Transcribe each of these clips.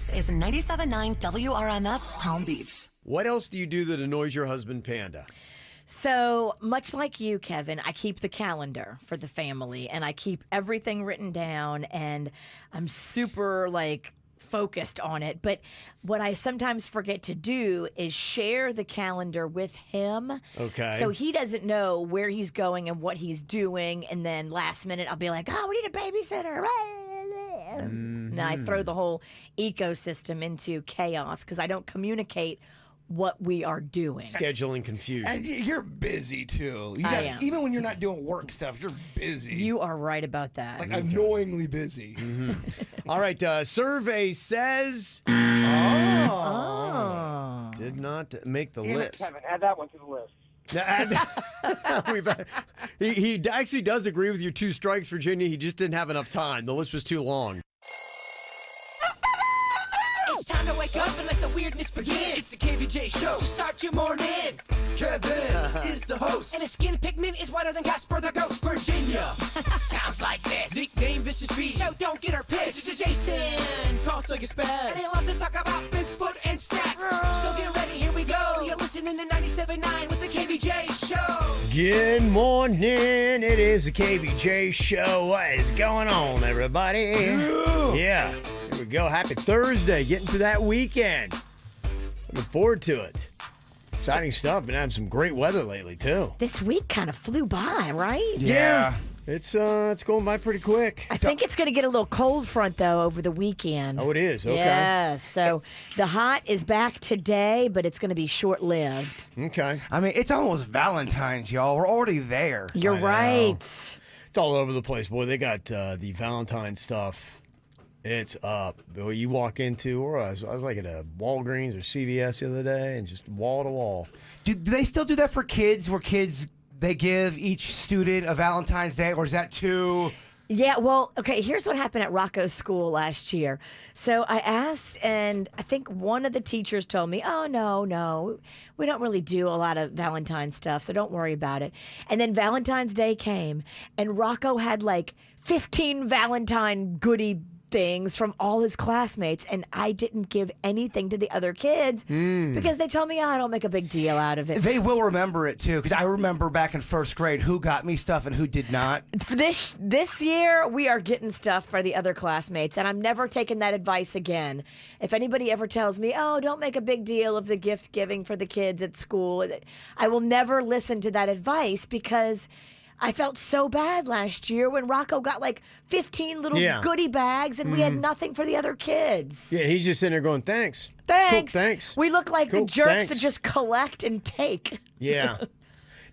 This is 97.9 WRMF Palm Beach. What else do you do that annoys your husband, Panda? So, much like you, Kevin, I keep the calendar for the family and I keep everything written down and I'm super focused on it. But what I sometimes forget to do is share the calendar with him. Okay. So he doesn't know where he's going and what he's doing. And then last minute, I'll be like, oh, we need a babysitter. And I throw the whole ecosystem into chaos because I don't communicate what we are doing. Scheduling confusion. And you're busy too. I am. Even when you're not doing work stuff, you're busy. You are right about that. Annoyingly busy. All right, survey says... Oh. Did not make the Damn it, list. Kevin, add that one to the list. He actually does agree with your 2 strikes, Virginia. He just didn't have enough time. The list was too long. It's time to wake up and let the weirdness begin. It's the KVJ Show to start your morning. Kevin is the host. And his skin pigment is whiter than Casper the Ghost. Virginia sounds like this. Nickname Vicious Beast. So don't get her pissed. It's Jason. Call till you spaz. And they love to talk about Bigfoot and stats. So get ready, here we go. You're listening to 97.9 with the KVJ Show. Good morning. It is the KVJ Show. What is going on, everybody? Yeah. Here we go. Happy Thursday. Getting to that weekend. Looking forward to it. Exciting stuff. Been having some great weather lately, too. This week kind of flew by, right? Yeah. It's going by pretty quick. I think it's going to get a little cold front, though, over the weekend. Oh, it is? Okay. Yeah, so the hot is back today, but it's going to be short-lived. Okay. I mean, it's almost Valentine's, y'all. We're already there. You're I know. right. It's all over the place. Boy, they got the Valentine stuff. It's up. Boy, you walk into, or I was like at a Walgreens or CVS the other day, and just wall to wall. Do they still do that for kids, where they give each student a Valentine's Day, or is that too... Yeah, well, okay, here's what happened at Rocco's school last year. So I asked, and I think one of the teachers told me, oh, no, we don't really do a lot of Valentine stuff, so don't worry about it. And then Valentine's Day came, and Rocco had 15 Valentine goodie things from all his classmates, and I didn't give anything to the other kids because they told me, I don't make a big deal out of it. They will remember it, too, because I remember back in first grade who got me stuff and who did not. For this year, we are getting stuff for the other classmates, and I'm never taking that advice again. If anybody ever tells me, oh, don't make a big deal of the gift giving for the kids at school, I will never listen to that advice because I felt so bad last year when Rocco got 15 little goodie bags and we had nothing for the other kids. Yeah, he's just sitting there going, thanks. Thanks. Cool, thanks. We look like the Cool, jerks thanks. that just collect and take. Yeah.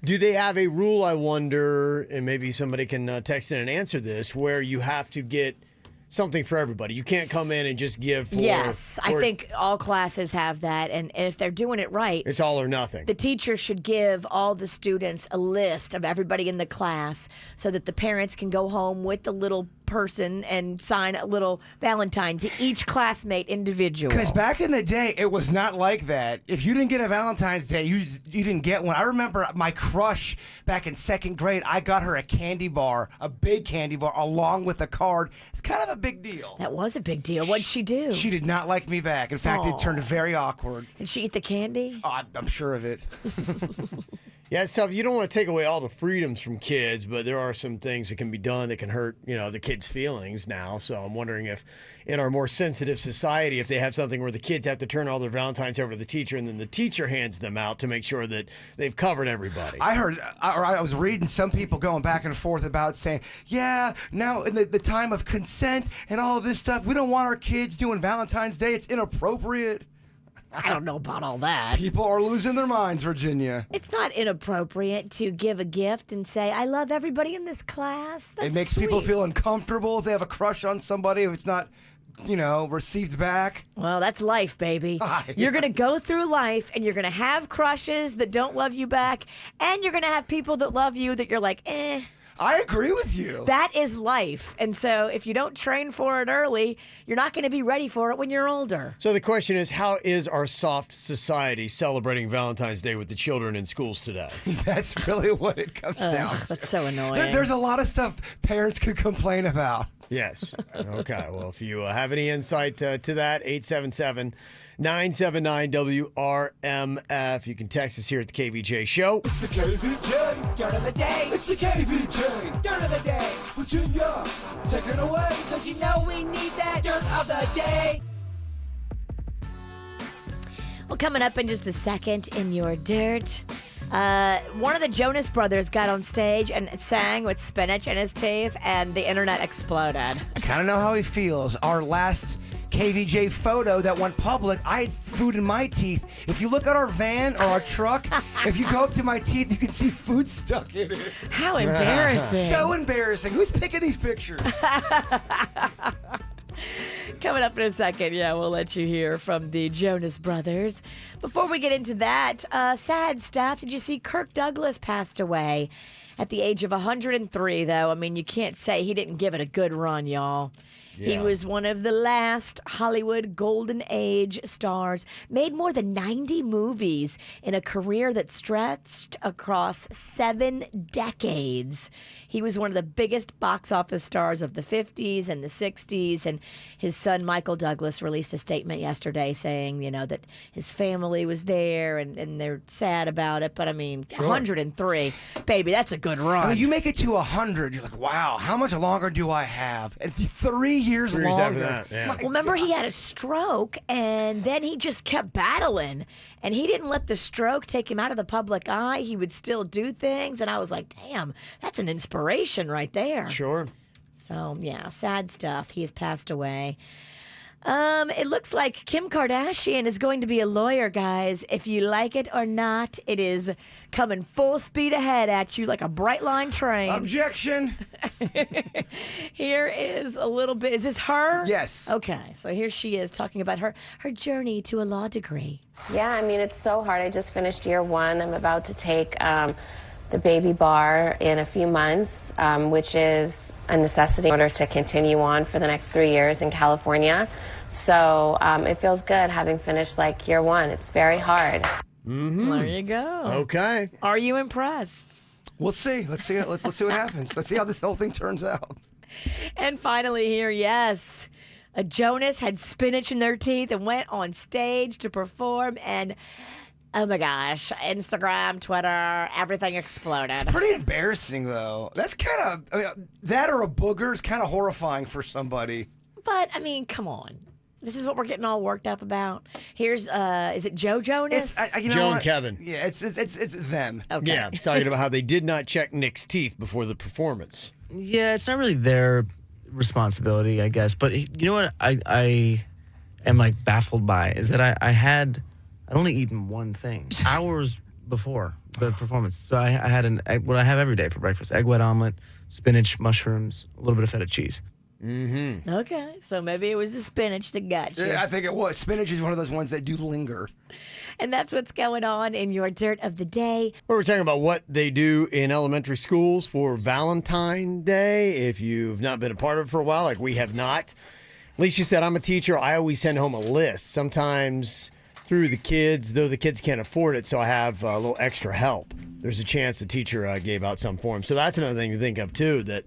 Do they have a rule, I wonder, and maybe somebody can text in and answer this, where you have to get something for everybody? You can't come in and just give for... Yes, I think all classes have that, and if they're doing it right... It's all or nothing. The teacher should give all the students a list of everybody in the class so that the parents can go home with the little person and sign a little Valentine to each classmate individual. Because back in the day, it was not like that. If you didn't get a Valentine's Day, you didn't get one. I remember my crush back in second grade, I got her a candy bar, a big candy bar, along with a card. It's kind of a big deal. That was a big deal. What'd she do? She did not like me back. In fact, it turned very awkward. Did she eat the candy? Oh, I'm sure of it. Yeah, it's tough. You don't want to take away all the freedoms from kids, but there are some things that can be done that can hurt, the kids' feelings now. So I'm wondering if in our more sensitive society, if they have something where the kids have to turn all their Valentines over to the teacher and then the teacher hands them out to make sure that they've covered everybody. I was reading some people going back and forth about saying, yeah, now in the time of consent and all of this stuff, we don't want our kids doing Valentine's Day. It's inappropriate. I don't know about all that. People are losing their minds, Virginia. It's not inappropriate to give a gift and say, I love everybody in this class. That's It makes sweet. people feel uncomfortable if they have a crush on somebody, if it's not, received back. Well, that's life, baby. Yeah. You're going to go through life, and you're going to have crushes that don't love you back, and you're going to have people that love you that you're like, eh. I agree with you. That is life. And so if you don't train for it early, you're not going to be ready for it when you're older. So the question is, how is our soft society celebrating Valentine's Day with the children in schools today? That's really what it comes down to. That's so annoying. There's a lot of stuff parents could complain about. Yes. Okay. Well, if you have any insight to that, 877-979-WRMF. You can text us here at the KVJ Show. It's the KVJ dirt of the day. It's the KVJ dirt of the day. Virginia, take it away, cause you know we need that dirt of the day. Well, coming up in just a second in your dirt, one of the Jonas Brothers got on stage and sang with spinach in his teeth, and the internet exploded. I kind of know how he feels. Our last KVJ photo that went public, I had food in my teeth. If you look at our van or our truck, if you go up to my teeth, you can see food stuck in it. How embarrassing. So embarrassing. Who's picking these pictures? Coming up in a second, we'll let you hear from the Jonas Brothers. Before we get into that, sad stuff. Did you see Kirk Douglas passed away at the age of 103, though? I mean, you can't say he didn't give it a good run, y'all. He was one of the last Hollywood Golden Age stars, made more than 90 movies in a career that stretched across 7 decades. He was one of the biggest box office stars of the 50s and the 60s, and his son Michael Douglas released a statement yesterday saying, that his family was there and they're sad about it, but I mean, 103, baby, that's a good run. I mean, you make it to 100, you're like, wow, how much longer do I have? It's 3 years 3 years longer. after that, yeah. Well, remember he had a stroke, and then he just kept battling, and he didn't let the stroke take him out of the public eye. He would still do things, and I was like, damn, that's an inspiration right there. Sure. So, sad stuff. He has passed away. It looks like Kim Kardashian is going to be a lawyer, guys. If you like it or not, it is coming full speed ahead at you like a bright line train. Objection. Here is a little bit. Is this her? Yes. Okay, so here she is talking about her journey to a law degree. Yeah, I mean, it's so hard. I just finished year 1. I'm about to take the baby bar in a few months, which is a necessity in order to continue on for the next 3 years in California. So it feels good having finished year 1. It's very hard. Mm-hmm. There you go. Okay. Are you impressed? We'll see. Let's see what happens. Let's see how this whole thing turns out. And finally here, yes, a Jonas had spinach in their teeth and went on stage to perform, and oh my gosh, Instagram, Twitter, everything exploded. It's pretty embarrassing, though. That's kind of, that or a booger is kind of horrifying for somebody. But, I mean, come on. This is what we're getting all worked up about. Here's, is it Joe Jonas? It's, Joe and Kevin. Yeah, it's them. Okay. Yeah, talking about how they did not check Nick's teeth before the performance. Yeah, it's not really their responsibility, I guess. But you know what I am baffled by is that I'd only eaten one thing hours before the performance. So I had what I have every day for breakfast: egg white omelet, spinach, mushrooms, a little bit of feta cheese. Mm-hmm. Okay, so maybe it was the spinach that got you. Yeah, I think it was. Spinach is one of those ones that do linger. And that's what's going on in your dirt of the day. We're talking about what they do in elementary schools for Valentine's Day. If you've not been a part of it for a while, like we have not. Alicia said, I'm a teacher. I always send home a list, sometimes through the kids, though the kids can't afford it, so I have a little extra help. There's a chance the teacher gave out some for him. So that's another thing to think of, too, that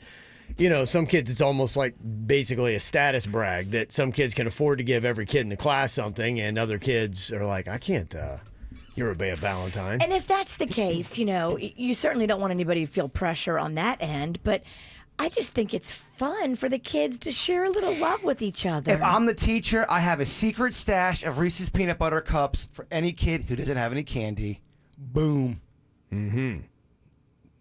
some kids, it's almost like basically a status brag that some kids can afford to give every kid in the class something, and other kids are like, I can't give a Valentine. And if that's the case, you certainly don't want anybody to feel pressure on that end, but I just think it's fun for the kids to share a little love with each other. If I'm the teacher, I have a secret stash of Reese's peanut butter cups for any kid who doesn't have any candy. Boom. Mm-hmm.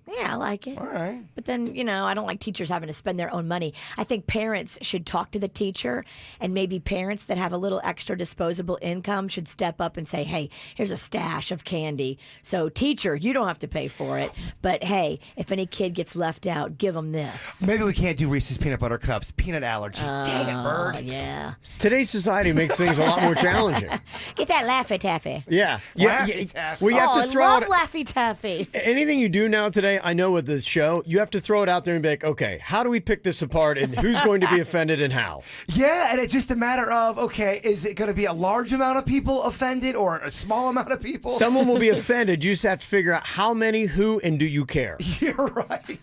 Yeah, I like it. All right. But then, I don't like teachers having to spend their own money. I think parents should talk to the teacher, and maybe parents that have a little extra disposable income should step up and say, hey, here's a stash of candy. So, teacher, you don't have to pay for it. But, hey, if any kid gets left out, give them this. Maybe we can't do Reese's peanut butter cups. Peanut allergy. Dang it, bird. Yeah. Today's society makes things a lot more challenging. Get that Laffy Taffy. Yeah. Laffy Taffy. Well, you have to throw I love out Laffy Taffy. anything you do now today way, I know with this show, you have to throw it out there and be like, okay, how do we pick this apart and who's going to be offended and how? Yeah, and it's just a matter of, okay, is it going to be a large amount of people offended or a small amount of people? Someone will be offended. You just have to figure out how many, who, and do you care? You're right.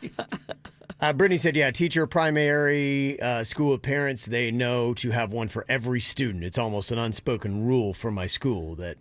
Brittany said, yeah, teacher, primary school parents, they know to have one for every student. It's almost an unspoken rule for my school that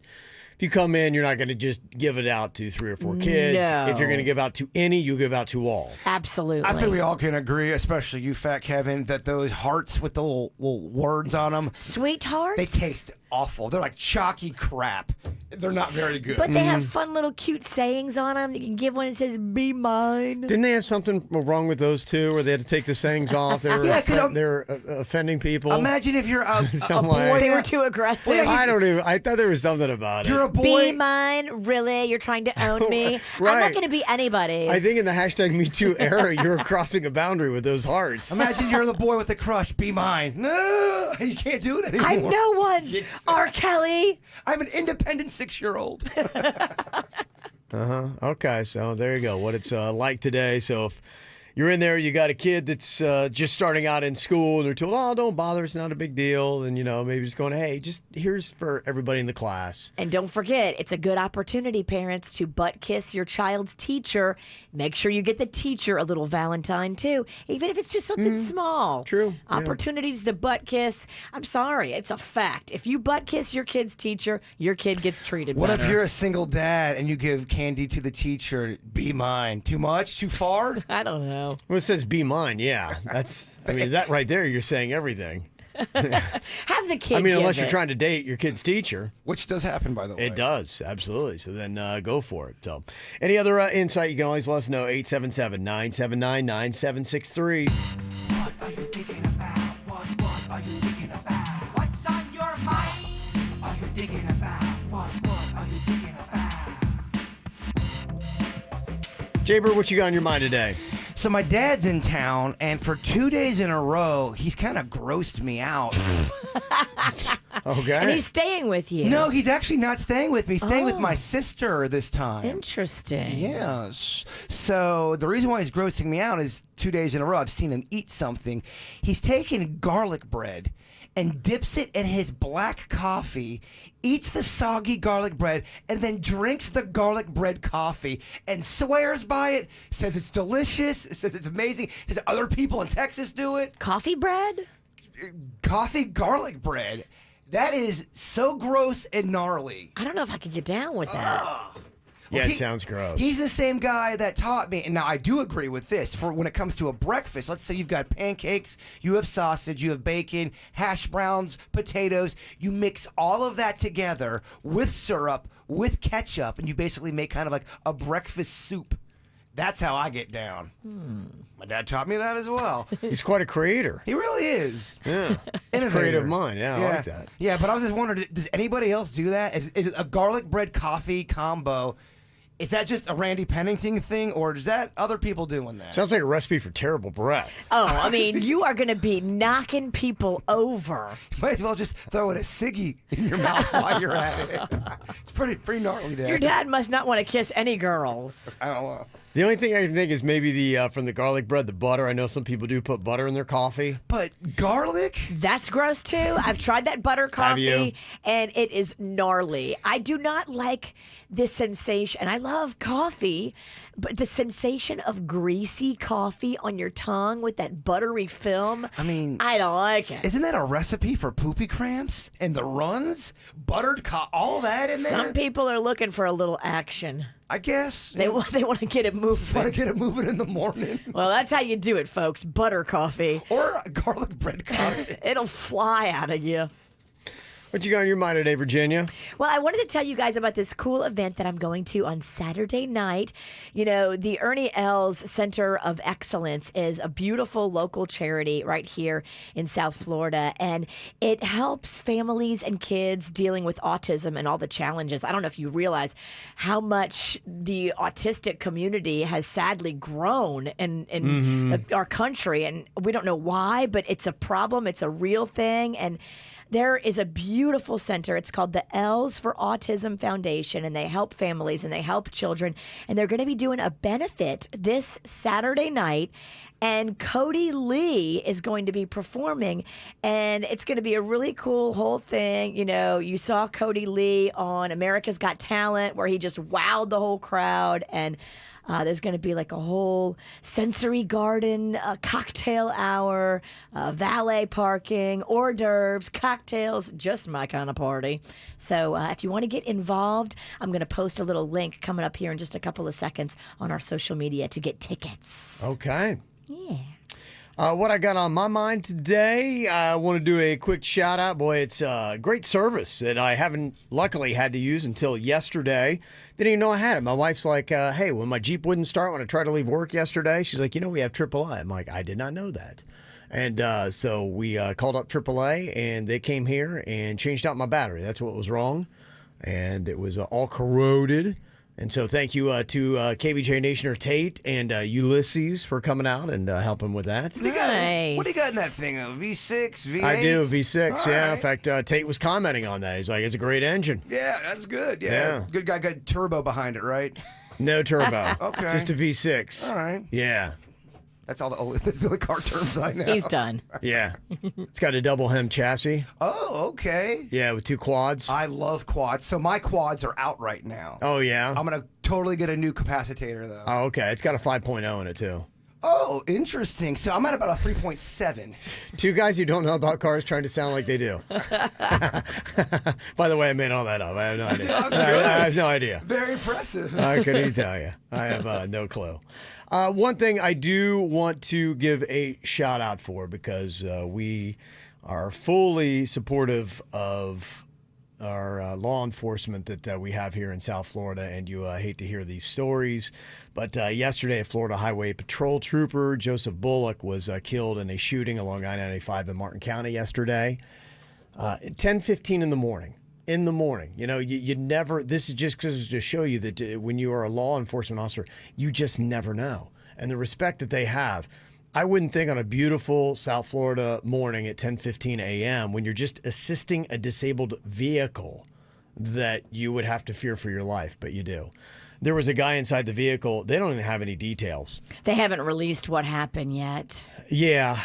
if you come in, you're not going to just give it out to 3 or 4 kids. No. If you're going to give out to any, you give out to all. Absolutely. I think we all can agree, especially you, Fat Kevin, that those hearts with the little words on them, Sweethearts? they taste awful. They're like chalky crap. They're not very good. But they have fun little cute sayings on them. You can give one that says, be mine. Didn't they have something wrong with those two where they had to take the sayings off? They're offending people. Imagine if you're a Something boy. like- They were too aggressive. Well, I don't even, I thought there was something about You're it. a boy. Be mine? Really? You're trying to own me? I'm Right. not going to be anybody's. I think in the hashtag Me Too era, you're crossing a boundary with those hearts. Imagine you're the boy with the crush. Be mine. No, you can't do it anymore. I'm no one. Exactly. R. Kelly. I'm an independent 6-year-old. Okay, so there you go. What it's like today. So if you're in there, you got a kid that's just starting out in school, and they're told, "Oh, don't bother, it's not a big deal," and maybe just going, "Hey, just here's for everybody in the class." And don't forget, it's a good opportunity, parents, to butt kiss your child's teacher. Make sure you get the teacher a little Valentine, too, even if it's just something small. True, yeah. Opportunities to butt kiss. I'm sorry, it's a fact. If you butt kiss your kid's teacher, your kid gets treated What better. if you're a single dad and you give candy to the teacher? Be mine. Too much? Too far? I don't know. Well, it says "be mine." Yeah, that's. I mean, that right there, you're saying everything. Have the kid I mean, give unless you're it. trying to date your kid's teacher. Which does happen, by the way. It does, absolutely. So then go for it. So, any other insight, you can always let us know. 877-979-9763. What are you thinking about? What are you thinking about? What's on your mind? Are you thinking about? What are you thinking about? Jaber, what you got on your mind today? So my dad's in town, and for 2 days in a row, he's kind of grossed me out. Okay. And he's staying with you. No, he's actually not staying with me. He's staying with my sister this time. Interesting. Yes. So the reason why he's grossing me out is 2 days in a row I've seen him eat something. He's taken garlic bread and dips it in his black coffee, eats the soggy garlic bread, and then drinks the garlic bread coffee and swears by it, says it's delicious, says it's amazing, says other people in Texas do it. Coffee bread? Coffee garlic bread. That is so gross and gnarly. I don't know if I could get down with that. Yeah, He- it sounds gross. He's the same guy that taught me, and now I do agree with this. For when it comes to a breakfast, let's say you've got pancakes, you have sausage, you have bacon, hash browns, potatoes. You mix all of that together with syrup, with ketchup, and you basically make kind of like a breakfast soup. That's how I get down. My dad taught me that as well. He's quite a creator. He really is. Yeah. Innovator. Creative mind. Yeah, I like that. Yeah, but I was just wondering, does anybody else do that? Is a garlic bread coffee combo? Is that just a Randy Pennington thing, or is that other people doing that? Sounds like a recipe for terrible breath. Oh, I mean, you are going to be knocking people over. Might as well just throw in a ciggy in your mouth while you're at it. It's pretty gnarly, Dad. Your dad must not want to kiss any girls. I don't know. The only thing I can think is maybe the from the garlic bread, the butter. I know some people do put butter in their coffee. But garlic? That's gross too. I've tried that butter Have you? coffee and it is gnarly. I do not like the sensation. I love coffee, but the sensation of greasy coffee on your tongue with that buttery film. I mean, I don't like it. isn't that a recipe for poopy cramps and the runs? Buttered all that in there? Some people are looking for a little action. I guess. They want to get it want to moving. get it moving in the morning. Well, that's how you do it, folks. Butter coffee. Or garlic bread coffee. It'll fly out of you. What you got on your mind today, Virginia? Well, I wanted to tell you guys about this cool event that I'm going to on Saturday night. You know, the Ernie Els Center of Excellence is a beautiful local charity right here in South Florida, and it helps families and kids dealing with autism and all the challenges. I don't know if you realize how much the autistic community has sadly grown in our country, and we don't know why, but it's a problem. It's a real thing, and There is a beautiful center. It's called the L's for Autism Foundation, and they help families and they help children. And they're going to be doing a benefit this Saturday night. And Cody Lee is going to be performing, and it's going to be a really cool whole thing. You know, you saw Cody Lee on America's Got Talent, where he just wowed the whole crowd, and there's going to be like a whole sensory garden, a cocktail hour, valet parking, hors d'oeuvres, cocktails, just my kind of party. So if you want to get involved, I'm going to post a little link coming up here in just a couple of seconds on our social media to get tickets. Okay. Yeah. What I got on my mind today, I want to do a quick shout out. Boy, it's a great service that I haven't luckily had to use until yesterday. Didn't even know I had it. My wife's like, hey, when my Jeep wouldn't start when I tried to leave work yesterday, she's like, we have AAA. I'm like, I did not know that. And so we called up AAA, and they came here and changed out my battery. That's what was wrong. And it was all corroded. And so thank you to KVJ Nationer Tate and Ulysses for coming out and helping with that. Nice. What do you got in that thing? A V6, V8? I do, V6, All yeah. right. In fact, Tate was commenting on that. He's like, it's a great engine. Yeah, that's good. Yeah. Yeah. Good guy got turbo behind it, right? No turbo. Okay. Just a V6. All right. Yeah. That's that's the only car terms I know. He's done. Yeah. It's got a double hem chassis. Oh, okay. Yeah, with 2 quads. I love quads. So my quads are out right now. Oh, yeah. I'm going to totally get a new capacitator, though. Oh, okay. It's got a 5.0 in it, too. Oh, interesting. So I'm at about a 3.7. 2 guys who don't know about cars trying to sound like they do. By the way, I made all that up. I have no idea. That was I good. have no idea. Very impressive. I couldn't even tell you. I have no clue. One thing I do want to give a shout out for, because we are fully supportive of our law enforcement that we have here in South Florida, and you hate to hear these stories. But yesterday, a Florida Highway Patrol trooper, Joseph Bullock, was killed in a shooting along I-95 in Martin County yesterday, 10:15 in the morning. You never, this is just because to show you that when you are a law enforcement officer, you just never know. And the respect that they have, I wouldn't think on a beautiful South Florida morning at 10:15 a.m. when you're just assisting a disabled vehicle that you would have to fear for your life, but you do. There was a guy inside the vehicle. They don't even have any details. They haven't released what happened yet. Yeah,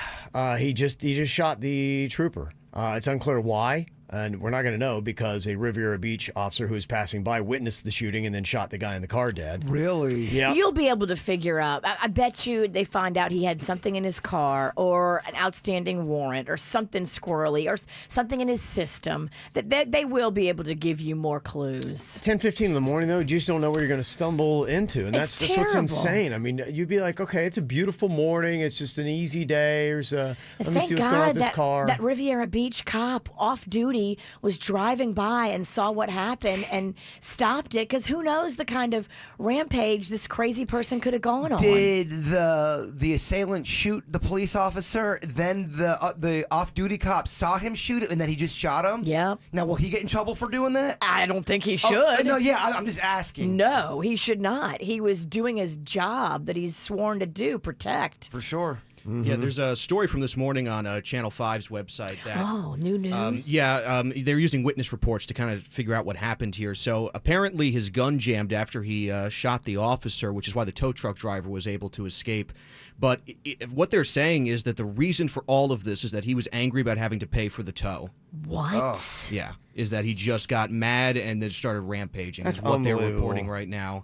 he just shot the trooper. It's unclear why. And we're not going to know because a Riviera Beach officer who was passing by witnessed the shooting and then shot the guy in the car dead. Really? Yeah. You'll be able to figure out. I bet you they find out he had something in his car or an outstanding warrant or something squirrely or something in his system that they will be able to give you more clues. 10:15 in the morning, though, you just don't know where you're going to stumble into. And It's that's what's terrible. insane. I mean, you'd be like, okay, it's a beautiful morning. It's just an easy day. Let me Thank see what's going on God with this that, car. that Riviera Beach cop off duty was driving by and saw what happened and stopped it, because who knows the kind of rampage this crazy person could have gone on. Did the assailant shoot the police officer? Then the off-duty cop saw him shoot it, and then he just shot him? Yep. Now, will he get in trouble for doing that? I don't think he should. Oh, no, yeah, I'm just asking. No, he should not. He was doing his job that he's sworn to do, protect. For sure. Yeah, there's a story from this morning on Channel 5's website that Oh, new news. they're using witness reports to kind of figure out what happened here. So apparently his gun jammed after he shot the officer, which is why the tow truck driver was able to escape. But what they're saying is that the reason for all of this is that he was angry about having to pay for the tow. What? Yeah, is that he just got mad and then started rampaging. That's is what they're unbelievable. reporting right now,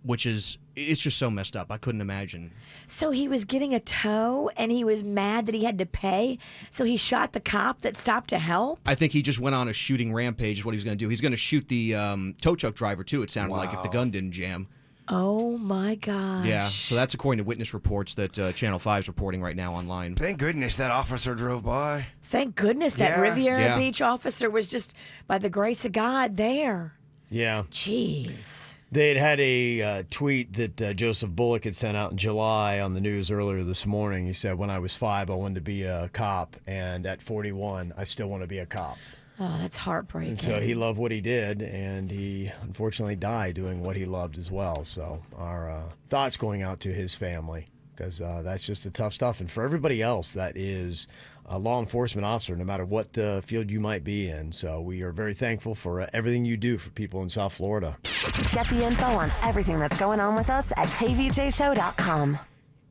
which is it's just so messed up. I couldn't imagine. So he was getting a tow and he was mad that he had to pay. So he shot the cop that stopped to help. I think he just went on a shooting rampage. Is what he's going to do. He's going to shoot the tow truck driver too. It sounded like if the gun didn't jam. Oh my gosh. Yeah, so that's according to witness reports that Channel 5 is reporting right now online. Thank goodness that officer drove by. Thank goodness that Yeah. Riviera Yeah. Beach officer was just, by the grace of God, there. Yeah. Jeez. They had a tweet that Joseph Bullock had sent out in July on the news earlier this morning. He said, when I was 5, I wanted to be a cop. And at 41, I still want to be a cop. Oh, that's heartbreaking. And so he loved what he did, and he unfortunately died doing what he loved as well. So our thoughts going out to his family, because that's just the tough stuff. And for everybody else that is a law enforcement officer, no matter what field you might be in. So we are very thankful for everything you do for people in South Florida. Get the info on everything that's going on with us at kvjshow.com.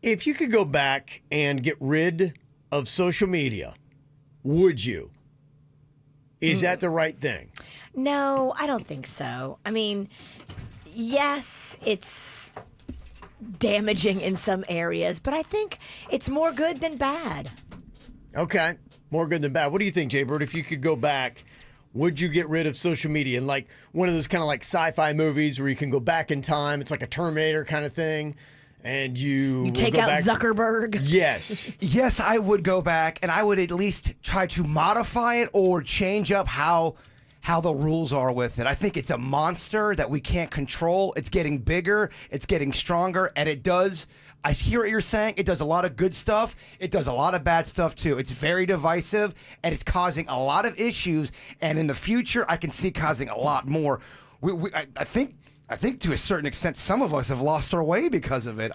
If you could go back and get rid of social media, would you? Is that the right thing? No, I don't think so. I mean, yes, it's damaging in some areas, but I think it's more good than bad. Okay, more good than bad. What do you think, Jay Bird? If you could go back, would you get rid of social media? And like one of those kind of like sci-fi movies where you can go back in time. It's like a Terminator kind of thing. And you take out Zuckerberg. Yes. Yes, I would go back, and I would at least try to modify it or change up how the rules are with it. I think it's a monster that we can't control. It's getting bigger, it's getting stronger, and it does. I hear what you're saying. It does a lot of good stuff. It does a lot of bad stuff, too. It's very divisive, and it's causing a lot of issues. And in the future, I can see causing a lot more. I think to a certain extent, some of us have lost our way because of it.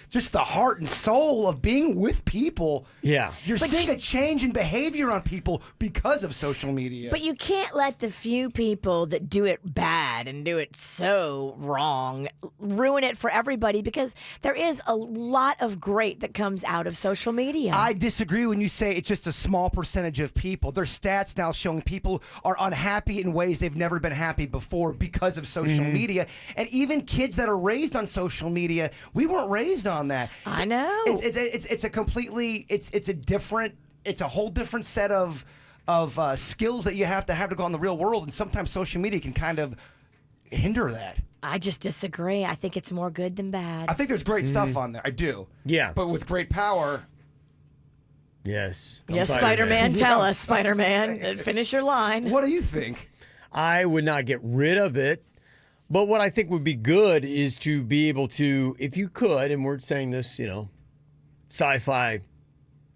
Just the heart and soul of being with people. Yeah. You're seeing a change in behavior on people because of social media. But you can't let the few people that do it bad and do it so wrong ruin it for everybody, because there is a lot of great that comes out of social media. I disagree when you say it's just a small percentage of people. There's stats now showing people are unhappy in ways they've never been happy before because of social media. And even kids that are raised on social media, we weren't raised on that. I know. It's a completely it's a whole different set of skills that you have to go in the real world, and sometimes social media can kind of hinder that. I just disagree. I think it's more good than bad. I think there's great stuff on there. I do. Yeah. But with great power. Yes. Yes, Spider-Man. Tell us, Spider-Man. Finish your line. What do you think? I would not get rid of it. But what I think would be good is to be able to, if you could, and we're saying this, sci-fi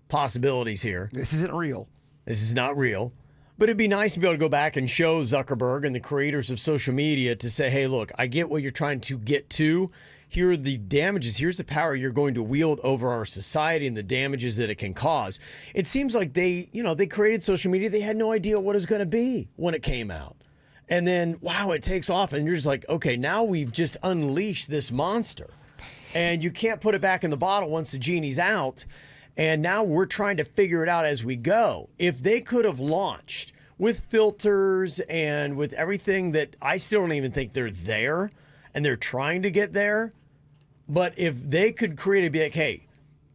possibilities here. This isn't real. This is not real. But it'd be nice to be able to go back and show Zuckerberg and the creators of social media to say, hey, look, I get what you're trying to get to. Here are the damages. Here's the power you're going to wield over our society and the damages that it can cause. It seems like they created social media. They had no idea what it was going to be when it came out. And then, wow, it takes off. And you're just like, okay, now we've just unleashed this monster. And you can't put it back in the bottle once the genie's out. And now we're trying to figure it out as we go. If they could have launched with filters and with everything that I still don't even think they're there, and they're trying to get there. But if they could create be like, hey,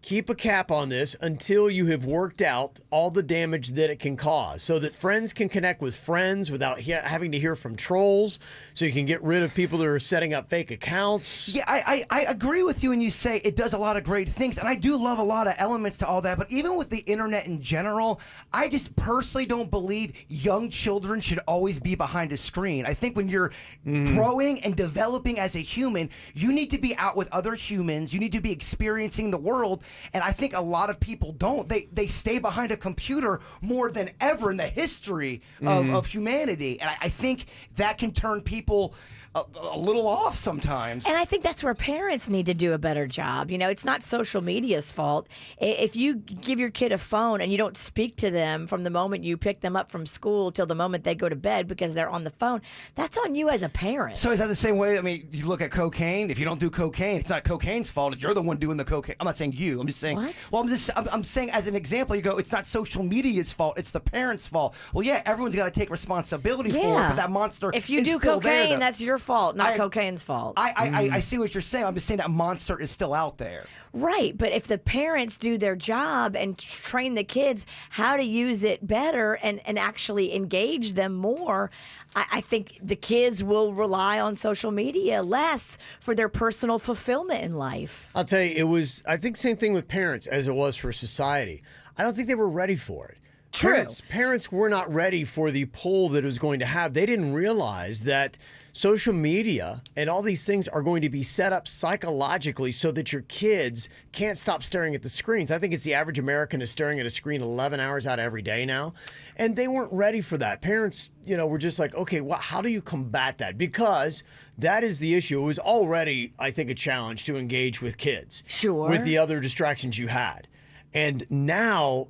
keep a cap on this until you have worked out all the damage that it can cause, so that friends can connect with friends without having to hear from trolls, so you can get rid of people that are setting up fake accounts. Yeah, I agree with you when you say it does a lot of great things, and I do love a lot of elements to all that, but even with the internet in general, I just personally don't believe young children should always be behind a screen. I think when you're growing and developing as a human, you need to be out with other humans, you need to be experiencing the world. And I think a lot of people don't. They stay behind a computer more than ever in the history of humanity. And I think that can turn people a little off sometimes. And I think that's where parents need to do a better job. It's not social media's fault. If you give your kid a phone and you don't speak to them from the moment you pick them up from school till the moment they go to bed because they're on the phone, that's on you as a parent. So is that the same way? I mean, you look at cocaine. If you don't do cocaine, it's not cocaine's fault. You're the one doing the cocaine. I'm not saying you. I'm just saying. What? Well, I'm saying as an example, you go, it's not social media's fault. It's the parents' fault. Well, yeah, everyone's got to take responsibility for it, but that monster if you is do still cocaine, there, that's your fault, not cocaine's fault. I see what you're saying. I'm just saying that monster is still out there. Right, but if the parents do their job and train the kids how to use it better and actually engage them more, I think the kids will rely on social media less for their personal fulfillment in life. I'll tell you, I think same thing with parents as it was for society. I don't think they were ready for it. True. Parents were not ready for the pull that it was going to have. They didn't realize that social media and all these things are going to be set up psychologically so that your kids can't stop staring at the screens. I think it's the average American is staring at a screen 11 hours out every day now. And they weren't ready for that. Parents, were just like, okay, well, how do you combat that? Because that is the issue. It was already, I think, a challenge to engage with kids. Sure. With the other distractions you had. And now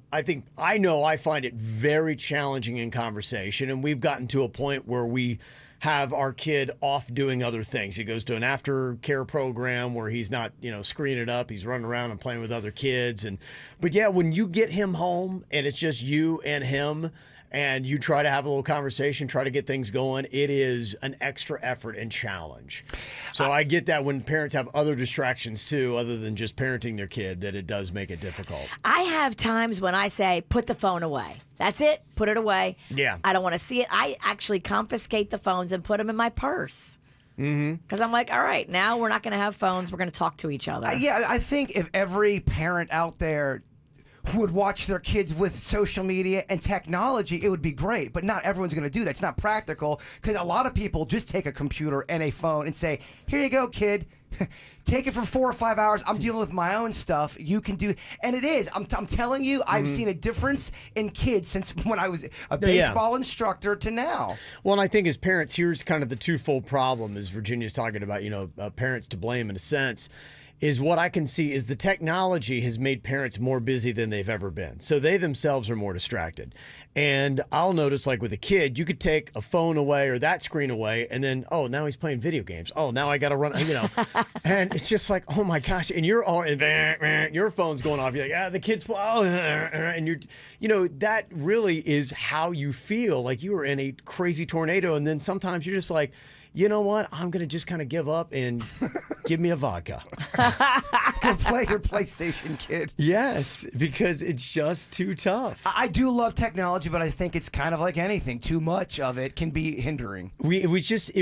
I know I find it very challenging in conversation. And we've gotten to a point where we have our kid off doing other things. He goes to an aftercare program where he's not, screening it up. He's running around and playing with other kids. But yeah, when you get him home and it's just you and him, and you try to have a little conversation, try to get things going, it is an extra effort and challenge. So I get that when parents have other distractions too, other than just parenting their kid, that it does make it difficult. I have times when I say, put the phone away. That's it. Put it away. Yeah. I don't want to see it. I actually confiscate the phones and put them in my purse. Because I'm like, all right, now we're not going to have phones. We're going to talk to each other. Yeah, I think if every parent out there who would watch their kids with social media and technology, it would be great. But not everyone's going to do that. It's not practical because a lot of people just take a computer and a phone and say, here you go, kid. Take it for 4 or 5 hours. I'm dealing with my own stuff. You can do, and it is. I'm telling you, I've seen a difference in kids since when I was a baseball instructor to now. Well, and I think as parents, here's kind of the twofold problem, as Virginia's talking about, parents to blame in a sense. Is what I can see is the technology has made parents more busy than they've ever been. So they themselves are more distracted. And I'll notice, like with a kid, you could take a phone away or that screen away, and then, oh, now he's playing video games. Oh, now I got to run, And it's just like, oh my gosh. And you're all, your phone's going off. You're like, the kid's, and that really is how you feel. Like you were in a crazy tornado. And then sometimes you're just like, you know what? I'm going to just kind of give up and give me a vodka. Go play your PlayStation, kid. Yes, because it's just too tough. I do love technology, but I think it's kind of like anything. Too much of it can be hindering. It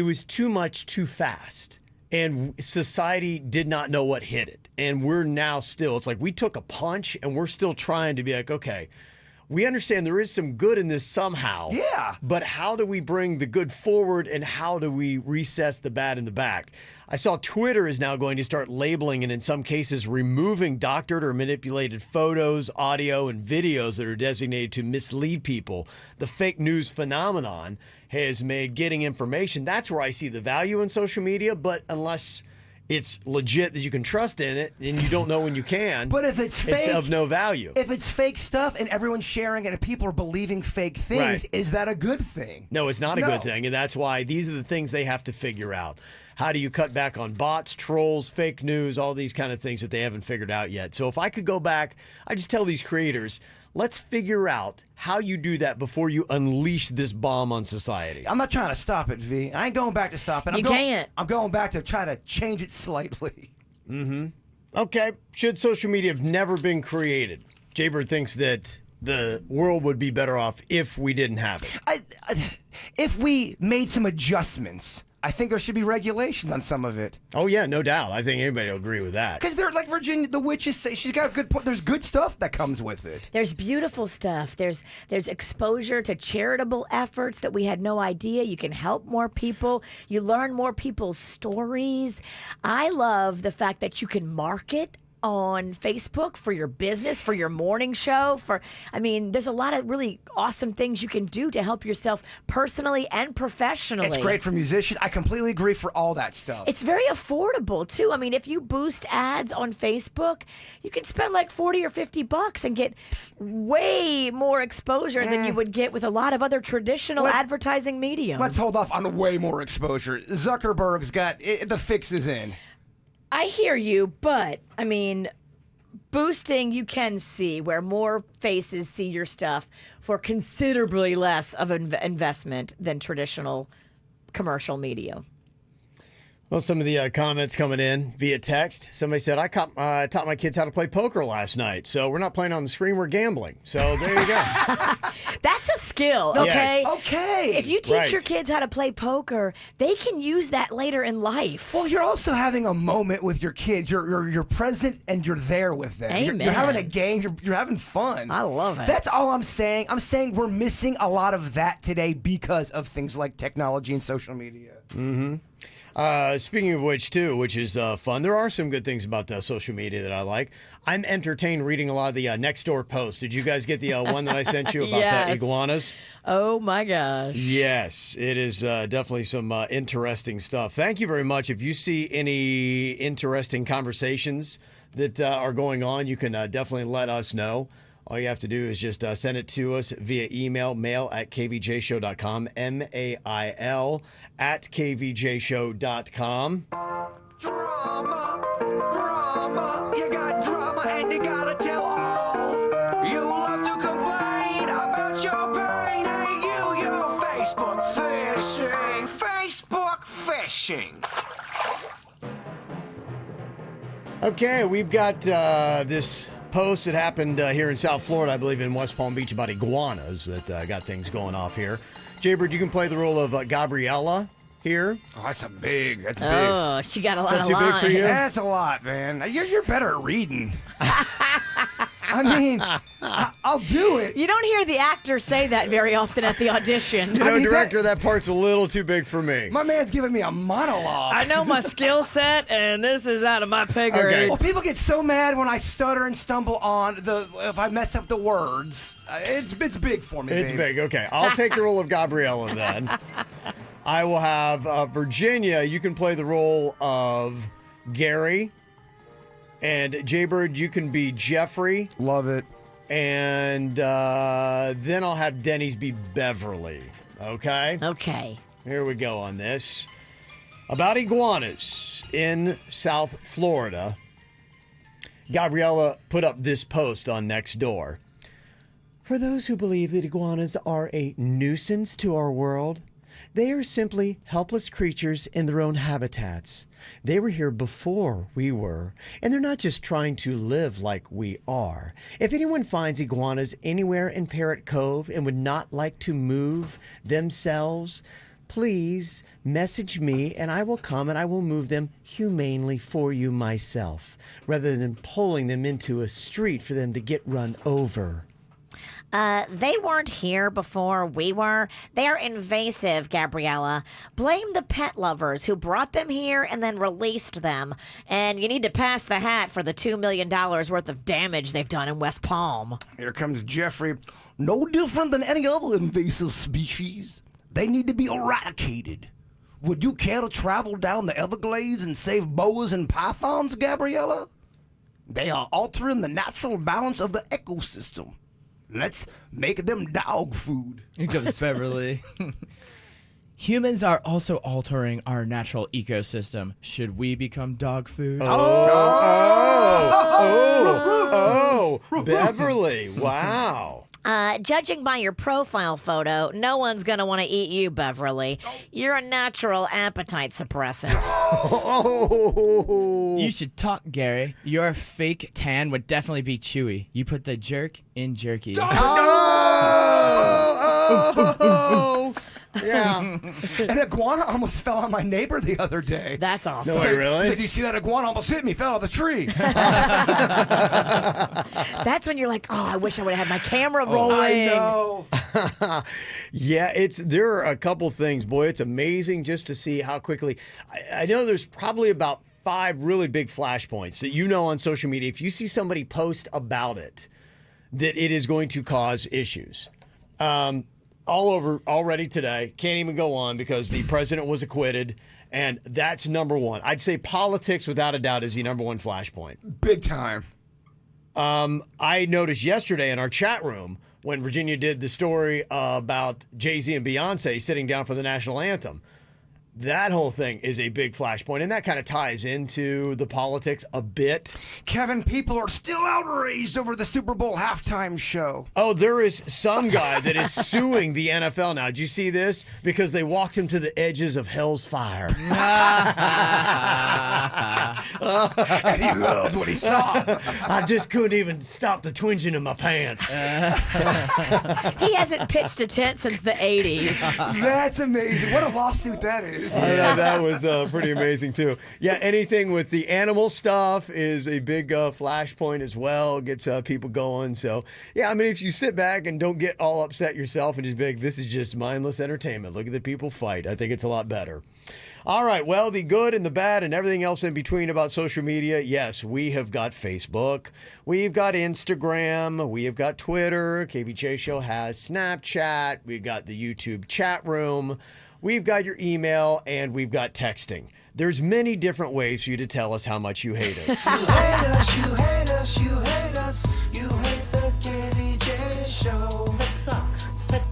was too much too fast. And society did not know what hit it. And we're now still, it's like we took a punch and we're still trying to be like, okay, we understand there is some good in this somehow. Yeah. But how do we bring the good forward and how do we recess the bad in the back? I saw Twitter is now going to start labeling and in some cases removing doctored or manipulated photos, audio, and videos that are designated to mislead people. The fake news phenomenon has made getting information. That's where I see the value in social media, but unless it's legit that you can trust in it and you don't know when you can. But if it's fake, it's of no value. If it's fake stuff and everyone's sharing it and people are believing fake things, Right. Is that a good thing? No, it's not a good thing. And that's why these are the things they have to figure out. How do you cut back on bots, trolls, fake news, all these kind of things that they haven't figured out yet. So if I could go back, I just tell these creators, let's figure out how you do that before you unleash this bomb on society. I'm not trying to stop it, V. I ain't going back to stop it. You can't. I'm going back to try to change it slightly. Okay, should social media have never been created? Jaybird thinks that the world would be better off if we didn't have it. If we made some adjustments, I think there should be regulations on some of it. Oh, yeah, no doubt. I think anybody will agree with that. Because they're like Virginia, the witches say she's got good. There's good stuff that comes with it. There's beautiful stuff. There's exposure to charitable efforts that we had no idea. You can help more people. You learn more people's stories. I love the fact that you can market on Facebook for your business, for your morning show. There's a lot of really awesome things you can do to help yourself personally and professionally. It's great for musicians. I completely agree for all that stuff. It's very affordable too. I mean, if you boost ads on Facebook, you can spend like $40 or $50 and get way more exposure than you would get with a lot of other traditional advertising mediums. Let's hold off on way more exposure. Zuckerberg's got the fixes in. I hear you, but I mean, boosting, you can see where more faces see your stuff for considerably less of an investment than traditional commercial media. Well, some of the comments coming in via text. Somebody said, I taught my kids how to play poker last night. So we're not playing on the screen, we're gambling. So there you go. That's a skill, okay? Yes. Okay. If you teach Right. your kids how to play poker, they can use that later in life. Well, you're also having a moment with your kids. You're present and you're there with them. You're Amen. having a game. You're having fun. I love it. That's all I'm saying. I'm saying we're missing a lot of that today because of things like technology and social media. Speaking of which, too, which is fun, there are some good things about social media that I like. I'm entertained reading a lot of the Nextdoor posts. Did you guys get the one that I sent you about Yes. iguanas? Oh my gosh. Yes, it is definitely some interesting stuff. Thank you very much. If you see any interesting conversations that are going on, you can definitely let us know. All you have to do is just send it to us via email, mail@kvjshow.com, mail @kvjshow.com. Drama, you got drama and you gotta tell all. You love to complain about your pain. Hey, you're Facebook fishing. Facebook fishing. Okay, we've got this post that happened here in South Florida, I believe in West Palm Beach, about iguanas that got things going off here. Jaybird, you can play the role of Gabriella here. Oh, that's big. Oh, she got a lot of too big for lines. you? That's a lot, man. You're better at reading. I mean, I'll do it. You don't hear the actor say that very often at the audition. You know, mean, director, that part's a little too big for me. My man's giving me a monologue. I know my skill set, and this is out of my pay grade. Okay. Well, people get so mad when I stutter and stumble on if I mess up the words. It's big for me. It's babe. big. Okay, I'll take the role of Gabriella then. I will have Virginia. You can play the role of Gary. And Jaybird, you can be Jeffrey. Love it. And then I'll have Denny's be Beverly. Okay? Okay. Here we go on this. About iguanas in South Florida. Gabriella put up this post on Nextdoor. For those who believe that iguanas are a nuisance to our world, they are simply helpless creatures in their own habitats. They were here before we were, and they're not just trying to live like we are. If anyone finds iguanas anywhere in Parrot Cove and would not like to move themselves, please message me and I will come and I will move them humanely for you myself, rather than pulling them into a street for them to get run over. They weren't here before we were. They're invasive, Gabriella. Blame the pet lovers who brought them here and then released them. And you need to pass the hat for the $2 million worth of damage they've done in West Palm. Here comes Jeffrey. No different than any other invasive species. They need to be eradicated. Would you care to travel down the Everglades and save boas and pythons, Gabriella? They are altering the natural balance of the ecosystem. Let's make them dog food. Here comes Beverly. Humans are also altering our natural ecosystem. Should we become dog food? Oh, Beverly. Wow. Judging by your profile photo, no one's going to want to eat you, Beverly. You're a natural appetite suppressant. You should talk, Gary. Your fake tan would definitely be chewy. You put the jerk in jerky. Yeah. An iguana almost fell on my neighbor the other day. That's awesome. No way, really? Did you see that iguana almost hit me? Fell out of the tree. That's when you're like, oh, I wish I would have had my camera rolling. I know. Yeah, there are a couple things. Boy, it's amazing just to see how quickly. I know there's probably about 5 really big flashpoints that you know on social media. If you see somebody post about it, that it is going to cause issues. All over already today. Can't even go on because the president was acquitted, and that's number one. I'd say politics, without a doubt, is the number one flashpoint. Big time. I noticed yesterday in our chat room when Virginia did the story about Jay-Z and Beyonce sitting down for the national anthem. That whole thing is a big flashpoint, and that kind of ties into the politics a bit. Kevin, people are still outraged over the Super Bowl halftime show. Oh, there is some guy that is suing the NFL now. Did you see this? Because they walked him to the edges of hell's fire. And he loved what he saw. I just couldn't even stop the twinging in my pants. He hasn't pitched a tent since the 80s. That's amazing. What a lawsuit that is. I know, that was pretty amazing, too. Yeah, anything with the animal stuff is a big flashpoint as well. Gets people going. So, yeah, I mean, if you sit back and don't get all upset yourself and just be like, this is just mindless entertainment. Look at the people fight. I think it's a lot better. All right, well, the good and the bad and everything else in between about social media, yes, we have got Facebook, we've got Instagram, we have got Twitter, KVJ Show has Snapchat, we've got the YouTube chat room, we've got your email, and we've got texting. There's many different ways for you to tell us how much you hate us. You hate us, you hate us, you hate us. You hate the KVJ show. That sucks. That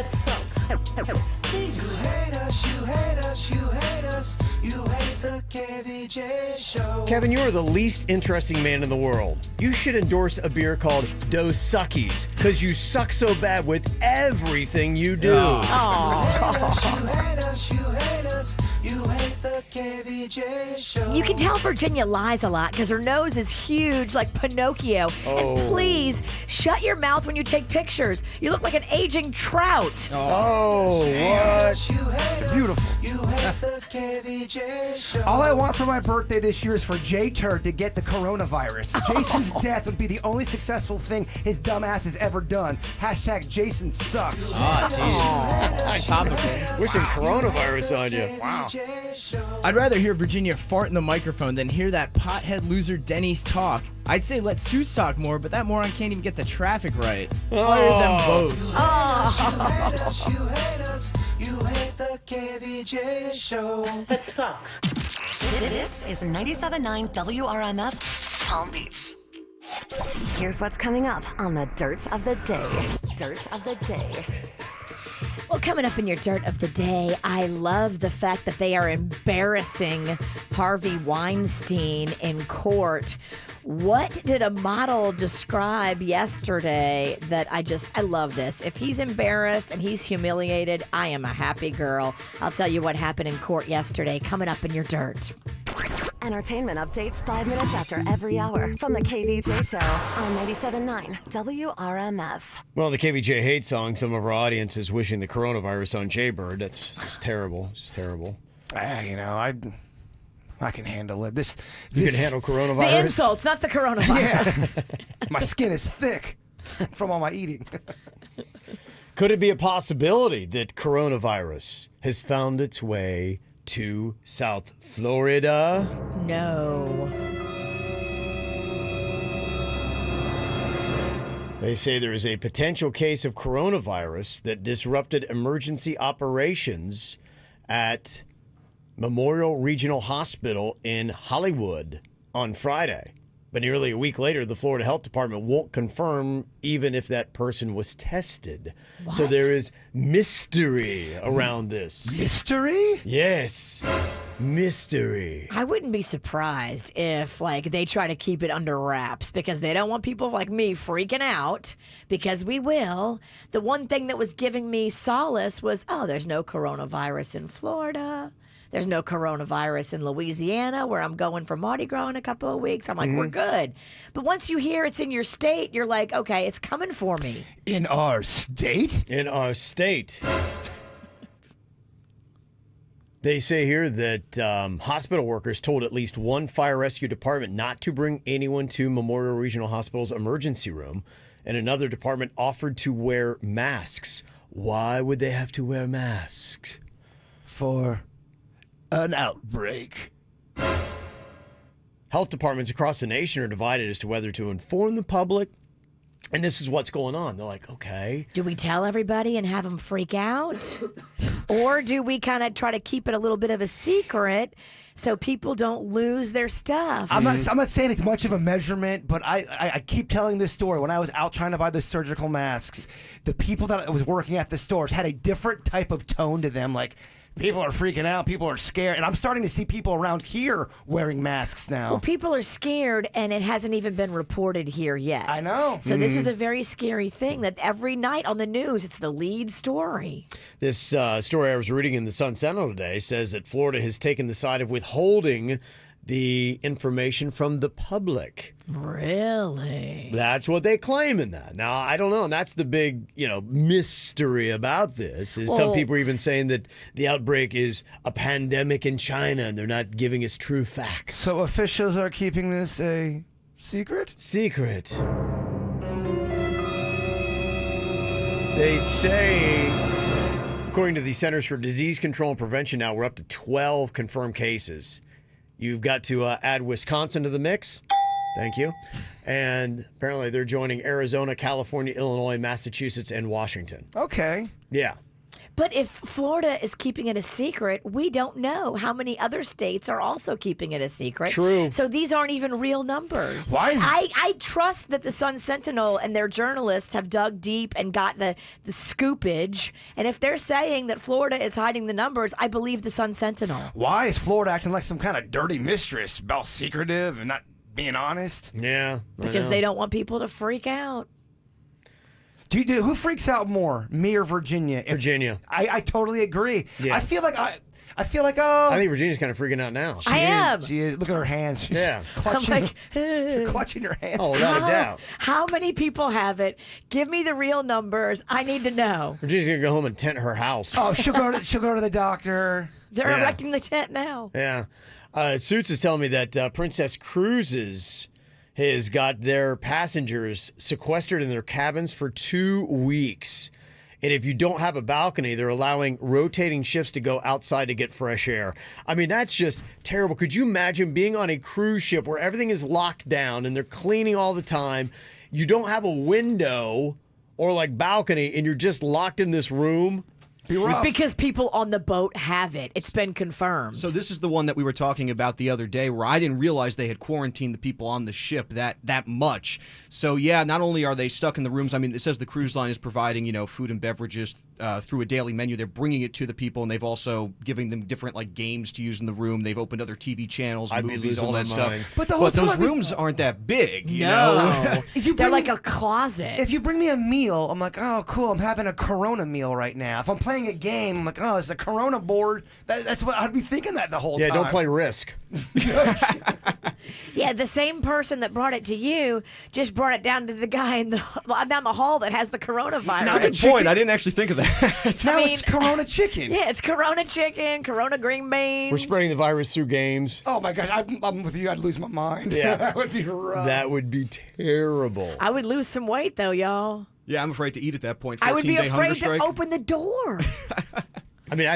sucks. It stinks. You hate us, you hate us, you hate us. You hate the KVJ show. Kevin, you are the least interesting man in the world. You should endorse a beer called Dos Suckies, because you suck so bad with everything you do. You hate us, you hate us. You hate the KVJ show. You can tell Virginia lies a lot because her nose is huge like Pinocchio. Oh. And please, shut your mouth when you take pictures. You look like an aging trout. Oh, what? You hate us. Beautiful. You hate the KVJ show. All I want for my birthday this year is for J-Turd to get the coronavirus. Jason's death would be the only successful thing his dumbass has ever done. Hashtag Jason sucks. Topical. Wishing coronavirus on you. Wow. I'd rather hear Virginia fart in the microphone than hear that pothead loser Denny's talk. I'd say let Suits talk more, but that moron can't even get the traffic right. Fire them both. You hate us. You hate the KVJ show. That sucks. This is 97.9 WRMF, Palm Beach. Here's what's coming up on the Dirt of the Day. Dirt of the Day. Well, coming up in your dirt of the day, I love the fact that they are embarrassing Harvey Weinstein in court. What did a model describe yesterday that I love this. If he's embarrassed and he's humiliated, I am a happy girl. I'll tell you what happened in court yesterday, coming up in your dirt. Entertainment updates 5 minutes after every hour from the KVJ Show on 97.9 WRMF. Well, the KVJ hate song, some of our audience is wishing the coronavirus on Jaybird. That's just terrible. It's terrible. I can handle it. You can handle coronavirus? The insults, not the coronavirus. My skin is thick from all my eating. Could it be a possibility that coronavirus has found its way to South Florida? No. They say there is a potential case of coronavirus that disrupted emergency operations at Memorial Regional Hospital in Hollywood on Friday. But nearly a week later, the Florida Health Department won't confirm even if that person was tested. What? So there is mystery around this. Mystery? Yes. Mystery. I wouldn't be surprised if, they try to keep it under wraps because they don't want people like me freaking out, because we will. The one thing that was giving me solace was, there's no coronavirus in Florida. There's no coronavirus in Louisiana, where I'm going for Mardi Gras in a couple of weeks. I'm like, we're good. But once you hear it's in your state, you're like, okay, it's coming for me. In our state? In our state. They say here that hospital workers told at least one fire rescue department not to bring anyone to Memorial Regional Hospital's emergency room, and another department offered to wear masks. Why would they have to wear masks? For an outbreak. Health departments across the nation are divided as to whether to inform the public. And this is what's going on. They're like, okay. Do we tell everybody and have them freak out? Or do we kind of try to keep it a little bit of a secret so people don't lose their stuff? I'm not saying it's much of a measurement, but I keep telling this story. When I was out trying to buy the surgical masks, the people that was working at the stores had a different type of tone to them. Like, people are freaking out. People are scared. And I'm starting to see people around here wearing masks now. Well, people are scared, and it hasn't even been reported here yet. I know. So this is a very scary thing that every night on the news, it's the lead story. This story I was reading in the Sun Sentinel today says that Florida has taken the side of withholding the information from the public. Really? That's what they claim in that. Now, I don't know. And that's the big, mystery about this. Is some people are even saying that the outbreak is a pandemic in China and they're not giving us true facts. So officials are keeping this a secret? Secret. They say, according to the Centers for Disease Control and Prevention, now we're up to 12 confirmed cases. You've got to add Wisconsin to the mix. Thank you. And apparently they're joining Arizona, California, Illinois, Massachusetts, and Washington. Okay. Yeah. But if Florida is keeping it a secret, we don't know how many other states are also keeping it a secret. True. So these aren't even real numbers. Why is- I trust that the Sun Sentinel and their journalists have dug deep and got the scoopage. And if they're saying that Florida is hiding the numbers, I believe the Sun Sentinel. Why is Florida acting like some kind of dirty mistress, about secretive and not being honest? Yeah. Because they don't want people to freak out. Who freaks out more, me or Virginia? Virginia. I totally agree. Yeah. I feel like I think Virginia's kind of freaking out now. I am. She is. Look at her hands. She's Yeah. clutching, I'm like, clutching her hands. Oh, without a doubt. How many people have it? Give me the real numbers. I need to know. Virginia's going to go home and tent her house. Oh, she'll go to the doctor. They're Yeah. erecting the tent now. Yeah. Suits is telling me that Princess Cruises has got their passengers sequestered in their cabins for 2 weeks. And if you don't have a balcony, they're allowing rotating shifts to go outside to get fresh air. I mean, that's just terrible. Could you imagine being on a cruise ship where everything is locked down and they're cleaning all the time? You don't have a window or like balcony and you're just locked in this room? Be rough. Because people on the boat have it. It's been confirmed. So this is the one that we were talking about the other day where I didn't realize they had quarantined the people on the ship that much. So yeah, not only are they stuck in the rooms, I mean, it says the cruise line is providing, food and beverages through a daily menu. They're bringing it to the people, and they've also giving them different like games to use in the room. They've opened other TV channels, I'd be movies, losing all that my stuff. mind. But the whole time those I'd be- rooms aren't that big, you no. know? They're like a closet. If you bring me a meal, I'm like, oh, cool. I'm having a Corona meal right now. If I'm playing a game, I'm like, oh, it's a Corona board. That's what I'd be thinking that the whole Yeah, time. don't play Risk. Yeah, the same person that brought it to you just brought it down to the guy down the hall that has the coronavirus. Now Good point. I didn't actually think of that. Now I it's Corona chicken. Yeah, it's Corona chicken, Corona green beans. We're spreading the virus through games. Oh my gosh, I'm with you. I'd lose my mind. Yeah. That would be rough. That would be terrible. I would lose some weight though, y'all. Yeah, I'm afraid to eat at that point. I would be 14-day hunger afraid to strike. open the door. I mean,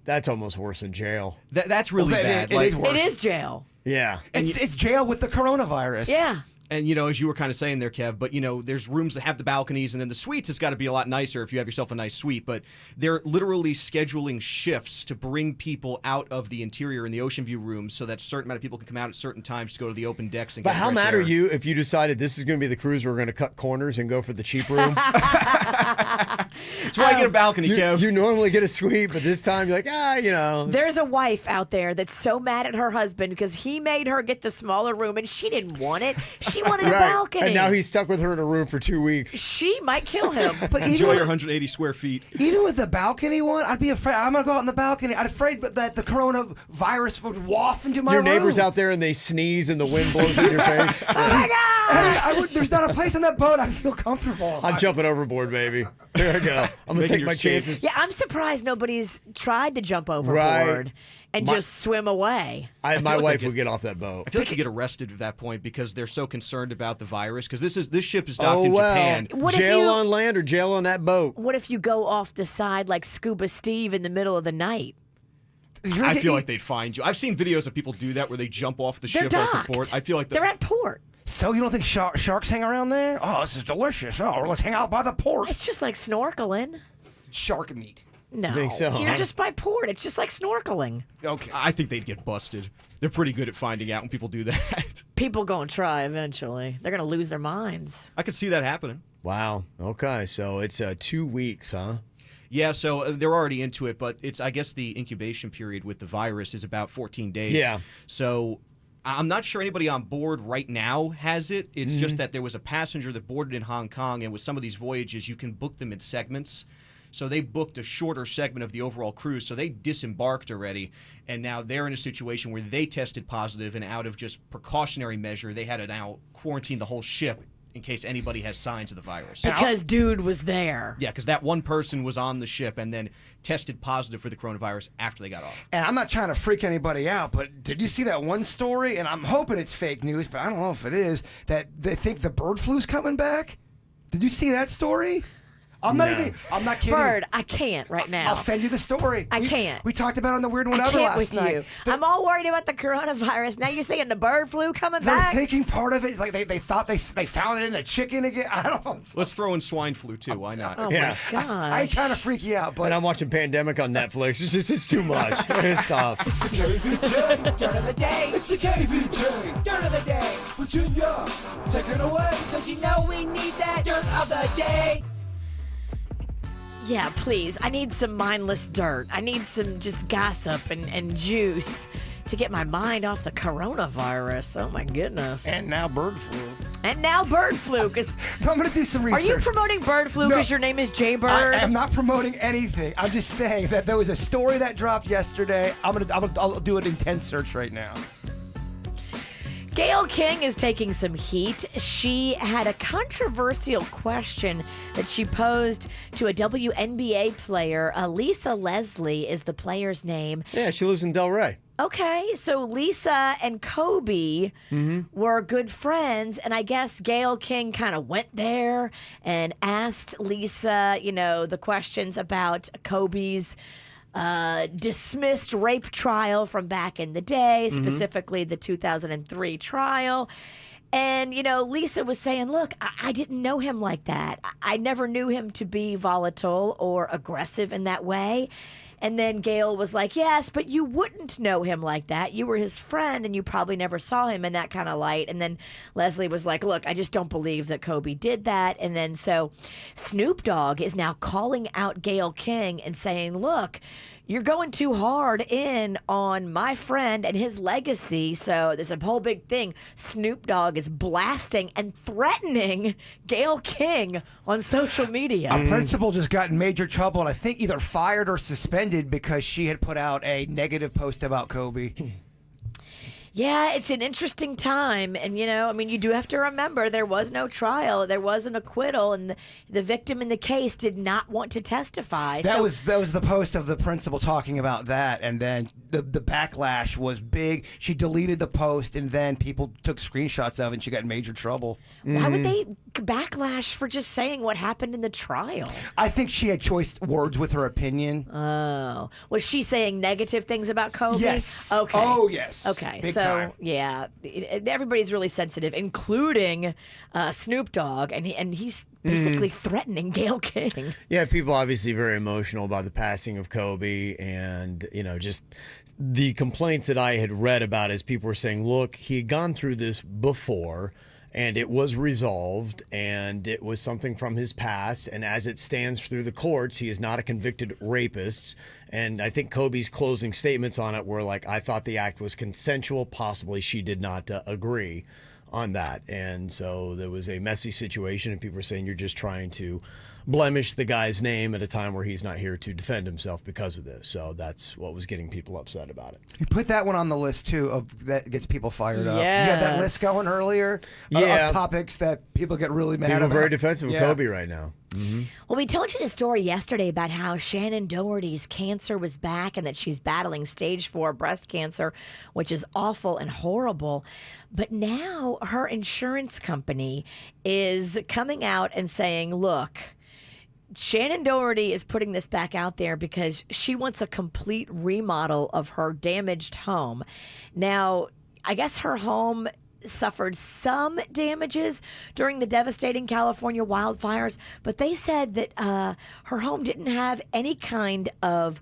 that's almost worse than jail. That's really Well, bad. it Like, is worse. It is jail. Yeah. It's jail with the coronavirus. Yeah. And, as you were kind of saying there, Kev, but, there's rooms that have the balconies, and then the suites has got to be a lot nicer if you have yourself a nice suite. But they're literally scheduling shifts to bring people out of the interior in the ocean view rooms so that a certain amount of people can come out at certain times to go to the open decks and But get how fresh mad air. are you if you decided this is going to be the cruise where we're going to cut corners and go for the cheap room? That's why I get a balcony, Kev. You normally get a suite, but this time you're like, There's a wife out there that's so mad at her husband because he made her get the smaller room and she didn't want it. She wanted a balcony. And now he's stuck with her in a room for 2 weeks. She might kill him. But Enjoy your 180 square feet. even with the balcony one, I'd be afraid. I'm gonna go out on the balcony. I'm afraid that the coronavirus would waft into my Your room. neighbor's out there and they sneeze and the wind blows in your face. Oh my God! There's not a place on that boat I'd feel comfortable. I'm jumping overboard, baby. Here I go. I'm going to Making take your my safe. chances. Yeah, I'm surprised nobody's tried to jump overboard Right. and just swim away. My feel like wife they would get off that boat. I feel like you get arrested at that point because they're so concerned about the virus. Because this ship is docked in Japan. What if jail you- on land or jail on that boat? What if you go off the side like Scuba Steve in the middle of the night? I feel like they'd find you. I've seen videos of people do that where they jump off the They're ship onto docked. port. I feel like They're at port. So you don't think sharks hang around there? Oh, this is delicious. Oh, let's hang out by the port. It's just like snorkeling. Shark meat. No, think so, you're huh? just by port. It's just like snorkeling. Okay. I think they'd get busted. They're pretty good at finding out when people do that. People gonna try eventually. They're gonna lose their minds. I could see that happening. Wow. Okay. So it's 2 weeks, huh? Yeah, so they're already into it, but I guess the incubation period with the virus is about 14 days. Yeah. So I'm not sure anybody on board right now has it. It's just that there was a passenger that boarded in Hong Kong, and with some of these voyages, you can book them in segments. So they booked a shorter segment of the overall cruise, so they disembarked already, and now they're in a situation where they tested positive, and out of just precautionary measure, they had to now quarantine the whole ship in case anybody has signs of the virus. Because dude was there. Yeah, because that one person was on the ship and then tested positive for the coronavirus after they got off. And I'm not trying to freak anybody out, but did you see that one story? And I'm hoping it's fake news, but I don't know if it is, that they think the bird flu's coming back. Did you see that story? I'm not kidding. Bird, I can't right now. I'll send you the story. I can't. We talked about it on the Weird One I Ever can't last with night. you. I'm all worried about the coronavirus. Now you're saying the bird flu coming They're back? thinking part of it is like they thought they found it in a chicken again. I don't know. Let's throw in swine flu too. Why not? Oh Yeah. my god! I kind of freak you out, but And I'm watching Pandemic on Netflix. It's too much. Stop. It's the KVJ Dirt of the Day. It's the KVJ Dirt of the Day. Virginia, take it away. Because you know we need that Dirt of the Day. Yeah, please. I need some mindless dirt. I need some just gossip and juice to get my mind off the coronavirus. Oh my goodness. and now bird flu. And now bird flu. Cause I'm gonna do some are research. you promoting bird flu No. because your name is Jay I Bird? am not promoting anything. I'm just saying that there was a story that dropped yesterday. I'll do an intense search right now. Gayle King is taking some heat. She had a controversial question that she posed to a WNBA player. Lisa Leslie is the player's name. Yeah, she lives in Delray. Okay, so Lisa and Kobe were good friends, and I guess Gayle King kind of went there and asked Lisa, the questions about Kobe's dismissed rape trial from back in the day, specifically the 2003 trial. And, Lisa was saying, look, I didn't know him like that. I never knew him to be volatile or aggressive in that way. And then Gayle was like, yes, but you wouldn't know him like that. You were his friend, and you probably never saw him in that kind of light. And then Leslie was like, look, I just don't believe that Kobe did that. And then so Snoop Dogg is now calling out Gayle King and saying, look, you're going too hard in on my friend and his legacy. So there's a whole big thing. Snoop Dogg is blasting and threatening Gayle King on social media. A principal just got in major trouble, and I think either fired or suspended because she had put out a negative post about Kobe. Yeah, it's an interesting time. And, you do have to remember there was no trial. There was an acquittal, and the victim in the case did not want to testify. That was the post of the principal talking about that, and then the backlash was big. She deleted the post, and then people took screenshots of it, and she got in major trouble. Why would they backlash for just saying what happened in the trial? I think she had choice words with her opinion. Oh. Was she saying negative things about Kobe? Yes. Okay. Oh, yes. Okay. Big so, time. yeah, everybody's really sensitive, including Snoop Dogg, and he's basically threatening Gayle King. Yeah, people obviously very emotional about the passing of Kobe, and just the complaints that I had read about is people were saying, look, he had gone through this before, and it was resolved, and it was something from his past, and as it stands through the courts, he is not a convicted rapist. And I think Kobe's closing statements on it were like, I thought the act was consensual, possibly she did not agree on that. And so there was a messy situation, and people were saying you're just trying to blemish the guy's name at a time where he's not here to defend himself because of this. So that's what was getting people upset about it. You put that one on the list, too, of that gets people fired up. You had that list going earlier of topics that people get really mad People about. are very defensive of Kobe right now. Well, we told you the story yesterday about how Shannon Doherty's cancer was back and that she's battling stage 4 breast cancer, which is awful and horrible. But now her insurance company is coming out and saying, look, Shannon Doherty is putting this back out there because she wants a complete remodel of her damaged home. Now, I guess her home suffered some damages during the devastating California wildfires, but they said that her home didn't have any kind of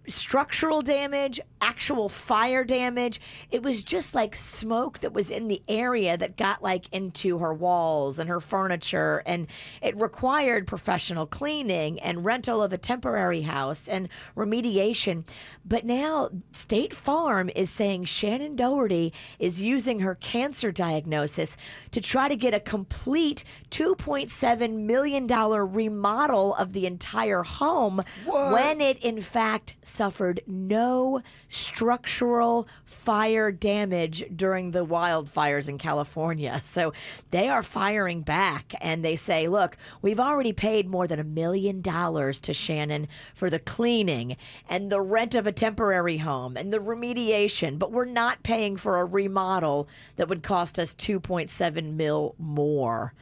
structural damage, actual fire damage. It was just like smoke that was in the area that got like into her walls and her furniture, and it required professional cleaning and rental of a temporary house and remediation. But now State Farm is saying Shannon Doherty is using her cancer diagnosis to try to get a complete $2.7 million remodel of the entire home when it in fact suffered no structural fire damage during the wildfires in California. So they are firing back, and they say, look, we've already paid more than $1 million to Shannon for the cleaning and the rent of a temporary home and the remediation, but we're not paying for a remodel that would cost us $2.7 million more.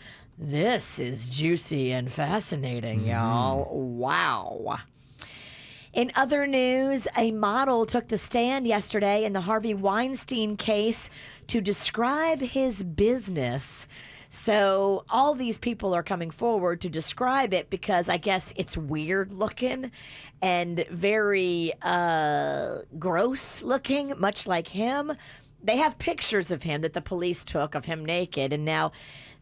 This is juicy and fascinating, y'all. Wow. In other news, a model took the stand yesterday in the Harvey Weinstein case to describe his business. So all these people are coming forward to describe it because I guess it's weird looking and very gross looking, much like him. They have pictures of him that the police took of him naked, and now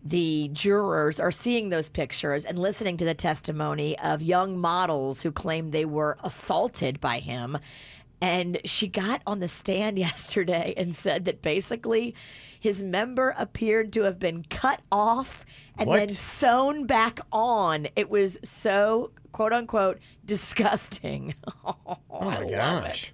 the jurors are seeing those pictures and listening to the testimony of young models who claimed they were assaulted by him. And she got on the stand yesterday and said that basically his member appeared to have been cut off and then sewn back on. It was so, quote unquote, disgusting. Oh my gosh.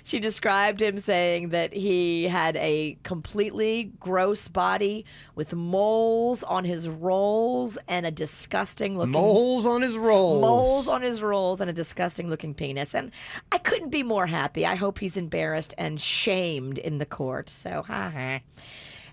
She described him saying that he had a completely gross body with moles on his rolls and a disgusting looking... Moles on his rolls. Moles on his rolls and a disgusting looking penis. And I couldn't be more happy. I hope he's embarrassed and shamed in the court. So, ha.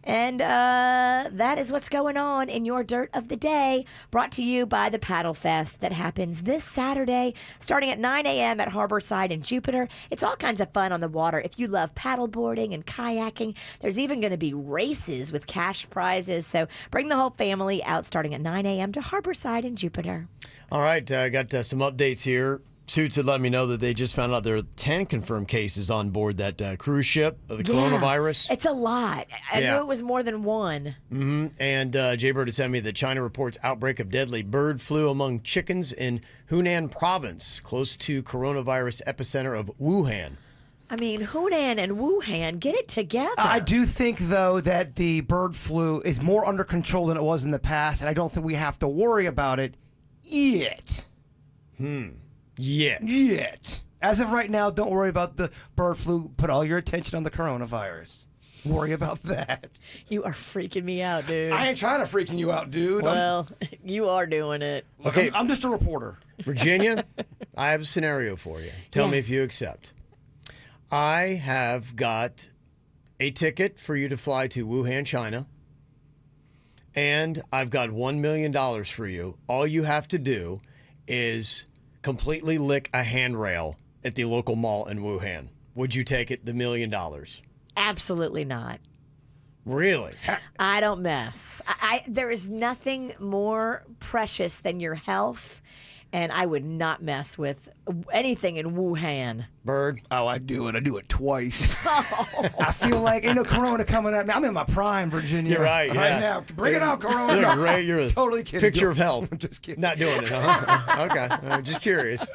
And that is what's going on in your Dirt of the Day, brought to you by the Paddle Fest that happens this Saturday, starting at 9 a.m. at Harborside in Jupiter. It's all kinds of fun on the water. If you love paddleboarding and kayaking, there's even going to be races with cash prizes. So bring the whole family out starting at 9 a.m. to Harborside in Jupiter. All right, I got some updates here. Suits had let me know that they just found out there are 10 confirmed cases on board that cruise ship of the coronavirus. It's a lot. I knew it was more than one. Mm-hmm. And Jay-Bird has sent me that China reports outbreak of deadly bird flu among chickens in Hunan province, close to coronavirus epicenter of Wuhan. I mean, Hunan and Wuhan, get it together. I do think, though, that the bird flu is more under control than it was in the past, and I don't think we have to worry about it yet. Yet. As of right now, don't worry about the bird flu. Put all your attention on the coronavirus. Worry about that. You are freaking me out, dude. I ain't trying to freaking you out, dude. Well, you are doing it. Okay, I'm just a reporter. Virginia, I have a scenario for you. Tell me if you accept. I have got a ticket for you to fly to Wuhan, China, and I've got $1 million for you. All you have to do is completely lick a handrail at the local mall in Wuhan. Would you take it, the $1 million? Absolutely not. Really? I don't mess. There is nothing more precious than your health, and I would not mess with anything in Wuhan. Bird? Oh, I do it. I do it twice. I feel like ain't no corona coming at me. I'm in my prime, Virginia. You're right. Yeah. Right now. Bring it out, corona. You're great. You're a totally kidding. Picture of health. I'm just kidding. Not doing it, huh? Okay. I'm just curious.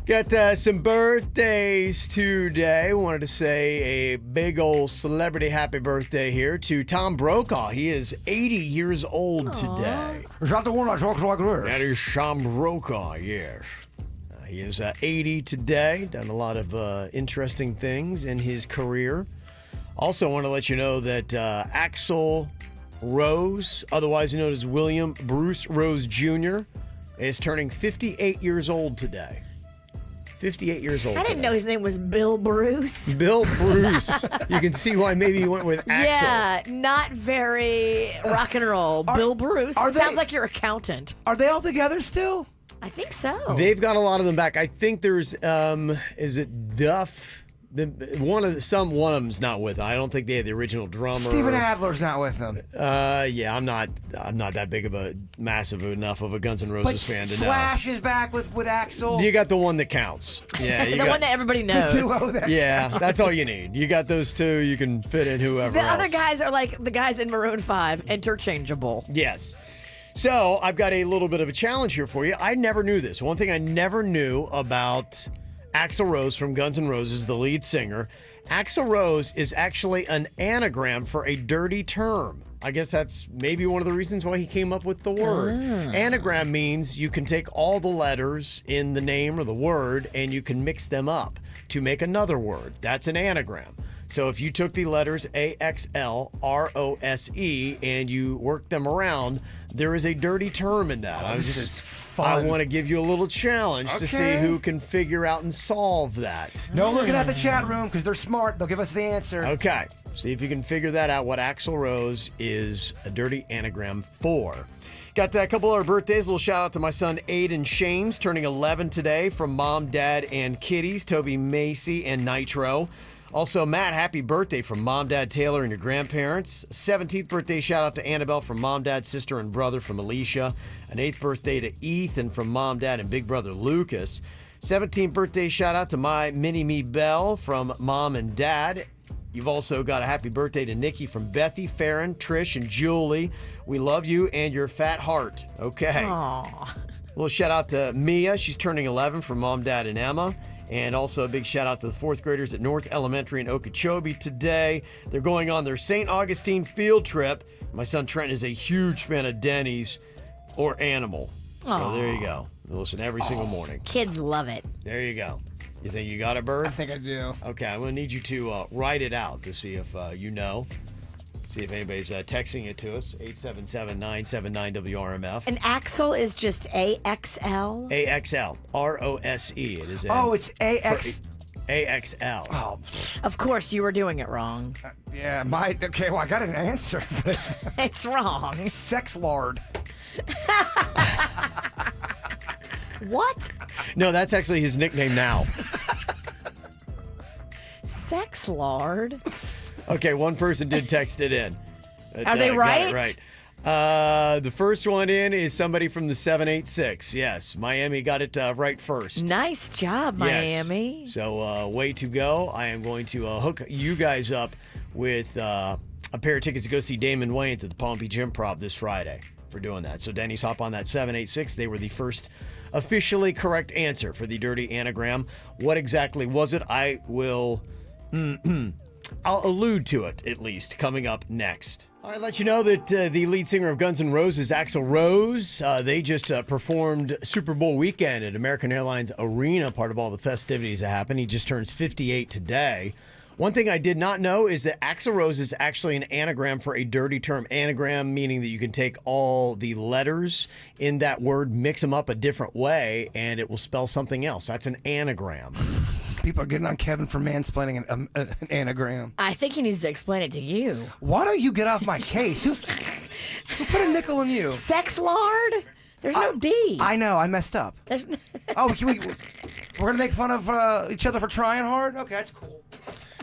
Got some birthdays today. Wanted to say a big old celebrity happy birthday here to Tom Brokaw. He is 80 years old today. Is that the one that talks like this? That is Tom Brokaw, yes. He is 80 today. Done a lot of interesting things in his career. Also want to let you know that Axl Rose, otherwise known as William Bruce Rose Jr., is turning 58 years old today. 58 years old. I didn't know his name was Bill Bruce. Bill Bruce. You can see why maybe he went with Axl. Yeah, not very rock and roll. Bill Bruce. Sounds like your accountant. Are they all together still? I think so. They've got a lot of them back. I think there's, is it Duff? One of them's not with them. I don't think they had the original drummer. Steven Adler's not with them. Yeah, I'm not that big of a massive enough of a Guns N' Roses fan to know. Slash is back with Axl. You got the one that counts. Yeah, the one that everybody knows. The duo that yeah, that's all you need. You got those two. You can fit in whoever The else. other guys are like the guys in Maroon 5, interchangeable. Yes. So I've got a little bit of a challenge here for you. I never knew this. One thing I never knew about Axl Rose from Guns N' Roses, the lead singer. Axl Rose is actually an anagram for a dirty term. I guess that's maybe one of the reasons why he came up with the word. Anagram means you can take all the letters in the name or the word and you can mix them up to make another word. That's an anagram. So if you took the letters AXLROSE and you worked them around, there is a dirty term in that. This is fun. I want to give you a little challenge to see who can figure out and solve that. No looking at the chat room because they're smart. They'll give us the answer. Okay. See if you can figure that out, what Axl Rose is a dirty anagram for. Got a couple other birthdays. A little shout out to my son Aiden Shames, turning 11 today, from Mom, Dad, and Kitties, Toby, Macy, and Nitro. Also, Matt, happy birthday from Mom, Dad, Taylor, and your grandparents. 17th birthday shout out to Annabelle from Mom, Dad, sister, and brother from Alicia. An 8th birthday to Ethan from Mom, Dad, and big brother Lucas. 17th birthday shout out to my mini-me Belle from Mom and Dad. You've also got a happy birthday to Nikki from Bethy, Farron, Trish, and Julie. We love you and your fat heart. Okay. Aww. A little shout out to Mia. She's turning 11 from Mom, Dad, and Emma. And also a big shout out to the 4th graders at North Elementary in Okeechobee today. They're going on their St. Augustine field trip. My son Trent is a huge fan of Denny's or Animal. So there you go. We listen every single morning. Kids love it. There you go. You think you got it, Bird? I think I do. Okay, I'm going to need you to write it out to see if you know. See if anybody's texting it to us. 877-979-WRMF. And Axel is just AXL? AXL. R-O-S-E. It is. It's AX. AXL. Oh, Of course, you were doing it wrong. yeah. Okay, well, I got an answer. But It's wrong. sex lard. What? No, that's actually his nickname now. Sex lard? Okay, one person did text it in. Are they Got right? it right. The first one in is somebody from the 786. Yes, Miami got it right first. Nice job, Yes. Miami. So, way to go. I am going to hook you guys up with a pair of tickets to go see Damon Wayans at the Palm Beach Improv this Friday for doing that. So, Denny's, hop on that 786. They were the first officially correct answer for the dirty anagram. What exactly was it? I will... I'll allude to it, at least, coming up next. All right, let you know that the lead singer of Guns N' Roses, Axl Rose, they just performed Super Bowl weekend at American Airlines Arena, part of all the festivities that happened. He just turns 58 today. One thing I did not know is that Axl Rose is actually an anagram for a dirty term. Anagram meaning that you can take all the letters in that word, mix them up a different way, and it will spell something else. That's an anagram. People are getting on Kevin for mansplaining an anagram. I think he needs to explain it to you. Why don't you get off my case? Who put a nickel in you? Sex lard? There's no D. I know, I messed up. There's Oh, we're gonna make fun of each other for trying hard? Okay, that's cool.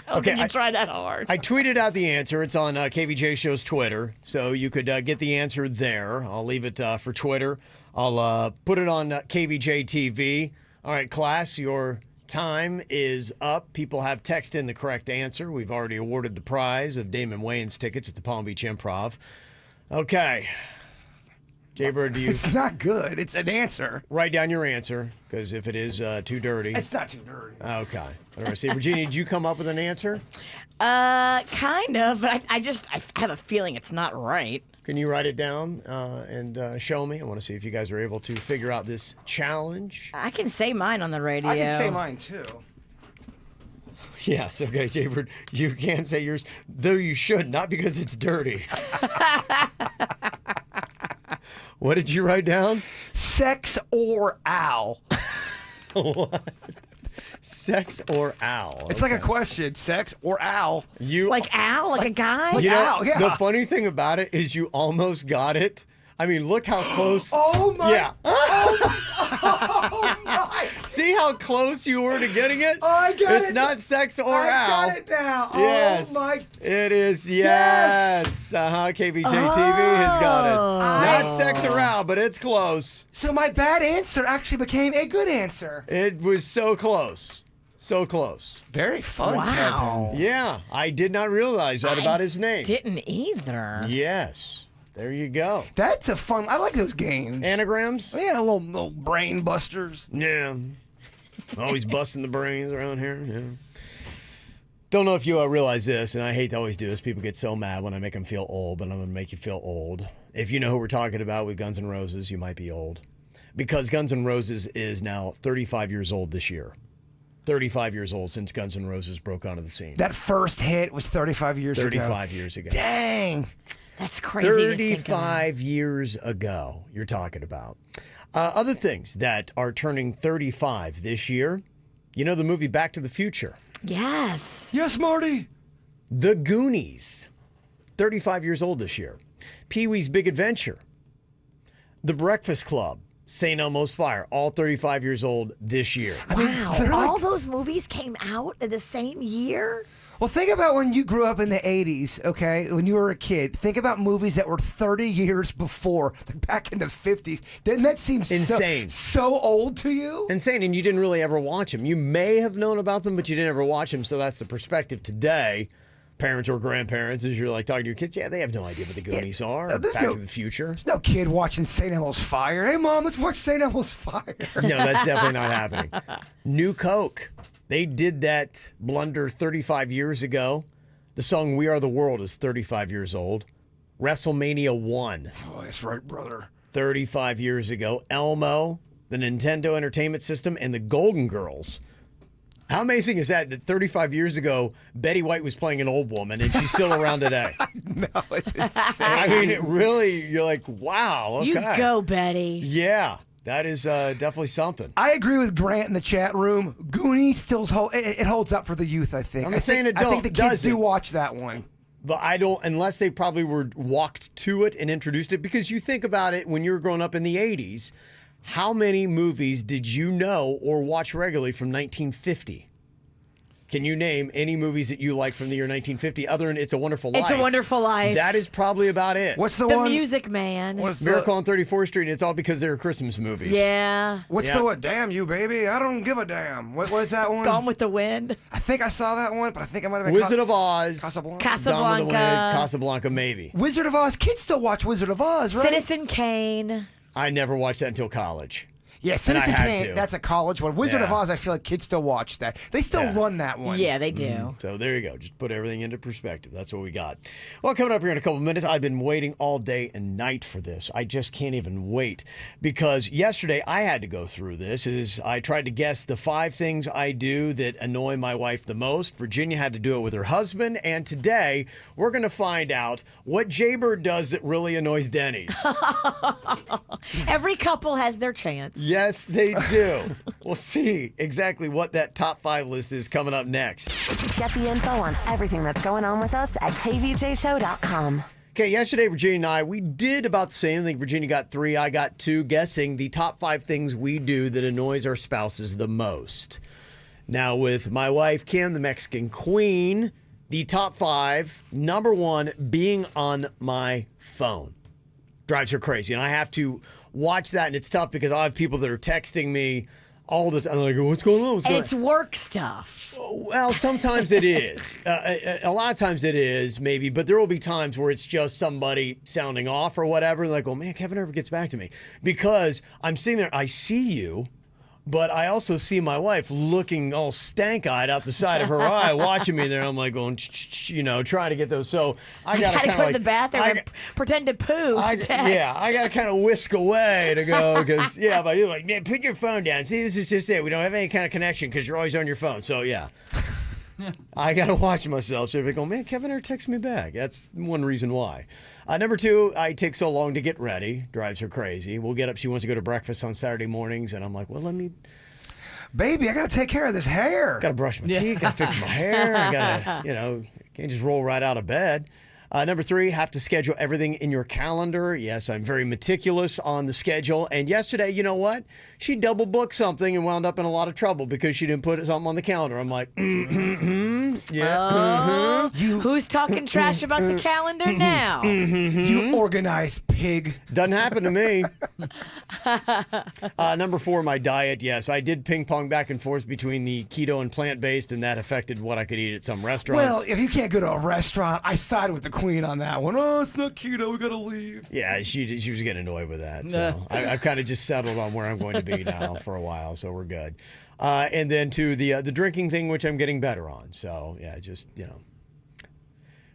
Okay, you try that hard. I tweeted out the answer. It's on KVJ Show's Twitter, so you could get the answer there. I'll leave it for Twitter. I'll put it on KVJ TV. All right, class, your time is up. People have texted in the correct answer. We've already awarded the prize of Damon Wayans tickets at the Palm Beach Improv. Okay. Jaybird, do you... It's not good. It's an answer. Write down your answer, because if it is too dirty... It's not too dirty. Okay. All right. See, Virginia, did you come up with an answer? Kind of, but I have a feeling it's not right. Can you write it down and show me? I want to see if you guys are able to figure out this challenge. I can say mine on the radio. I can say mine, too. Yes, okay, Jaybird. You can say yours, though you should, not because it's dirty. What did you write down? Sex or owl. What? Sex or owl? It's like a question. Sex or owl. You Like Al, like a guy? Like you know, owl, yeah. The funny thing about it is you almost got it. I mean, look how close. Oh, my. Yeah. Oh, my. See how close you were to getting it? Oh, I got it. It's not sex or I owl. got it now. Yes. Oh, my. It is, Yes. KVJ TV has got it. Oh. Not sex or owl, but it's close. So my bad answer actually became a good answer. It was so close. So close. Very fun, Wow. Kevin. Yeah, I did not realize that about his name. Didn't either. Yes. There you go. That's a fun. I like those games. Anagrams? Yeah, little brain busters. Yeah. Always busting the brains around here. Yeah. Don't know if you realize this, and I hate to always do this. People get so mad when I make them feel old, but I'm going to make you feel old. If you know who we're talking about with Guns N' Roses, you might be old. Because Guns N' Roses is now 35 years old this year. 35 years old since Guns N' Roses broke onto the scene. That first hit was 35 years ago. 35 years ago. Dang. That's crazy. to think of. 35 years ago, you're talking about. Other things that are turning 35 this year. You know the movie Back to the Future? Yes. Yes, Marty. The Goonies, 35 years old this year. Pee-wee's Big Adventure. The Breakfast Club. St. Elmo's Fire, all 35 years old this year. Wow. All those movies came out in the same year? Well, think about when you grew up in the 80s, okay, when you were a kid. Think about movies that were 30 years before, back in the 50s. Didn't that seem insane? So old to you? Insane, and you didn't really ever watch them. You may have known about them, but you didn't ever watch them, so that's the perspective today. Parents or grandparents, as you're like talking to your kids, they have no idea what the Goonies are. Back to the Future. There's no kid watching St. Elmo's Fire. Hey, Mom, let's watch St. Elmo's Fire. No, that's definitely not happening. New Coke. They did that blunder 35 years ago. The song We Are the World is 35 years old. WrestleMania 1. Oh, that's right, brother. 35 years ago. Elmo, the Nintendo Entertainment System, and the Golden Girls. How amazing is that 35 years ago, Betty White was playing an old woman, and she's still around today? No, it's insane. I mean, it really, you're like, wow, okay. You go, Betty. Yeah, that is definitely something. I agree with Grant in the chat room. Goonies still it holds up for the youth, I think. I'm not saying it I think the kids doesn't. do watch that one. But I don't, unless they probably were walked to it and introduced it, because you think about it when you were growing up in the 80s, how many movies did you know or watch regularly from 1950? Can you name any movies that you like from the year 1950 other than It's a Wonderful Life? It's a Wonderful Life. That is probably about it. What's the The one? Music Man. Miracle on 34th Street, and it's all because they're Christmas movies. Yeah. What's the what? Damn you, baby. I don't give a damn. What is that one? Gone with the Wind. I think I saw that one, but I think I might have been Wizard of Oz. Casablanca. Gone with the Wind, Casablanca. Casablanca, maybe. Wizard of Oz. Kids still watch Wizard of Oz, right? Citizen Kane. I never watched that until college. Yeah, And Citizen I had Kane. to. That's a college one. Wizard of Yeah. Oz, I feel like kids still watch that. They still run that one. Yeah, they do. So there you go. Just put everything into perspective. That's what we got. Well, coming up here in a couple of minutes, I've been waiting all day and night for this. I just can't even wait because yesterday I had to go through this. I tried to guess the 5 things I do that annoy my wife the most. Virginia had to do it with her husband. And today we're going to find out what Jaybird does that really annoys Denny's. Every couple has their chance. Yes, they do. We'll see exactly what that top 5 list is coming up next. Get the info on everything that's going on with us at kvjshow.com. Okay, yesterday, Virginia and I, we did about the same. I think Virginia got 3, I got 2, guessing the top 5 things we do that annoys our spouses the most. Now, with my wife, Kim, the Mexican Queen, the top 5, number 1, being on my phone. Drives her crazy, and I have to watch that, and it's tough because I have people that are texting me all the time. I'm like, what's going on? What's going on? It's work stuff. Well, sometimes it is. A lot of times it is, maybe, but there will be times where it's just somebody sounding off or whatever. Like, oh, man, Kevin never gets back to me. Because I'm sitting there, I see you, but I also see my wife looking all stank-eyed out the side of her eye, watching me there. I'm like going, trying to get those. So I got to gotta kind go of in the bathroom and pretend to poo to text. Yeah, I got to kind of whisk away to go because, but you're like, man, put your phone down. See, this is just it. We don't have any kind of connection because you're always on your phone. So, yeah. I got to watch myself. So if I go, man, Kevin never texts me back. That's one reason why. Number 2, I take so long to get ready. Drives her crazy. We'll get up. She wants to go to breakfast on Saturday mornings. And I'm like, well, let me. Baby, I got to take care of this hair. Got to brush my teeth. Got to fix my hair. I got to, can't just roll right out of bed. Number 3, have to schedule everything in your calendar. Yes, I'm very meticulous on the schedule. And yesterday, you know what? She double booked something and wound up in a lot of trouble because she didn't put something on the calendar. I'm like, yeah. Who's talking trash about the calendar now? You organized pig. Doesn't happen to me. Number 4, my diet. Yes, I did ping pong back and forth between the keto and plant-based, and that affected what I could eat at some restaurants. Well, if you can't go to a restaurant, I side with the queen on that one. Oh, it's not keto. We got to leave. Yeah, she was getting annoyed with that. So I've kind of just settled on where I'm going to be now for a while, so we're good. And then to the drinking thing, which I'm getting better on. So, yeah, just,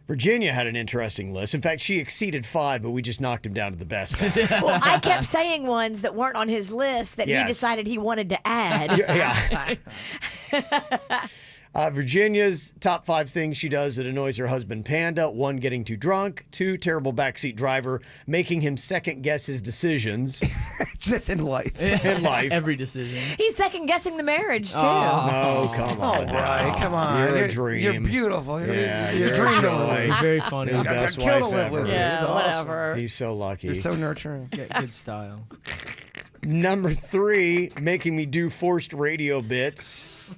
Virginia had an interesting list. In fact, she exceeded 5, but we just knocked him down to the best. Well, I kept saying ones that weren't on his list that he decided he wanted to add. Yeah. Virginia's top 5 things she does that annoys her husband Panda: 1, getting too drunk; 2, terrible backseat driver, making him second guess his decisions. Just in life. In life. Every decision. He's second guessing the marriage too. No, come All on. right, come on. You're a dream. You're beautiful. You're You're a dream a to live. joy. You're very funny. You're the I'd best kill to wife live ever. with you. Yeah, It's awesome. whatever. He's so lucky. You're so nurturing. Good style. Number 3, making me do forced radio bits.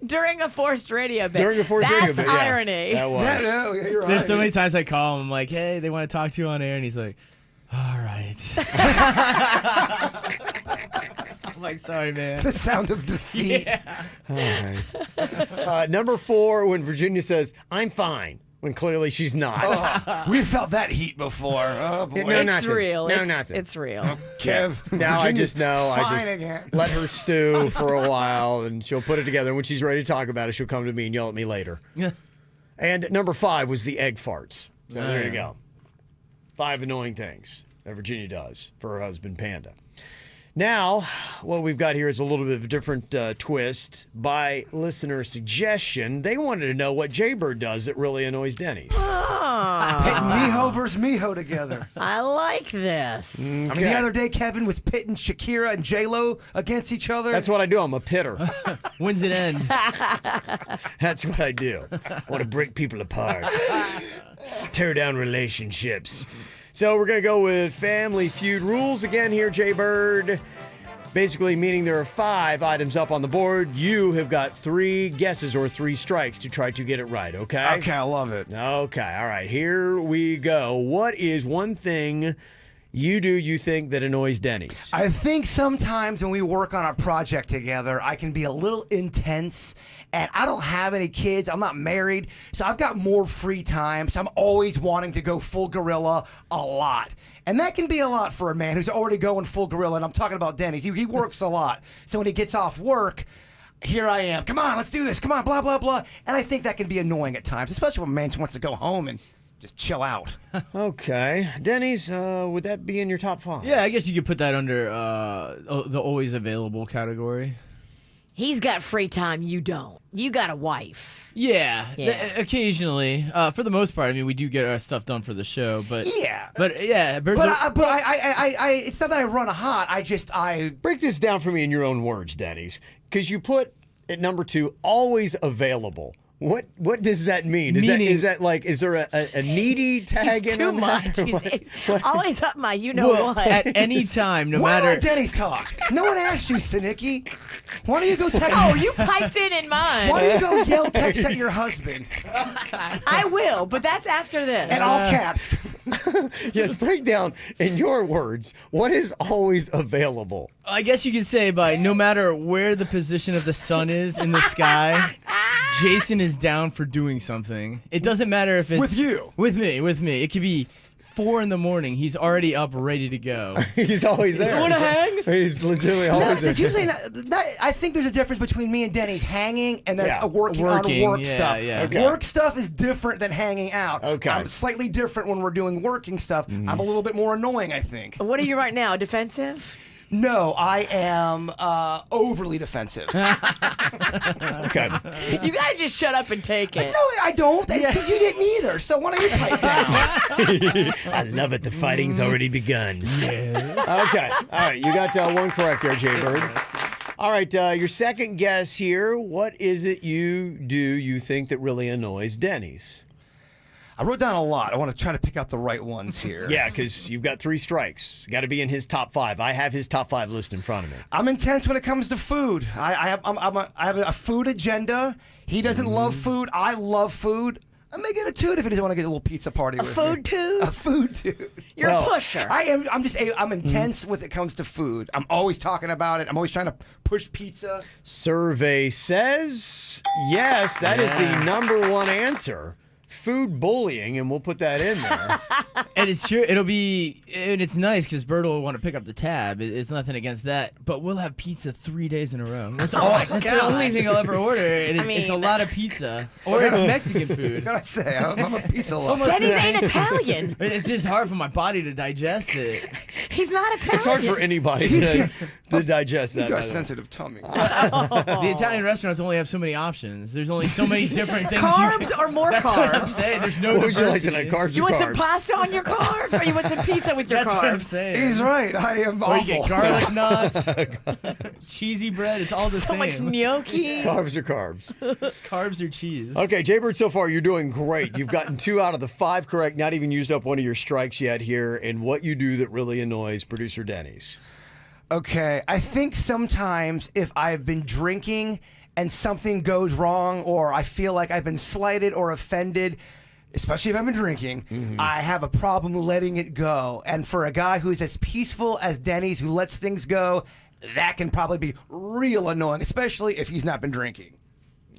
During a forced radio bit. During a forced radio bit, That's yeah. irony. That was. Yeah, you're right. There's so many times I call him. I'm like, hey, they want to talk to you on air, and he's like, all right. I'm like, sorry, man. The sound of defeat. All right. Number 4, when Virginia says, "I'm fine," when clearly she's not. We've felt that heat before. Oh, boy. No, It's nothing. real. No, it's, nothing. It's real. Kev. Now I just know. I Fine just again. let her stew for a while, and she'll put it together. And when she's ready to talk about it, she'll come to me and yell at me later. Yeah. And number 5 was the egg farts. So there you yeah. go. 5 annoying things that Virginia does for her husband, Panda. Now, what we've got here is a little bit of a different twist. By listener suggestion, they wanted to know what Jaybird does that really annoys Denny's. Pitting Miho versus Miho together. I like this. I mean, the other day, Kevin was pitting Shakira and J-Lo against each other. That's what I do. I'm a pitter. When's it end? That's what I do. I want to break people apart, tear down relationships. So we're going to go with Family Feud rules again here, Jaybird. Basically meaning there are 5 items up on the board. You have got 3 guesses or 3 strikes to try to get it right, okay? Okay, I love it. Okay, all right, here we go. What is one thing you think that annoys Denny's? I think sometimes when we work on a project together, I can be a little intense, and I don't have any kids. I'm not married, so I've got more free time, so I'm always wanting to go full gorilla a lot. And that can be a lot for a man who's already going full gorilla, and I'm talking about Denny's. He works a lot, so when he gets off work, here I am. Come on, let's do this. Come on, blah, blah, blah. And I think that can be annoying at times, especially when a man just wants to go home and just chill out. Okay. Denny's, would that be in your top 5? Yeah, I guess you could put that under the always available category. He's got free time. You don't. You got a wife. Yeah, Yeah. occasionally. For the most part, I mean, we do get our stuff done for the show, but Yeah. but yeah, But it's not that I run hot. I Break this down for me in your own words, Denny's, because you put at number 2, always available. What does that mean? Is that like, is there a needy tag He's in too on much. that? He's always up my well, what. at any time, no Why matter. let Denny's talk? No one asked you, Sinicki. Why don't you go text? Oh, you piped in mine. Why don't you go yell text at your husband? I will, but that's after this. In all caps. Yes, break down in your words, what is always available? I guess you could say by no matter where the position of the sun is in the sky, Jason is down for doing something. It doesn't matter if it's With you. With me. It could be 4 a.m. He's already up, ready to go. He's always there. You wanna hang? He's legitimately No, always it's there. usually not, I think there's a difference between me and Denny's hanging and there's Yeah, a working on work yeah, stuff. yeah. Okay. Work stuff is different than hanging out. Okay. I'm slightly different when we're doing working stuff. I'm a little bit more annoying, I think. What are you right now? Defensive? No, I am overly defensive. Okay. You gotta just shut up and take it. No, I don't, because you didn't either. So why don't you pipe down? I love it. The fighting's already begun. Okay. All right. You got 1 correct there, Jaybird. All right. Your second guess here. What is it you think that really annoys Denny's? I wrote down a lot. I want to try to pick out the right ones here. Yeah, because you've got 3 strikes. Got to be in his top 5. I have his top 5 list in front of me. I'm intense when it comes to food. I have a food agenda. He doesn't love food. I love food. I may get a toot if he doesn't want to get a little pizza party with me. Food toot? A food toot. You're a pusher. I'm intense when it comes to food. I'm always talking about it. I'm always trying to push pizza. Survey says yes. That is the number 1 answer. Food bullying, and we'll put that in there. And it's true. It'll be, and it's nice because Bert will want to pick up the tab. It's nothing against that, but we'll have pizza 3 days in a row. That's the only thing I'll ever order. And it's a lot of pizza, or it's Mexican food. I gotta say, I'm a pizza lover. Denny's ain't Italian. It's just hard for my body to digest it. He's not Italian. It's hard for anybody to digest that. You got by the way. sensitive tummy. The Italian restaurants only have so many options. There's only so many different things. Carbs or more That's what I'm carbs? saying. There's no What would you like diversity. tonight? Carbs You or want some carbs? pasta on your carbs, or you want some pizza with your That's what I'm carbs? saying. He's right. I am Or you awful. get garlic nuts, cheesy bread. It's all the So same. much gnocchi. Carbs or carbs? Carbs or cheese. Okay, Jaybird, so far you're doing great. You've gotten 2 out of the 5 correct, not even used up one of your strikes yet here. And what you do that really annoys producer Denny's. Okay, I think sometimes if I've been drinking and something goes wrong, or I feel like I've been slighted or offended, especially if I've been drinking, I have a problem letting it go. And for a guy who's as peaceful as Denny's, who lets things go, that can probably be real annoying, especially if he's not been drinking.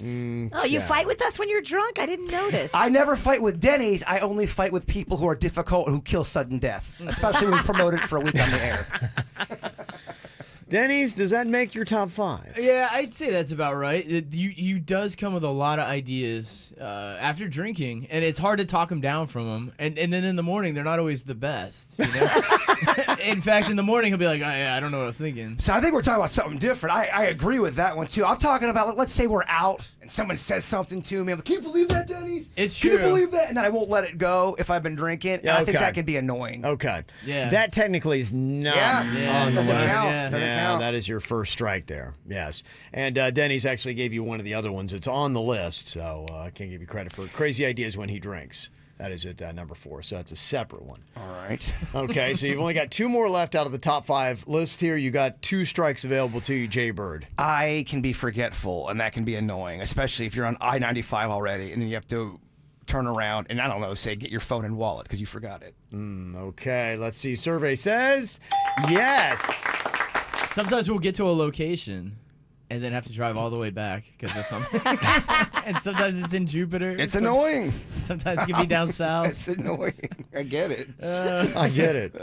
Oh, you fight with us when you're drunk? I didn't notice. I never fight with Denny's. I only fight with people who are difficult and who kill sudden death, especially when we promote it for a week on the air. Denny's, does that make your top 5? Yeah, I'd say that's about right. You does come with a lot of ideas after drinking, and it's hard to talk them down from them. And then in the morning, they're not always the best. You know? In fact, in the morning, he'll be like, I don't know what I was thinking. So I think we're talking about something different. I agree with that one, too. I'm talking about, let's say we're out and someone says something to me. I'm like, can you believe that, Denny's? It's Can you true. believe that? And then I won't let it go if I've been drinking. And I think Okay. that can be annoying. Okay. Yeah. That technically is not Yeah. on the Doesn't list. count. Yeah. Doesn't count. That is your first strike there. Yes. And Denny's actually gave you one of the other ones. It's on the list, so I can't give you credit for crazy ideas when he drinks. That is at number 4, so that's a separate one. All right. Okay, so you've only got 2 more left out of the top 5 list here. You got 2 strikes available to you, Jaybird. I can be forgetful, and that can be annoying, especially if you're on I-95 already, and then you have to turn around and, I don't know, say, get your phone and wallet because you forgot it. Okay, let's see. Survey says yes. Sometimes we'll get to a location and then have to drive all the way back because of something. And sometimes it's in Jupiter. It's annoying. Sometimes it can be down south. It's annoying. I get it. I get it.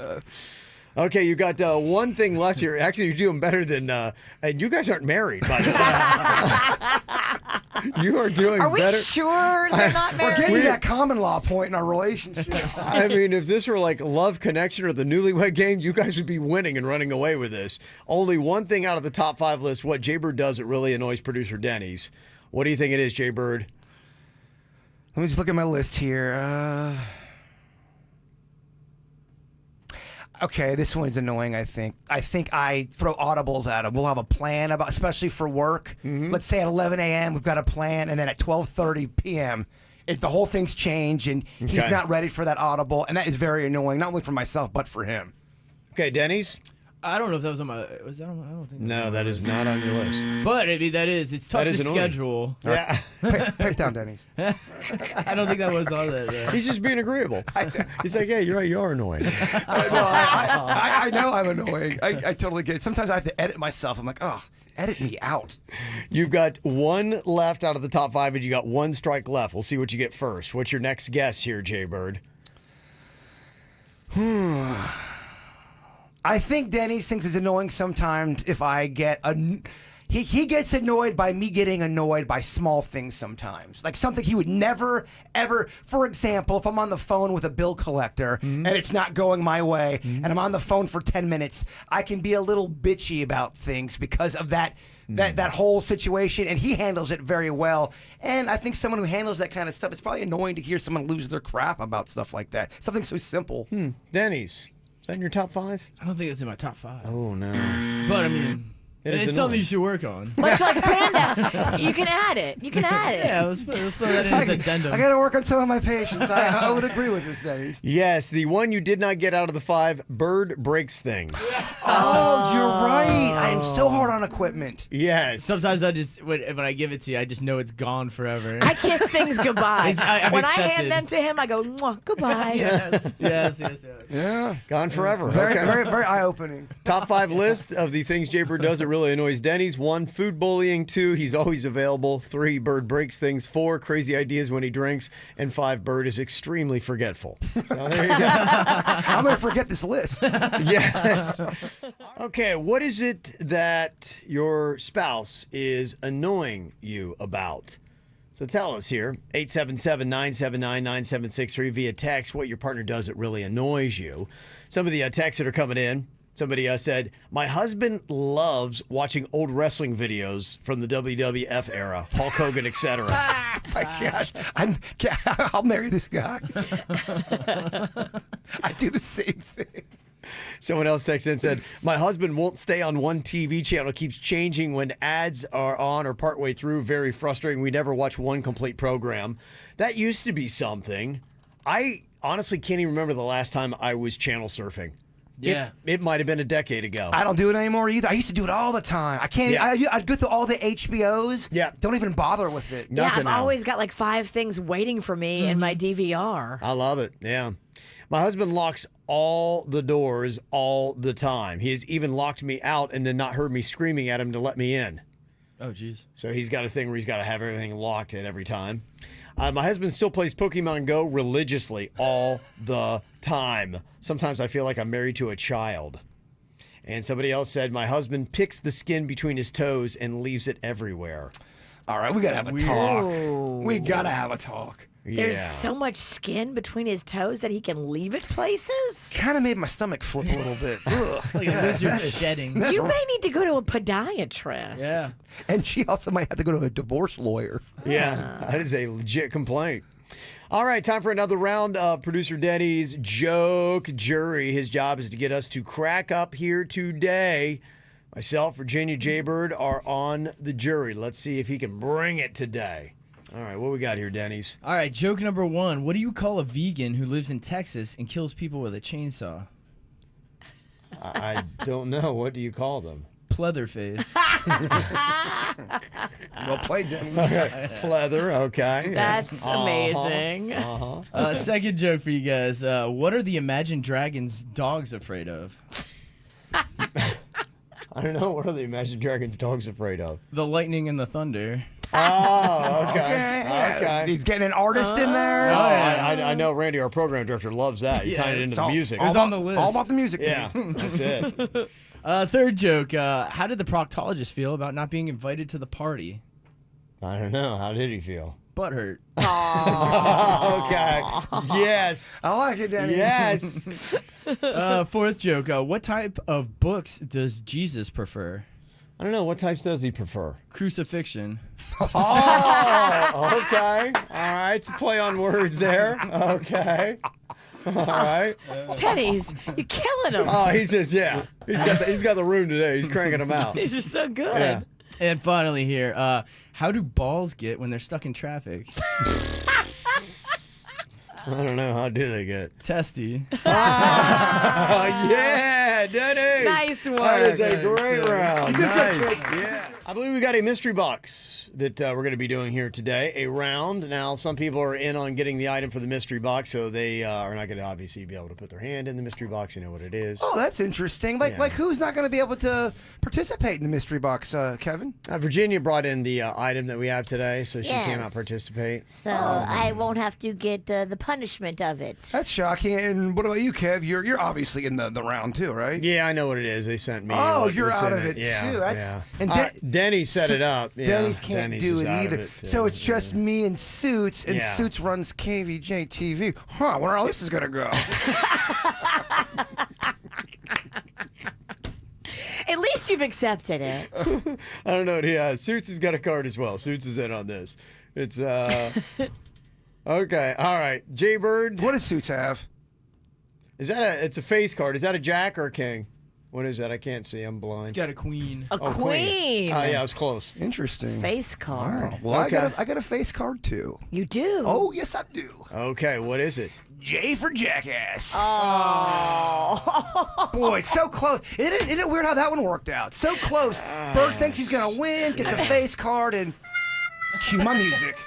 Okay, you got one thing left here. Actually, you're doing better than, and you guys aren't married, by the way. You are doing Are we better. sure they're not We're married? getting to that common law point in our relationship. I mean, if this were like Love Connection or the Newlywed Game, you guys would be winning and running away with this. Only one thing out of the top 5 list, what Jaybird does, it really annoys producer Denny's. What do you think it is, Jaybird? Let me just look at my list here. Okay, this one's annoying, I think. I think I throw audibles at him. We'll have a plan, about, especially for work. Let's say at 11 a.m. we've got a plan, and then at 12:30 p.m. if the whole thing's changed and he's Okay. not ready for that audible, and that is very annoying, not only for myself, but for him. Okay, Denny's? I don't know if that was on my. Was that on my? I don't think. No, that is not on your list. But I mean, that is. It's tough That is to annoying. schedule. Yeah. Pipe down, Denny's. I don't think that was on there. He's just being agreeable. He's like, hey, you're right, you are annoying. I know I'm annoying. I totally get it. Sometimes I have to edit myself. I'm like, oh, edit me out. You've got 1 left out of the top 5, and you got 1 strike left. We'll see what you get first. What's your next guess here, Jaybird? I think Denny's thinks it's annoying sometimes if I get he gets annoyed by me getting annoyed by small things sometimes. Like something he would never, ever, for example, if I'm on the phone with a bill collector and it's not going my way and I'm on the phone for 10 minutes, I can be a little bitchy about things because of that whole situation, and he handles it very well. And I think someone who handles that kind of stuff, it's probably annoying to hear someone lose their crap about stuff like that. Something so simple. Denny's. Is that in your top 5? I don't think it's in my top 5. Oh, no. But I mean, It is it's something annoying. you should work on. Much like a panda. You can add it. You can add it. Yeah, let's throw that in as addendum. I got to work on some of my patience. I would agree with this, Denny's. Yes, the one you did not get out of the 5, bird breaks things. Oh, you're right. I am so hard on equipment. Yes. Sometimes I just when I give it to you, I just know it's gone forever. I kiss things goodbye. I've When I accepted. hand them to him, I go, "Mwah, goodbye. yes. Yeah. Gone forever. Very, Okay. very, very eye-opening. Top 5 list of the things Jaybird does that really annoys Denny's. 1, food bullying. 2, he's always available. 3, bird breaks things. 4, crazy ideas when he drinks. And 5, bird is extremely forgetful. So there you go. I'm going to forget this list. Yes. Okay, what is it that your spouse is annoying you about? So tell us here, 877-979-9763 via text what your partner does that really annoys you. Some of the texts that are coming in, somebody said, my husband loves watching old wrestling videos from the WWF era, Hulk Hogan, etc. My gosh, I'll marry this guy. I do the same thing. Someone else texted in and said, my husband won't stay on one TV channel, keeps changing when ads are on or partway through. Very frustrating. We never watch one complete program. That used to be something. I honestly can't even remember the last time I was channel surfing. Yeah. It might have been a decade ago. I don't do it anymore either. I used to do it all the time. I can't. Yeah. I'd go through all the HBOs. Yeah. Don't even bother with it. Yeah, Nothing I've now. always got like 5 things waiting for me in my DVR. I love it. Yeah. My husband locks all the doors all the time. He has even locked me out and then not heard me screaming at him to let me in. Oh, jeez. So he's got a thing where he's got to have everything locked at every time. My husband still plays Pokemon Go religiously all the time. Sometimes I feel like I'm married to a child. And somebody else said, my husband picks the skin between his toes and leaves it everywhere. All right, we got to have a talk. We got to have a talk. There's Yeah. so much skin between his toes that he can leave it places. Kind of made my stomach flip a little bit. Ugh. Like a lizard shedding. You may need to go to a podiatrist. Yeah. And she also might have to go to a divorce lawyer. Yeah, that is a legit complaint. All right, time for another round of Producer Denny's Joke Jury. His job is to get us to crack up here today. Myself, Virginia, Jaybird are on the jury. Let's see if he can bring it today. All right, what we got here, Denny's? All right, joke number 1. What do you call a vegan who lives in Texas and kills people with a chainsaw? I don't know. What do you call them? Pleatherface. Well played, Denny. Pleather, okay. That's amazing. Second joke for you guys. What are the Imagine Dragons dogs afraid of? I don't know. What are the Imagine Dragons dogs afraid of? The lightning and the thunder. Oh, okay. Okay. He's getting an artist in there. Oh, I know Randy, our program director, loves that. He tied it into the music. It was on the list. All about the music. Yeah, that's it. Third joke. How did the proctologist feel about not being invited to the party? I don't know. How did he feel? Butthurt. Okay. Yes. I like it, Denny. Yes. Fourth joke. What type of books does Jesus prefer? I don't know. What types does he prefer? Crucifixion. Oh, okay. All right. It's a play on words there. Okay. All right. Teddy's, you're killing him. Oh, he's just, yeah. He's got the room today. He's cranking them out. He's just so good. Yeah. And finally here, how do balls get when they're stuck in traffic? I don't know. How do they get? Testy. Oh, yeah, Denny. Nice work. That is a great round. Nice. Yeah. I believe we got a mystery box that we're going to be doing here today. A round. Now, some people are in on getting the item for the mystery box, so they are not going to obviously be able to put their hand in the mystery box. You know what it is. Oh, that's interesting. Like who's not going to be able to participate in the mystery box, Kevin? Virginia brought in the item that we have today, so she Yes. cannot participate. So I won't have to get the punishment of it. That's shocking. And what about you, Kev? You're obviously in the round too, right? Yeah, I know what it is. They sent me. Oh, what's you're out in of it Yeah, too. That's yeah. and Denny set it up. Yeah, Denny's can't Denny's do is it out of either. it, So yeah. it's just me and Suits, and Yeah. Suits runs KVJ TV. Huh? I wonder how this is gonna go. At least you've accepted it. I don't know. Yeah, Suits has got a card as well. Suits is in on this. It's okay. All right, Jaybird. What does Suits have? Is that it's a face card? Is that a jack or a king? What is that? I can't see. I'm blind. He's got a queen. A queen. Oh yeah, I was close. Interesting. Face card. Oh, well, Okay. I got a face card too. You do? Oh yes, I do. Okay, what is it? J for Jackass. Oh. Boy, it's so close. Isn't it weird how that one worked out? So close. Bert thinks he's gonna win, gets a face card, and cue my music.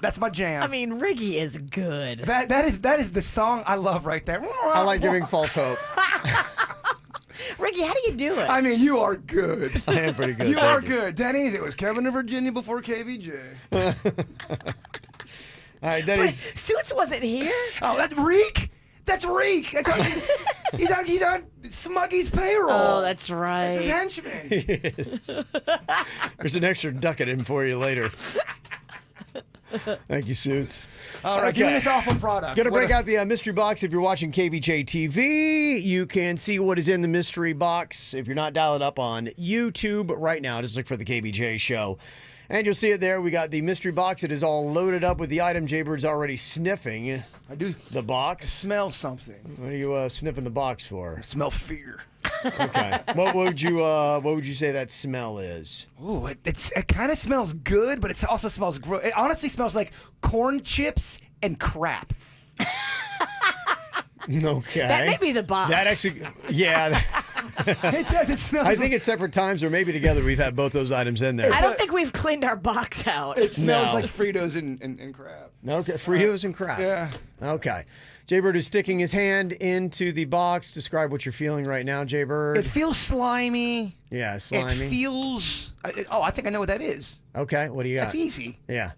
That's my jam. I mean, Riggy is good. that is the song I love right there. I like giving false hope. Riggy, how do you do it? I mean, you are good. I am pretty good. You thank are good. Denny's, it was Kevin and Virginia before KVJ. All right, But Denny's. Suits wasn't here. Oh, that's Reek. That's Reek. He's on Smuggy's payroll. Oh, that's right. That's his henchman. Yes. There's an extra ducat in for you later. Thank you, Suits. All right, give me this awful product. Gonna break out the mystery box. If you're watching KVJ TV, you can see what is in the mystery box. If you're not dialed up on YouTube right now, just look for the KVJ Show. And you'll see it there. We got the mystery box. It is all loaded up with the item. Jaybird's already sniffing the box. Smell something. What are you sniffing the box for? I smell fear. Okay. What would you say that smell is? Ooh, it kind of smells good, but it also smells gross. It honestly smells like corn chips and crap. Okay. That may be the box. That actually, yeah. It does. It smells. I think at separate times or maybe together we've had both those items in there. I don't think we've cleaned our box out. It smells like Fritos and crap. Okay, Fritos and crap. Yeah. Okay. Jaybird is sticking his hand into the box. Describe what you're feeling right now, Jaybird. It feels slimy. Yeah, slimy. It feels. I think I know what that is. Okay, what do you got? That's easy. Yeah.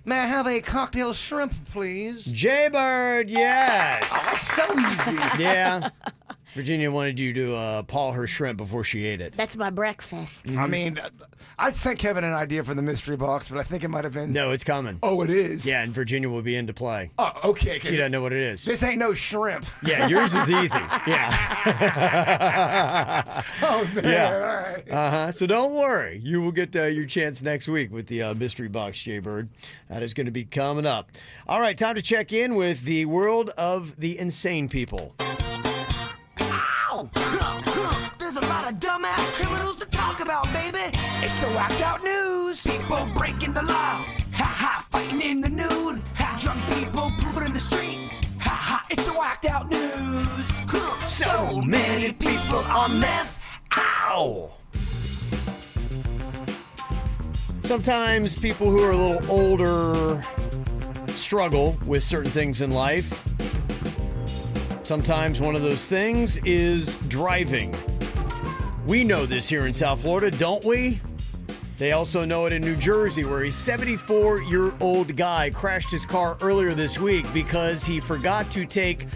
May I have a cocktail shrimp, please? Jaybird, yes. Oh, that's so easy. Yeah. Virginia wanted you to paw her shrimp before she ate it. That's my breakfast. I mean, I sent Kevin an idea for the mystery box, but I think it might have been. No, it's coming. Oh, it is? Yeah, and Virginia will be into play. Oh, okay. She doesn't know what it is. This ain't no shrimp. Yeah, yours is easy. Yeah. Oh, man. Yeah. All right. So don't worry. You will get your chance next week with the mystery box, Jaybird. That is going to be coming up. All right, time to check in with the world of the insane people. There's a lot of dumbass criminals to talk about, baby. It's the whacked out news. People breaking the law. Ha ha, fighting in the nude. Ha, drunk people pooping in the street. Ha ha, it's the whacked out news. So many people on meth. Ow! Sometimes people who are a little older struggle with certain things in life. Sometimes one of those things is driving. We know this here in South Florida, don't we? They also know it in New Jersey, where a 74-year-old guy crashed his car earlier this week because he forgot to take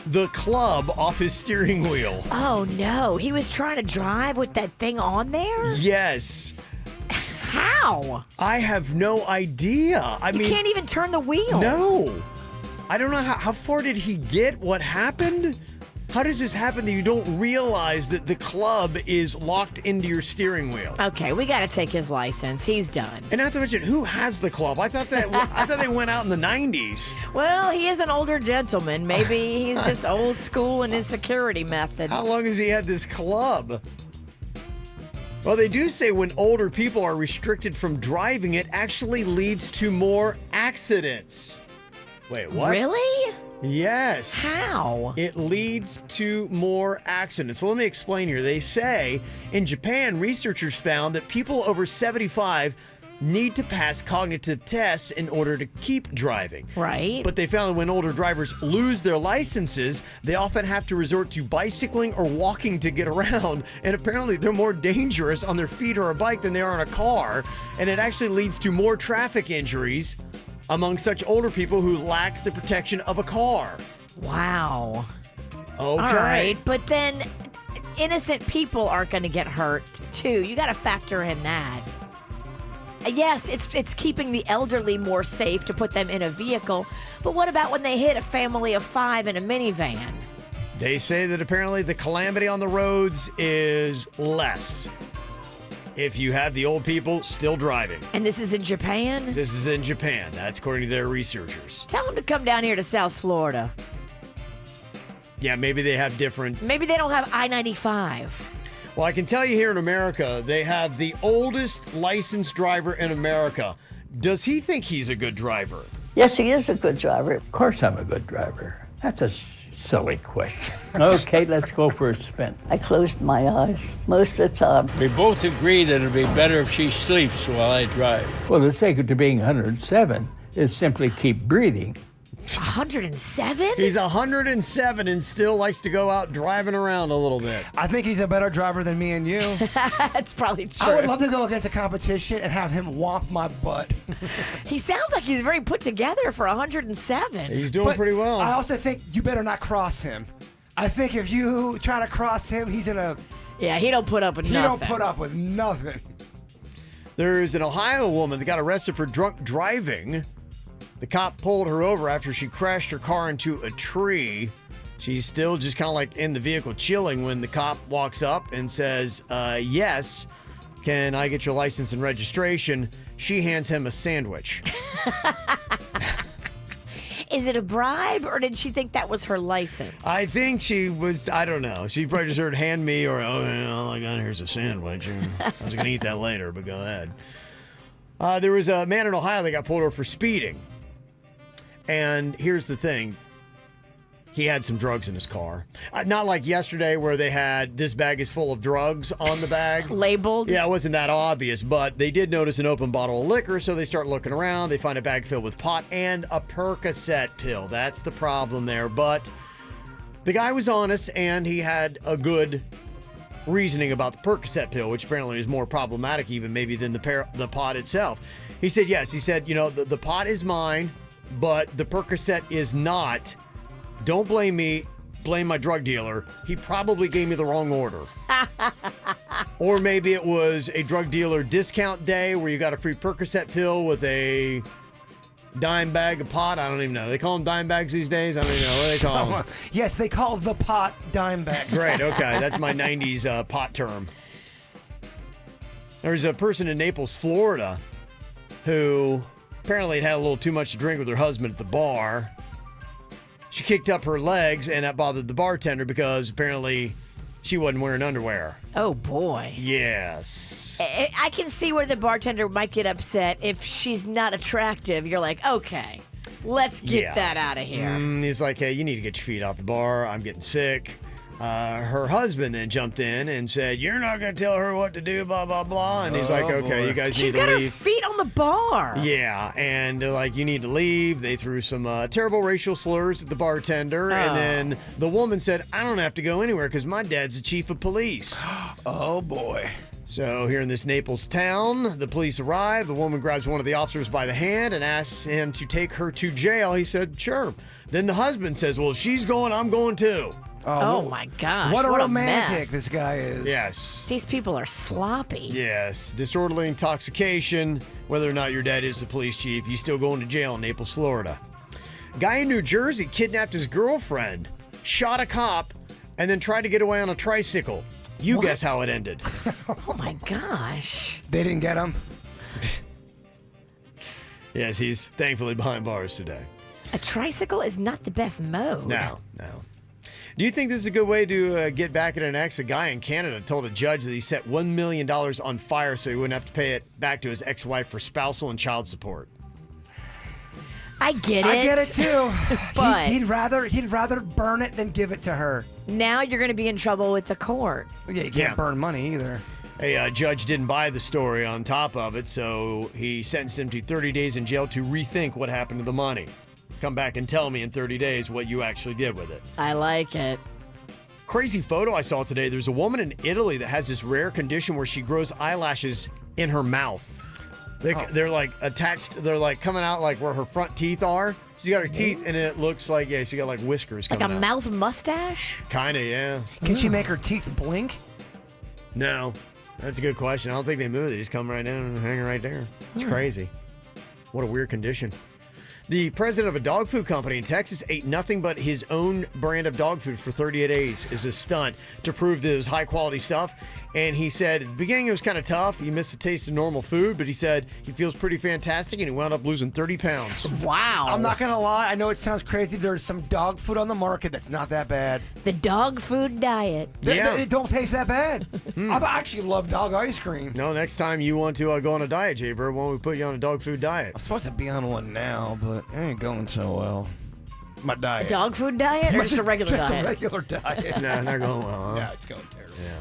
the club off his steering wheel. Oh, no. He was trying to drive with that thing on there? Yes. How? I have no idea. You can't even turn the wheel. No. I don't know how far did he get? What happened? How does this happen that you don't realize that the club is locked into your steering wheel? Okay, we got to take his license. He's done. And not to mention, who has the club? I thought they went out in the 90s. Well, he is an older gentleman. Maybe he's just old school in his security method. How long has he had this club? Well, they do say when older people are restricted from driving, it actually leads to more accidents. Wait, what? Really? Yes. How? It leads to more accidents. So let me explain here. They say in Japan, researchers found that people over 75 need to pass cognitive tests in order to keep driving. Right. But they found that when older drivers lose their licenses, they often have to resort to bicycling or walking to get around. And apparently they're more dangerous on their feet or a bike than they are in a car. And it actually leads to more traffic injuries among such older people who lack the protection of a car. Wow. Okay. All right, but then innocent people aren't going to get hurt, too. You got to factor in that. Yes, it's keeping the elderly more safe to put them in a vehicle, but what about when they hit a family of 5 in a minivan? They say that apparently the calamity on the roads is less if you have the old people still driving. And this is in Japan? This is in Japan. That's according to their researchers. Tell them to come down here to South Florida. Yeah, maybe they have different... Maybe they don't have I-95. Well, I can tell you here in America, they have the oldest licensed driver in America. Does he think he's a good driver? Yes, he is a good driver. Of course I'm a good driver. That's a silly question. Okay, let's go for a spin. I closed my eyes most of the time. We both agree that it'd be better if she sleeps while I drive. Well, the secret to being 107 is simply keep breathing. 107? He's 107 and still likes to go out driving around a little bit. I think he's a better driver than me and you. That's probably true. I would love to go against a competition and have him whomp my butt. He sounds like he's very put together for 107. He's doing pretty well. I also think you better not cross him. I think if you try to cross him, he's gonna. Yeah, he don't put up with nothing. He don't put up with nothing. There's an Ohio woman that got arrested for drunk driving. The cop pulled her over after she crashed her car into a tree. She's still just kind of like in the vehicle chilling when the cop walks up and says, yes, can I get your license and registration? She hands him a sandwich. Is it a bribe, or did she think that was her license? I think she was, I don't know. She probably just heard hand me or, oh, yeah, all I got here's a sandwich. I was going to eat that later, but go ahead. There was a man in Ohio that got pulled over for speeding. And here's the thing. He had some drugs in his car. Not like yesterday where they had this bag is full of drugs on the bag. Labeled? Yeah, it wasn't that obvious, but they did notice an open bottle of liquor, so they start looking around. They find a bag filled with pot and a Percocet pill. That's the problem there. But the guy was honest, and he had a good reasoning about the Percocet pill, which apparently is more problematic even maybe than the pot itself. He said, yes. He said, the pot is mine, but the Percocet is not. Don't blame me. Blame my drug dealer. He probably gave me the wrong order. Or maybe it was a drug dealer discount day where you got a free Percocet pill with a dime bag of pot. I don't even know. They call them dime bags these days? I don't even know. What do they call them? Yes, they call the pot dime bags. Great. Okay. That's my 90s pot term. There's a person in Naples, Florida, who apparently had a little too much to drink with her husband at the bar. She kicked up her legs, and that bothered the bartender because apparently she wasn't wearing underwear. Oh, boy. Yes. I can see where the bartender might get upset if she's not attractive. You're like, okay, let's get that out of here. He's like, hey, you need to get your feet off the bar. I'm getting sick. Her husband then jumped in and said, you're not going to tell her what to do, blah, blah, blah. And he's like, okay, you guys need to leave. She's got her feet on the bar. Yeah, and they're like, you need to leave. They threw some terrible racial slurs at the bartender. And then the woman said, I don't have to go anywhere because my dad's the chief of police. Oh, boy. So here in this Naples town, the police arrive. The woman grabs one of the officers by the hand and asks him to take her to jail. He said, sure. Then the husband says, well, if she's going, I'm going too. Oh my gosh. What a what romantic mess. this guy is. Yes. These people are sloppy. Yes. Disorderly intoxication. Whether or not your dad is the police chief, he's still going to jail in Naples, Florida. Guy in New Jersey kidnapped his girlfriend, shot a cop, and then tried to get away on a tricycle. You guess how it ended. Oh my gosh. They didn't get him? Yes, he's thankfully behind bars today. A tricycle is not the best mode. No. Do you think this is a good way to get back at an ex? A guy in Canada told a judge that he set $1 million on fire so he wouldn't have to pay it back to his ex-wife for spousal and child support. I get it. I get it too. But he'd rather burn it than give it to her. now you're going to be in trouble with the court. Yeah, you can't burn money either. A judge didn't buy the story on top of it, so he sentenced him to 30 days in jail to rethink what happened to the money. Come back and tell me in 30 days what you actually did with it. I like it. Crazy photo I saw today. There's a woman in Italy that has this rare condition where she grows eyelashes in her mouth. They're like attached. They're like coming out like where her front teeth are. So you got her teeth, and it looks like, yeah, she got like whiskers coming out. Like a mouth mustache? Kind of, yeah. Can she make her teeth blink? No. That's a good question. I don't think they move. They just come right down and hang right there. It's crazy. What a weird condition. The president of a dog food company in Texas ate nothing but his own brand of dog food for 38 days as a stunt to prove that it was high quality stuff. And he said at the beginning it was kind of tough. He missed the taste of normal food, but he said he feels pretty fantastic and he wound up losing 30 pounds. Wow. I'm not going to lie. I know it sounds crazy. There's some dog food on the market that's not that bad. The dog food diet. It don't taste that bad. I actually love dog ice cream. No, next time you want to go on a diet, Jay Bird, why don't we put you on a dog food diet? I'm supposed to be on one now, but it ain't going so well. My diet. A dog food diet or just a regular diet? Just a regular diet. No, not going well, huh? Yeah, it's going terrible. Yeah.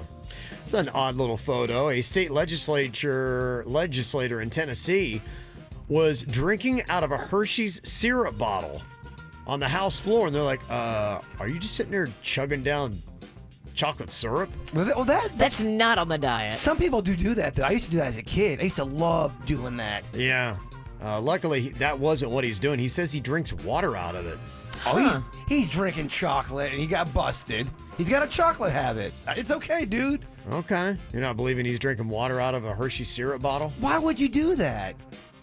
It's an odd little photo. A state legislator in Tennessee was drinking out of a Hershey's syrup bottle on the House floor, and they're like, are you just sitting there chugging down chocolate syrup? Well, that's not on the diet. Some people do that, though. I used to do that as a kid. I used to love doing that. Yeah. Luckily, that wasn't what he's doing. He says he drinks water out of it. Oh, he's drinking chocolate and he got busted. He's got a chocolate habit. It's okay, dude. Okay. You're not believing he's drinking water out of a Hershey syrup bottle? Why would you do that?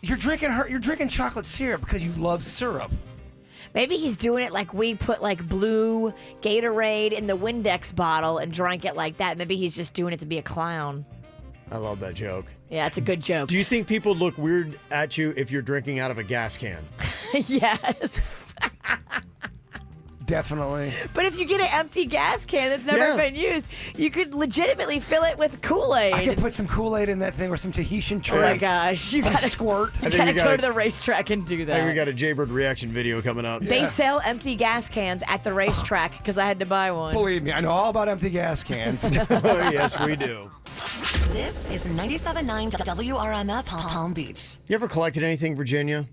You're drinking chocolate syrup because you love syrup. Maybe he's doing it like we put like blue Gatorade in the Windex bottle and drank it like that. Maybe he's just doing it to be a clown. I love that joke. Yeah, it's a good joke. Do you think people look weird at you if you're drinking out of a gas can? Yes. Definitely. But if you get an empty gas can that's never been used, you could legitimately fill it with Kool-Aid. I could put some Kool-Aid in that thing or some Tahitian Oh my gosh. You gotta squirt. You gotta go to the racetrack and do I think we that. got a Jaybird reaction video coming up. They sell empty gas cans at the racetrack because I had to buy one. Believe me, I know all about empty gas cans. Oh, yes, we do. This is 97.9 WRMF Palm Beach. You ever collected anything, Virginia?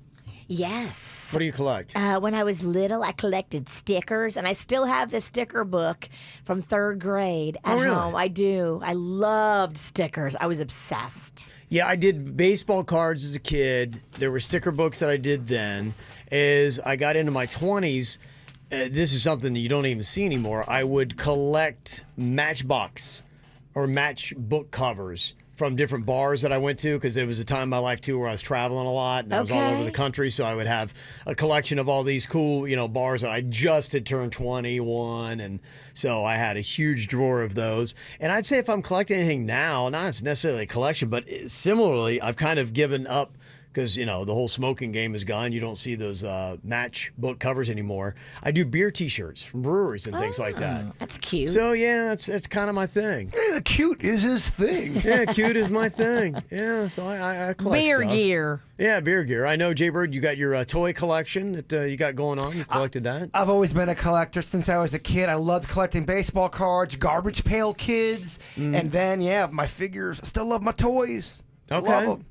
Yes. What do you collect? When I was little, I collected stickers, and I still have the sticker book from 3rd grade at home. I do. I loved stickers. I was obsessed. Yeah, I did baseball cards as a kid. There were sticker books that I did then. As I got into my 20s, this is something that you don't even see anymore. I would collect Matchbox or matchbook covers from different bars that I went to, because there was a time in my life too where I was traveling a lot and I was all over the country, so I would have a collection of all these cool, bars that I just had turned 21, and so I had a huge drawer of those. And I'd say if I'm collecting anything now, not necessarily a collection, but similarly, I've kind of given up because, the whole smoking game is gone. You don't see those matchbook covers anymore. I do beer T-shirts from breweries and things like that. That's cute. So, yeah, it's kind of my thing. Yeah, cute is his thing. Yeah, cute is my thing. Yeah, so I collect Beer stuff. gear. Yeah, beer gear. I know, Jaybird, you got your toy collection that you got going on. You collected that? I've always been a collector since I was a kid. I loved collecting baseball cards, garbage pail kids, and then, my figures. I still love my toys. Okay. Love them.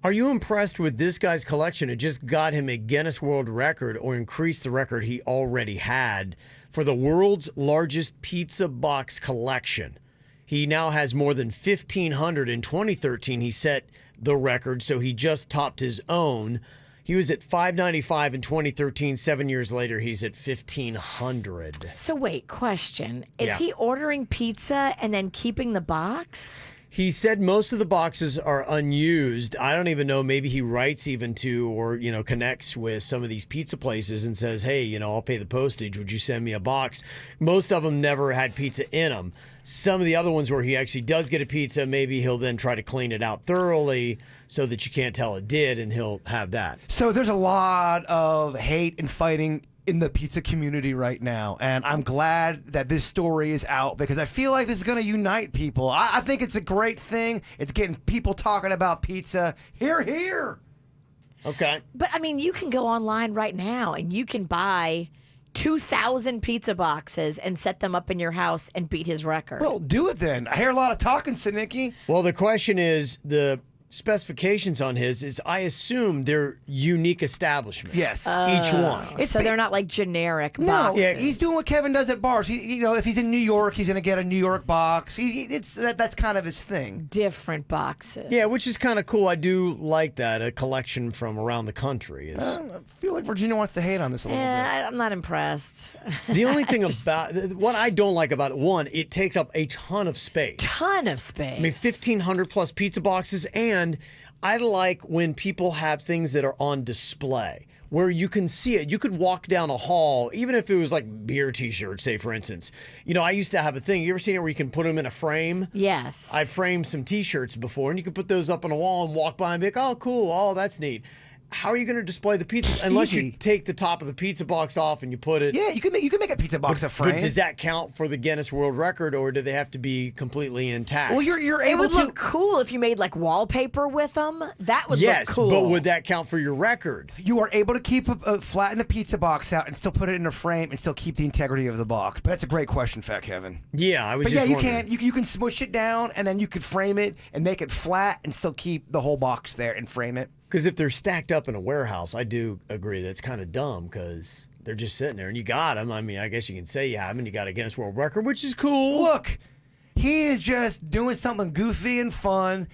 Are you impressed with this guy's collection? It just got him a Guinness World Record, or increased the record he already had for the world's largest pizza box collection. He now has more than 1,500. In 2013, he set the record, so he just topped his own. He was at 595 in 2013. 7 years later, he's at 1,500. So wait, question. Is Yeah. he ordering pizza and then keeping the box? He said most of the boxes are unused. I don't even know. Maybe he writes even to, or, connects with some of these pizza places and says, hey, I'll pay the postage. Would you send me a box? Most of them never had pizza in them. Some of the other ones where he actually does get a pizza, maybe he'll then try to clean it out thoroughly so that you can't tell it did, and he'll have that. So there's a lot of hate and fighting in the pizza community right now, and I'm glad that this story is out because I feel like this is going to unite people. I think it's a great thing. It's getting people talking about pizza. Hear, hear. Okay. But I mean, you can go online right now and you can buy 2,000 pizza boxes and set them up in your house and beat his record. Well, do it then. I hear a lot of talking, Sinicki. Well, the question is, the specifications on his is, I assume they're unique establishments. Yes. Each one. So they're not like generic No, boxes. yeah, he's doing what Kevin does at bars. If he's in New York, he's going to get a New York box. That's kind of his thing. Different boxes. Yeah, which is kind of cool. I do like that. A collection from around the country. I feel like Virginia wants to hate on this a little bit. I'm not impressed. The only thing about what I don't like about it, one, it takes up a ton of space. Ton of space. I mean, 1,500 plus pizza boxes, and I like when people have things that are on display where you can see it. You could walk down a hall, even if it was like beer T-shirts, say, for instance. I used to have a thing. You ever seen it where you can put them in a frame? Yes. I framed some T-shirts before, and you could put those up on a wall and walk by and be like, oh, cool. Oh, that's neat. How are you going to display the pizza unless you take the top of the pizza box off and you put it? Yeah, you can make a pizza box a frame. But does that count for the Guinness World Record, or do they have to be completely intact? Well, you're It able would to look cool if you made like wallpaper with them. That would yes, look cool. but would that count for your record? You are able to keep flatten a pizza box out and still put it in a frame and still keep the integrity of the box. But that's a great question, Fat Kevin. Yeah, I was. But just yeah, you wondering. can you can smush it down and then you can frame it and make it flat and still keep the whole box there and frame it. Because if they're stacked up in a warehouse, I do agree that's kind of dumb because they're just sitting there and you got them. I mean, I guess you can say you have them and you got a Guinness World Record, which is cool. Look, he is just doing something goofy and fun.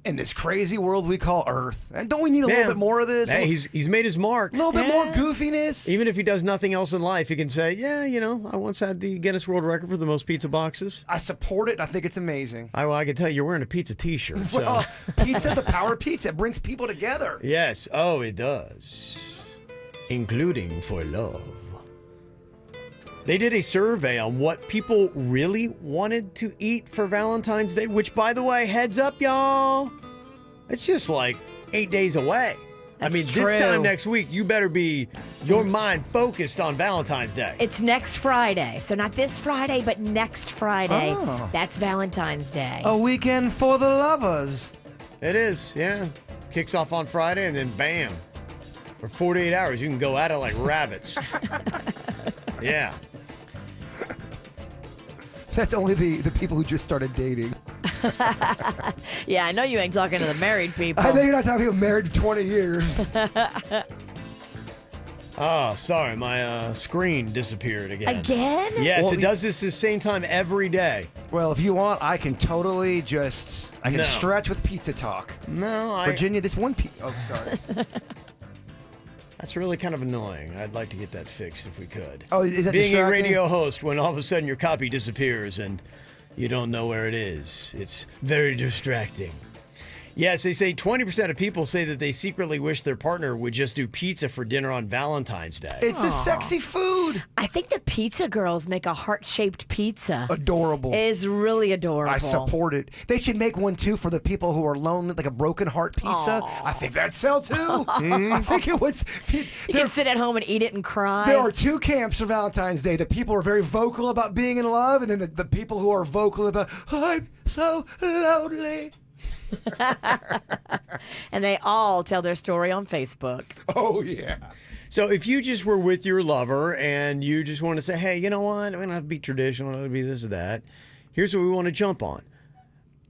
in this crazy world we call Earth. And don't we need a little bit more of this? Hey, he's made his mark. A little bit more goofiness. Even if he does nothing else in life, he can say, yeah, I once had the Guinness World Record for the most pizza boxes. I support it. I think it's amazing. I can tell you're wearing a pizza t-shirt. So. Well, pizza, the power of pizza. It brings people together. Yes. Oh, it does. Including for love. They did a survey on what people really wanted to eat for Valentine's Day, which, by the way, heads up, y'all, it's just like 8 days away. This time next week, you better be your mind focused on Valentine's Day. It's next Friday. So not this Friday, but next Friday. Oh. That's Valentine's Day. A weekend for the lovers. It is, yeah. Kicks off on Friday, and then bam. For 48 hours, you can go at it like rabbits. Yeah. That's only the people who just started dating. Yeah, I know you ain't talking to the married people. I know you're not talking about married for 20 years. Oh, sorry, my screen disappeared again. Again? Yes, it does this the same time every day. Well, if you want, I can totally stretch with pizza talk. No, Virginia, this one oh, sorry. That's really kind of annoying. I'd like to get that fixed if we could. Oh, is that being distracting? a radio host when all of a sudden your copy disappears and you don't know where it is? It's very distracting. Yes, they say 20% of people say that they secretly wish their partner would just do pizza for dinner on Valentine's Day. It's a sexy food. I think the pizza girls make a heart-shaped pizza. Adorable. It is really adorable. I support it. They should make one, too, for the people who are lonely, like a broken heart pizza. Aww. I think that'd sell, too. I think it would. You can sit at home and eat it and cry. There are two camps for Valentine's Day. The people who are very vocal about being in love, and then the people who are vocal about, I'm so lonely. And they all tell their story on Facebook. Oh, yeah. So if you just were with your lover and you just want to say, hey, you know what? I'm going to have to be traditional. I'm going to be this or that. Here's what we want to jump on.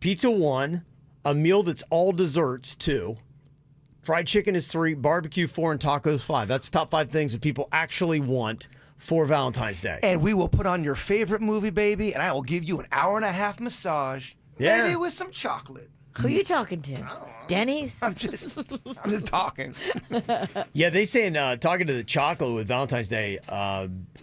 Pizza 1, a meal that's all desserts 2, fried chicken is 3, barbecue 4, and tacos 5. That's top 5 things that people actually want for Valentine's Day. And we will put on your favorite movie, baby, and I will give you an hour-and-a-half massage. Yeah. Maybe with some chocolate. Who are you talking to? Denny's? I'm just talking. Yeah, they say talking to the chocolate with Valentine's Day,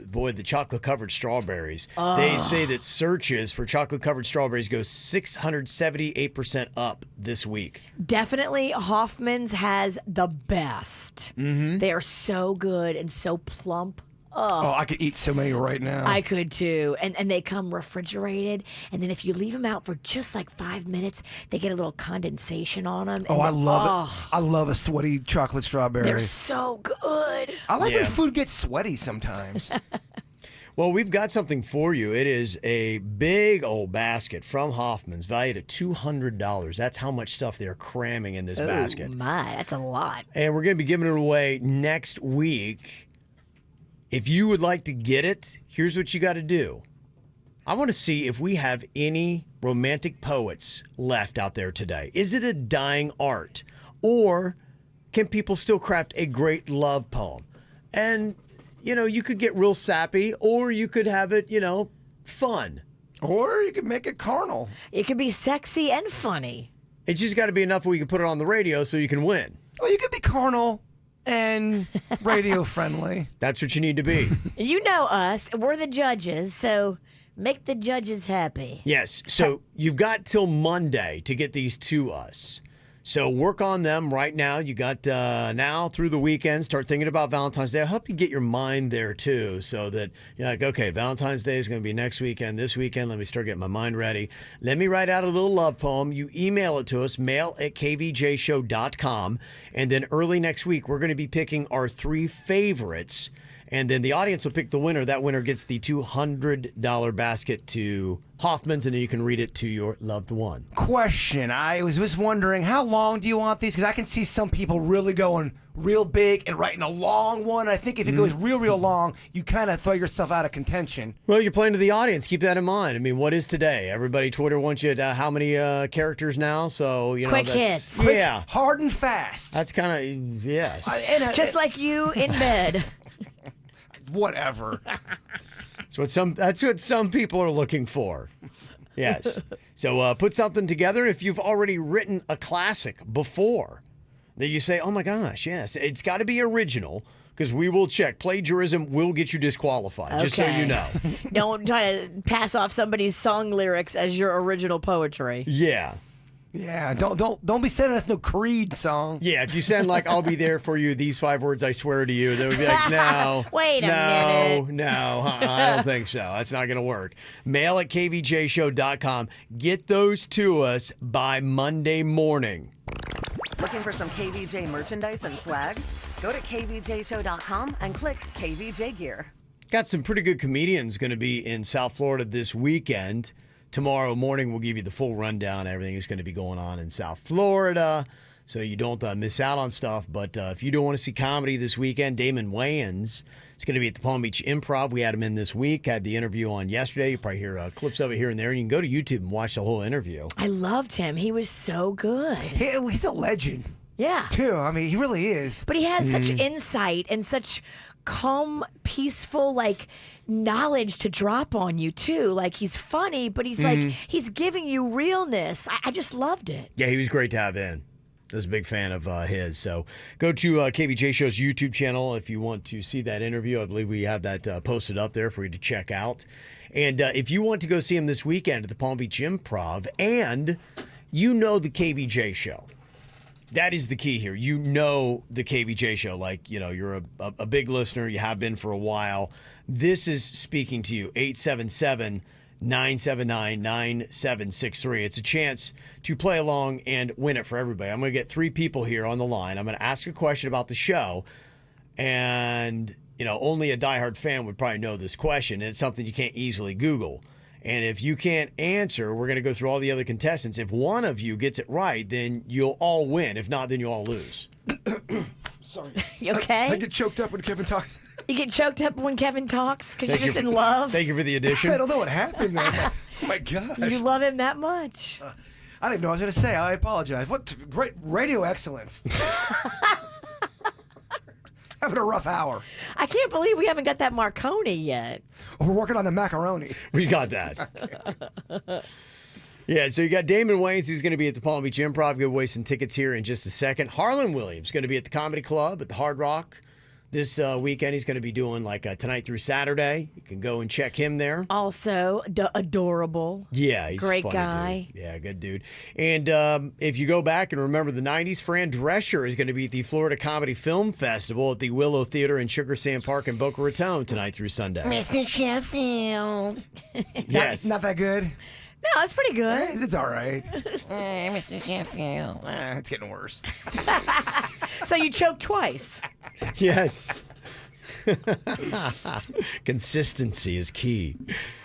boy, the chocolate-covered strawberries. Oh. They say that searches for chocolate-covered strawberries go 678% up this week. Definitely Hoffman's has the best. Mm-hmm. They are so good and so plump. Oh, I could eat so many right now. I could too. And they come refrigerated. And then if you leave them out for just like 5 minutes, they get a little condensation on them. Oh, I love it. I love a sweaty chocolate strawberry. They're so good. I like when food gets sweaty sometimes. Well, we've got something for you. It is a big old basket from Hoffman's valued at $200. That's how much stuff they're cramming in this basket. Oh, my. That's a lot. And we're going to be giving it away next week. If you would like to get it, here's what you got to do. I want to see if we have any romantic poets left out there today. Is it a dying art? Or can people still craft a great love poem? And, you could get real sappy, or you could have it, fun. Or you could make it carnal. It could be sexy and funny. It's just got to be enough where you can put it on the radio so you can win. Well, you could be carnal and radio friendly. That's what you need to be. You know us. We're the judges, so make the judges happy. Yes. So you've got till Monday to get these to us. So work on them right now. You got now through the weekend. Start thinking about Valentine's Day. I hope you get your mind there too, so that you're like, okay, Valentine's Day is going to be next weekend. This weekend, let me start getting my mind ready. Let me write out a little love poem. You email it to us, mail@kvjshow.com. And then early next week, we're going to be picking our 3 favorites. And then the audience will pick the winner. That winner gets the $200 basket to Hoffman's, and then you can read it to your loved one. Question. I was just wondering, how long do you want these? Because I can see some people really going real big and writing a long one. I think if it goes real long, you kind of throw yourself out of contention. Well, you're playing to the audience. Keep that in mind. I mean, what is today? Everybody, Twitter wants you to how many characters now? So, quick that's... hits. Quick, yeah. hard and fast. That's kind of, yes. Just like you in bed. Whatever. That's what some people are looking for. Yes. So put something together. If you've already written a classic before, that you say, oh my gosh, yes, it's got to be original. Because we will check. Plagiarism will get you disqualified, just so you know. Don't try to pass off somebody's song lyrics as your original poetry. Yeah. Yeah, don't be sending us no Creed song. Yeah, if you send like, I'll be there for you, these 5 words I swear to you, they would be like, no. Wait a minute. No, I don't think so. That's not going to work. Mail at kvjshow.com. Get those to us by Monday morning. Looking for some KVJ merchandise and swag? Go to kvjshow.com and click KVJ Gear. Got some pretty good comedians going to be in South Florida this weekend. Tomorrow morning, we'll give you the full rundown. Everything is going to be going on in South Florida, so you don't miss out on stuff. But if you don't want to see comedy this weekend, Damon Wayans is going to be at the Palm Beach Improv. We had him in this week, had the interview on yesterday. You probably hear clips of it here and there. And you can go to YouTube and watch the whole interview. I loved him. He was so good. He's a legend. Yeah. Too. I mean, he really is. But he has such insight and such calm, peaceful, knowledge to drop on you too. Like, he's funny, but he's he's giving you realness. I just loved it. Yeah, he was great to have in. I was a big fan of his. So go to KVJ Show's YouTube channel if you want to see that interview. I believe we have that posted up there for you to check out. And if you want to go see him this weekend at the Palm Beach Improv, and you know the KVJ Show. That is the key here. You know the KVJ Show. Like, you're a big listener. You have been for a while. This is speaking to you. 877-979-9763. It's a chance to play along and win it for everybody. I'm going to get 3 people here on the line. I'm going to ask a question about the show. And, only a diehard fan would probably know this question. It's something you can't easily Google. And if you can't answer, we're going to go through all the other contestants. If one of you gets it right, then you'll all win. If not, then you'll all lose. Sorry. You okay? I get choked up when Kevin talks. You get choked up when Kevin talks because you're just in love? Thank you for the addition. I don't know what happened there. Oh, my gosh. You love him that much. I didn't even know what I was going to say. I apologize. What great radio excellence. Having a rough hour. I can't believe we haven't got that Marconi yet. We're working on the macaroni. We got that. Yeah, so you got Damon Wayans, who's going to be at the Palm Beach Improv. Give away some tickets here in just a second. Harlan Williams going to be at the Comedy Club at the Hard Rock this weekend. He's going to be doing tonight through Saturday. You can go and check him there. Also, adorable. Yeah, he's great a funny guy. Dude. Yeah, good dude. And if you go back and remember the 90s, Fran Drescher is going to be at the Florida Comedy Film Festival at the Willow Theater in Sugar Sand Park in Boca Raton tonight through Sunday. Mr. Sheffield. Yes. Not that good? No, it's pretty good. It's all right. Mr. Sheffield. It's getting worse. So you choked twice. Yes. Consistency is key.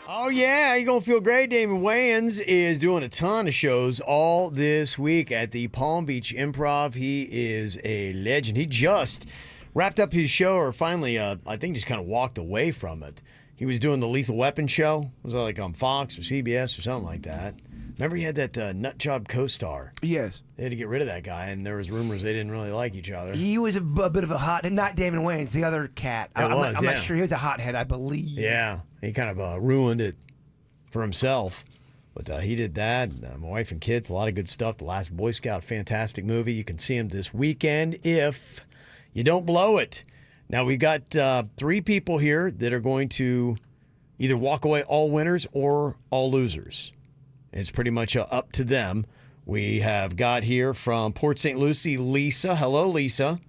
Oh, yeah, you're going to feel great. Damon Wayans is doing a ton of shows all this week at the Palm Beach Improv. He is a legend. He just wrapped up his show, or finally, I think just kind of walked away from it. He was doing the Lethal Weapon show. Was that like on Fox or CBS or something like that? Remember he had that nut job co-star? Yes. They had to get rid of that guy, and there was rumors they didn't really like each other. He was a bit of a hot, not Damon Wayans, the other cat. I'm not sure. He was a hothead, I believe. Yeah, he kind of ruined it for himself. But he did that. My wife and kids, a lot of good stuff. The Last Boy Scout, fantastic movie. You can see him this weekend if you don't blow it. Now, we've got 3 people here that are going to either walk away all winners or all losers. It's pretty much up to them. We have got here from Port St. Lucie, Lisa. Hello, Lisa.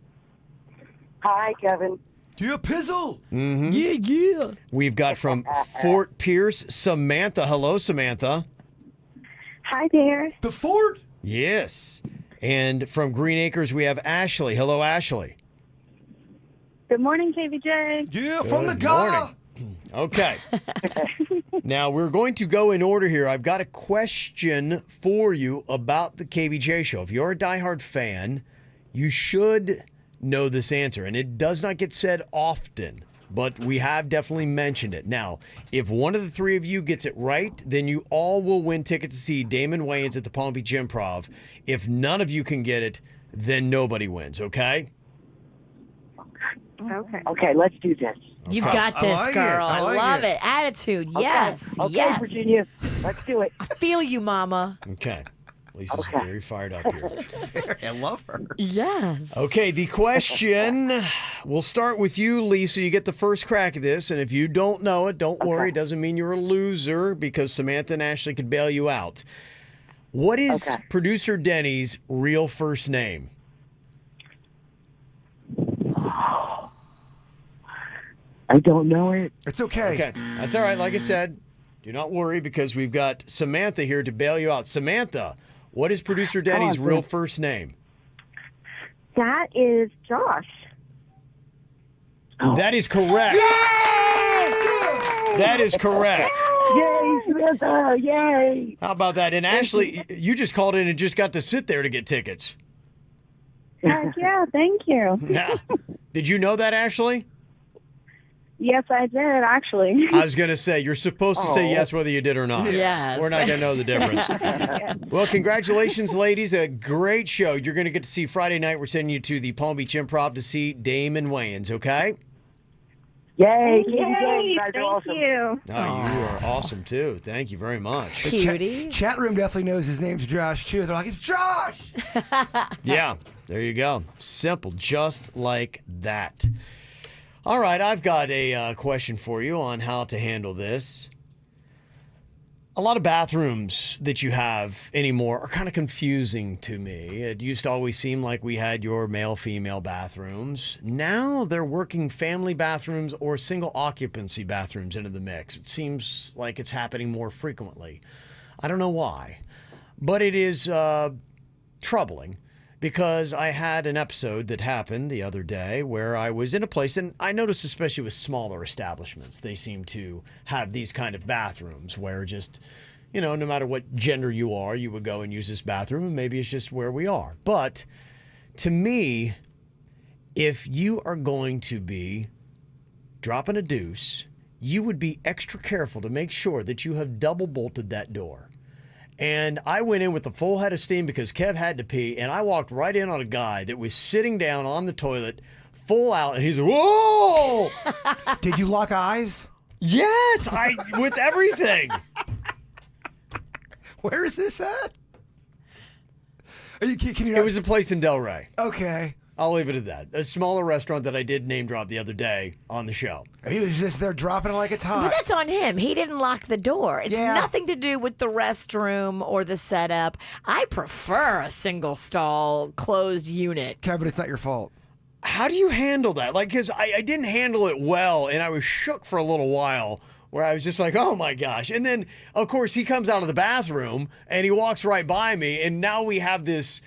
Hi, Kevin. You a pizzle? Mm-hmm. Yeah. We've got from Fort Pierce, Samantha. Hello, Samantha. Hi there. The fort? Yes. And from Green Acres, we have Ashley. Hello, Ashley. Good morning, KVJ. Yeah, from the Ghana. Okay. Now, we're going to go in order here. I've got a question for you about the KVJ show. If you're a diehard fan, you should know this answer. And it does not get said often, but we have definitely mentioned it. Now, if one of the 3 of you gets it right, then you all will win tickets to see Damon Wayans at the Palm Beach Improv. If none of you can get it, then nobody wins, okay? Okay, let's do this. You got this, like girl. it. I I like love it. it. Attitude. Okay. Yes. Okay, Yes. Virginia. Let's do it. I feel you, Mama. Okay. Lisa's Okay. very fired up here. I love her. Yes. Okay, the question, we'll start with you, Lisa. You get the first crack at this, and if you don't know it, don't worry. It doesn't mean you're a loser because Samantha and Ashley could bail you out. What is producer Denny's real first name? I don't know it. It's okay. Okay, that's all right. Like I said, do not worry because we've got Samantha here to bail you out. Samantha, what is producer Denny's real first name? That is Josh. That is correct. That is correct. Yay, Samantha! Yay! How about that? And Ashley, you just called in and just got to sit there to get tickets. Heck yeah, thank you. Yeah. Did you know that, Ashley? Yes, I did, actually. I was going to say, you're supposed to say yes whether you did or not. Yes. We're not going to know the difference. Well, congratulations, ladies. A great show. You're going to get to see Friday night. We're sending you to the Palm Beach Improv to see Damon Wayans, okay? Yay, Yay, you guys are awesome. thank you. Oh, you are awesome, too. Thank you very much. The chat room definitely knows his name's Josh, too. They're like, it's Josh! Yeah, there you go. Simple, just like that. All right, I've got a question for you on how to handle this. A lot of bathrooms that you have anymore are kind of confusing to me. It used to always seem like we had your male-female bathrooms. Now they're working family bathrooms or single occupancy bathrooms into the mix. It seems like it's happening more frequently. I don't know why, but it is troubling. Because I had an episode that happened the other day where I was in a place, and I noticed especially with smaller establishments, they seem to have these kind of bathrooms where just, you know, no matter what gender you are, you would go and use this bathroom, and maybe it's just where we are. But to me, if you are going to be dropping a deuce, you would be extra careful to make sure that you have double bolted that door. And I went in with a full head of steam because Kev had to pee, and I walked right in on a guy that was sitting down on the toilet, full out, and he's like, whoa! Did you lock eyes? Yes, with everything. Where is this at? Can you It was a place in Delray. Okay. I'll leave it at that. A smaller restaurant that I did name drop the other day on the show. He was just there dropping it like it's hot. But that's on him. He didn't lock the door. It's Yeah. nothing to do with the restroom or the setup. I prefer a single stall closed unit. Kevin, it's not your fault. How do you handle that? Like, because I didn't handle it well, and I was shook for a little while where I was just like, oh my gosh. And then, of course, he comes out of the bathroom, and he walks right by me, and now we have this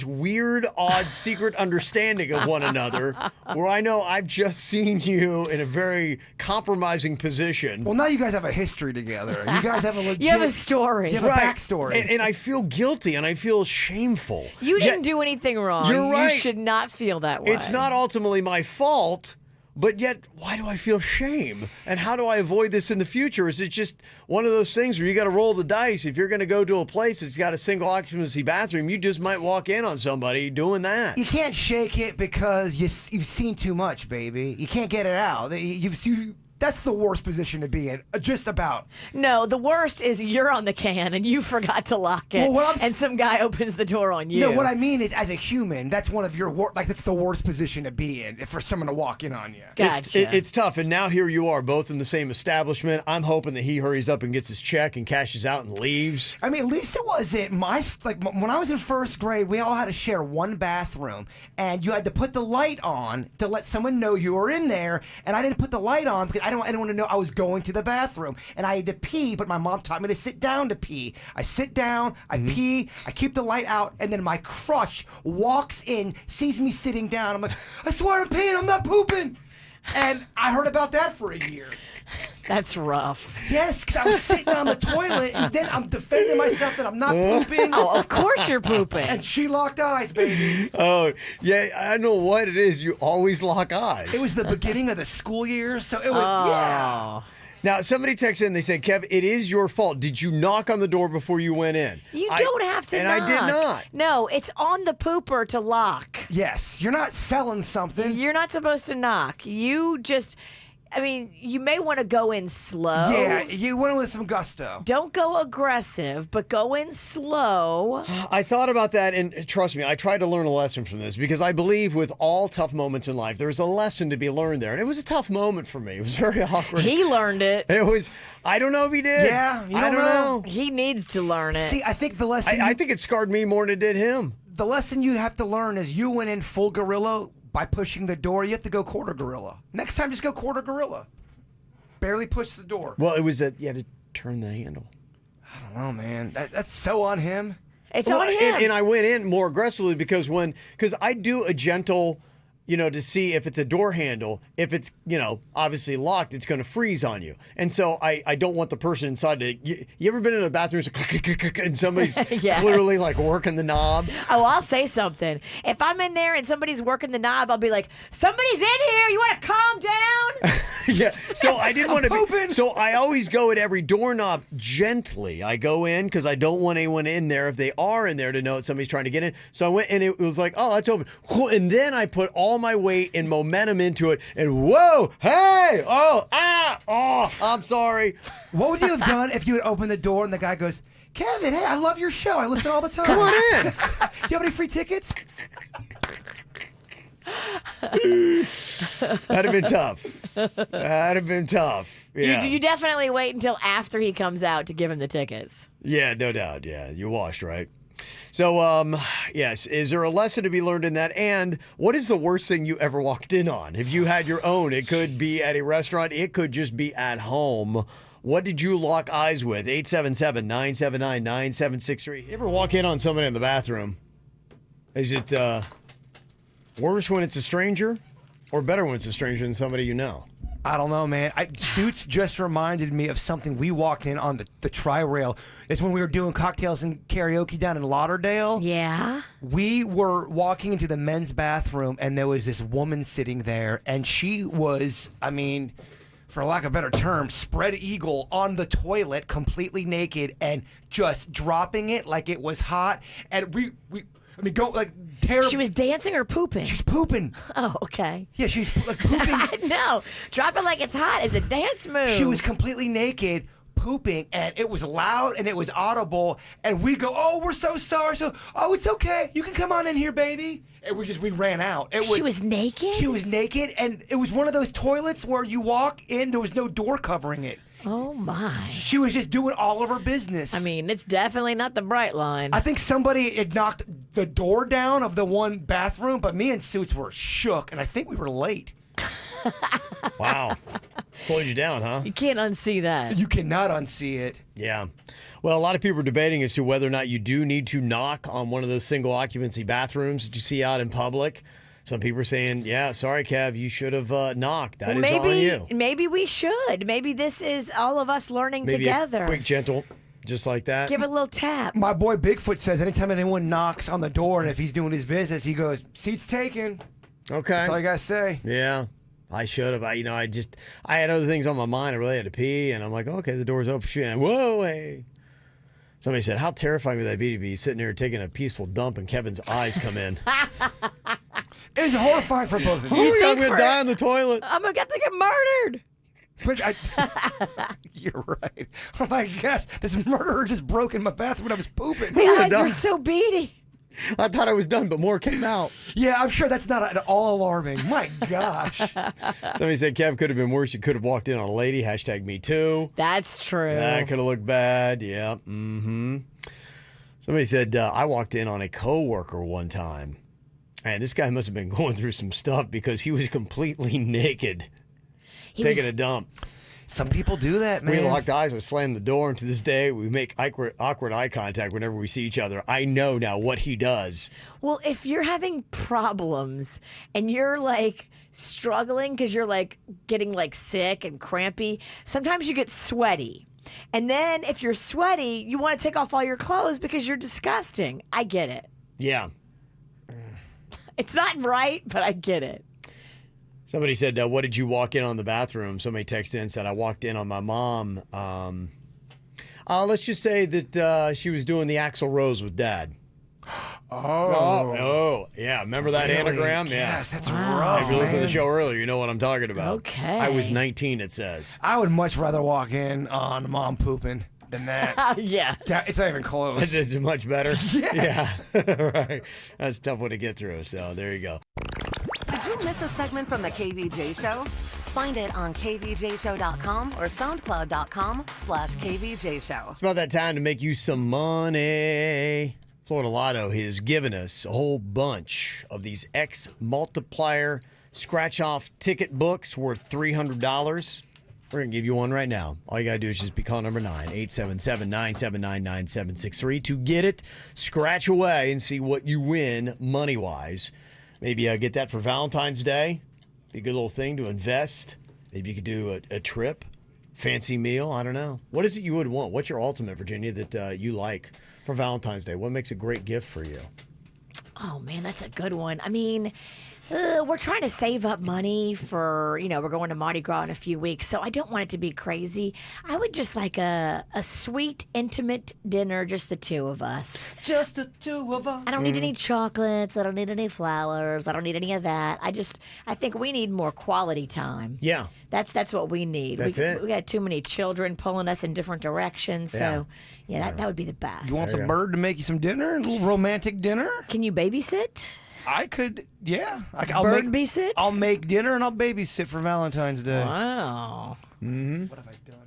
weird, odd, secret understanding of one another where I know I've just seen you in a very compromising position. Well, now you guys have a history together. You guys have a legit... You have a story. You have a backstory. And I feel guilty and I feel shameful. You didn't Yet- do anything wrong. You're right. You should not feel that way. It's not ultimately my fault, but yet why do I feel shame? And how do I avoid this in the future? Is it just one of those things where you got to roll the dice? If you're going to go to a place that's got a single occupancy bathroom, you just might walk in on somebody doing that. You can't shake it because you've seen too much, baby. You can't get it out. That's the worst position to be in, just about. No, the worst is you're on the can and you forgot to lock it, Well, and some guy opens the door on you. No, what I mean is, as a human, that's one of your that's the worst position to be in, for someone to walk in on you. Gotcha. It's tough, and now here you are, both in the same establishment. I'm hoping that he hurries up and gets his check and cashes out and leaves. I mean, at least it wasn't when I was in first grade, we all had to share one bathroom, and you had to put the light on to let someone know you were in there, and I didn't put the light on because I didn't want to know I was going to the bathroom, and I had to pee, but my mom taught me to sit down to pee. I sit down, I pee, I keep the light out, and then my crush walks in, sees me sitting down. I'm like, I swear I'm peeing, I'm not pooping. And I heard about that for a year. That's rough. Yes, because I was sitting on the toilet, and then I'm defending myself that I'm not pooping. Oh, of course you're pooping. And she locked eyes, baby. Oh, yeah, I know what it is. You always lock eyes. It was the beginning of the school year, so it was, Oh. Now, somebody texted in, they said, Kev, it is your fault. Did you knock on the door before you went in? You don't have to and knock. I did not. No, it's on the pooper to lock. Yes, you're not selling something. You're not supposed to knock. You just... I mean, you may want to go in slow. Yeah, you went with some gusto. Don't go aggressive, but go in slow. I thought about that, and trust me, I tried to learn a lesson from this because I believe with all tough moments in life, there's a lesson to be learned there. And it was a tough moment for me. It was very awkward. He learned it. It was, I don't know if he did. Yeah, you I don't don't know. He needs to learn it. See, I think the lesson... I think it scarred me more than it did him. The lesson you have to learn is you went in full gorilla by pushing the door. You have to go quarter gorilla. Next time, just go quarter gorilla. Barely push the door. Well, it was that you had to turn the handle. I don't know, man. That's so on him. It's on him. And I went in more aggressively because I do a gentle, to see if it's a door handle. If it's, obviously locked, it's going to freeze on you. And so I don't want the person inside to. You ever been in a bathroom and somebody's Yes. clearly like working the knob? Oh, I'll say something. If I'm in there and somebody's working the knob, I'll be like, somebody's in here. You want to calm down? Yeah. So I didn't want to. So I always go at every doorknob gently. I go in because I don't want anyone in there if they are in there to know that somebody's trying to get in. So I went and it was like, oh, that's open. And then I put all my weight and momentum into it. And whoa, hey, oh, I'm sorry. What would you have done if you had opened the door and the guy goes, Kevin, hey, I love your show. I listen all the time. Come on in. Do you have any free tickets? That'd have been tough. That'd have been tough. Yeah. You definitely wait until after he comes out to give him the tickets. Yeah, no doubt. Yeah, you washed, right? So, yes, is there a lesson to be learned in that? And what is the worst thing you ever walked in on? If you had your own, it could be at a restaurant, it could just be at home. What did you lock eyes with? 877-979-9763. You ever walk in on somebody in the bathroom? Is it worse when it's a stranger or better when it's a stranger than somebody you know? I don't know, man. Suits just reminded me of something we walked in on the tri-rail. It's when we were doing cocktails and karaoke down in Lauderdale. Yeah. We were walking into the men's bathroom, and there was this woman sitting there, and she was, for lack of a better term, spread eagle on the toilet, completely naked, and just dropping it like it was hot. And terrible. She was dancing or pooping? She's pooping. Oh, okay. Yeah, she's like pooping. No, drop it like it's hot is a dance move. She was completely naked, pooping, and it was loud and it was audible. And we go, oh, we're so sorry. So, oh, it's okay. You can come on in here, baby. And we ran out. She was naked? She was naked, and it was one of those toilets where you walk in, there was no door covering it. Oh, my. She was just doing all of her business. It's definitely not the bright line. I think somebody had knocked the door down of the one bathroom, but me and Suits were shook, and I think we were late. Wow. Slowed you down, huh? You can't unsee that. You cannot unsee it. Yeah. Well, a lot of people are debating as to whether or not you do need to knock on one of those single occupancy bathrooms that you see out in public. Some people are saying, yeah, sorry, Kev, you should have knocked. That is on you. Maybe we should. Maybe this is all of us learning Maybe together. A quick, gentle, just like that. Give it a little tap. My boy Bigfoot says anytime anyone knocks on the door and if he's doing his business, he goes, seats taken. Okay. That's all I got to say. Yeah. I should have. I had other things on my mind. I really had to pee, and I'm like, okay, the door's open. And whoa, hey. Somebody said, how terrifying would that be to be sitting there taking a peaceful dump and Kevin's eyes come in? It was horrifying for both of you. I'm going to die on the toilet. I'm going to get murdered. But you're right. Oh, my gosh. This murderer just broke in my bathroom when I was pooping. My eyes are so beady. I thought I was done, but more came out. Yeah, I'm sure that's not at all alarming. My gosh. Somebody said Kev could have been worse. You could have walked in on a lady. Hashtag me too. That's true. That could have looked bad. Yeah. Mm-hmm. Somebody said I walked in on a coworker one time. And this guy must have been going through some stuff because he was completely naked. Taking a dump. Some people do that, man. We locked eyes. I slammed the door, and to this day, we make awkward eye contact whenever we see each other. I know now what he does. Well, if you're having problems and you're struggling because you're getting sick and crampy, sometimes you get sweaty. And then if you're sweaty, you want to take off all your clothes because you're disgusting. I get it. Yeah. It's not right, but I get it. Somebody said, what did you walk in on the bathroom? Somebody texted in and said, I walked in on my mom. Let's just say that she was doing the Axl Rose with Dad. Oh, yeah. Remember that anagram? Yeah. Yes, that's rough. If you listened to man. the show earlier, you know what I'm talking about. Okay. I was 19, it says. I would much rather walk in on mom pooping than that. Yeah. It's not even close. It's much better. Yes. Yeah. Right. That's a tough one to get through. So there you go. Did you miss a segment from the KVJ Show? Find it on kvjshow.com or soundcloud.com/KVJ Show. It's about that time to make you some money. Florida Lotto has given us a whole bunch of these X multiplier scratch-off ticket books worth $300. We're going to give you one right now. All you got to do is just be call number 9-877-979-9763 to get it. Scratch away and see what you win money-wise. Maybe get that for Valentine's Day. Be a good little thing to invest. Maybe you could do a trip, fancy meal. I don't know. What is it you would want? What's your ultimate, Virginia, that you like for Valentine's Day? What makes a great gift for you? Oh, man, that's a good one. I mean, we're trying to save up money for, we're going to Mardi Gras in a few weeks, so I don't want it to be crazy. I would just like a sweet, intimate dinner, just the two of us. Just the two of us. I don't need any chocolates. I don't need any flowers. I don't need any of that. I think we need more quality time. Yeah. That's what we need. That's it. We got too many children pulling us in different directions, so that would be the best. You want the bird to make you some dinner? A little romantic dinner? Can you babysit? I could, yeah. I'll make dinner and I'll babysit for Valentine's Day. Wow. Mm-hmm. What have I done?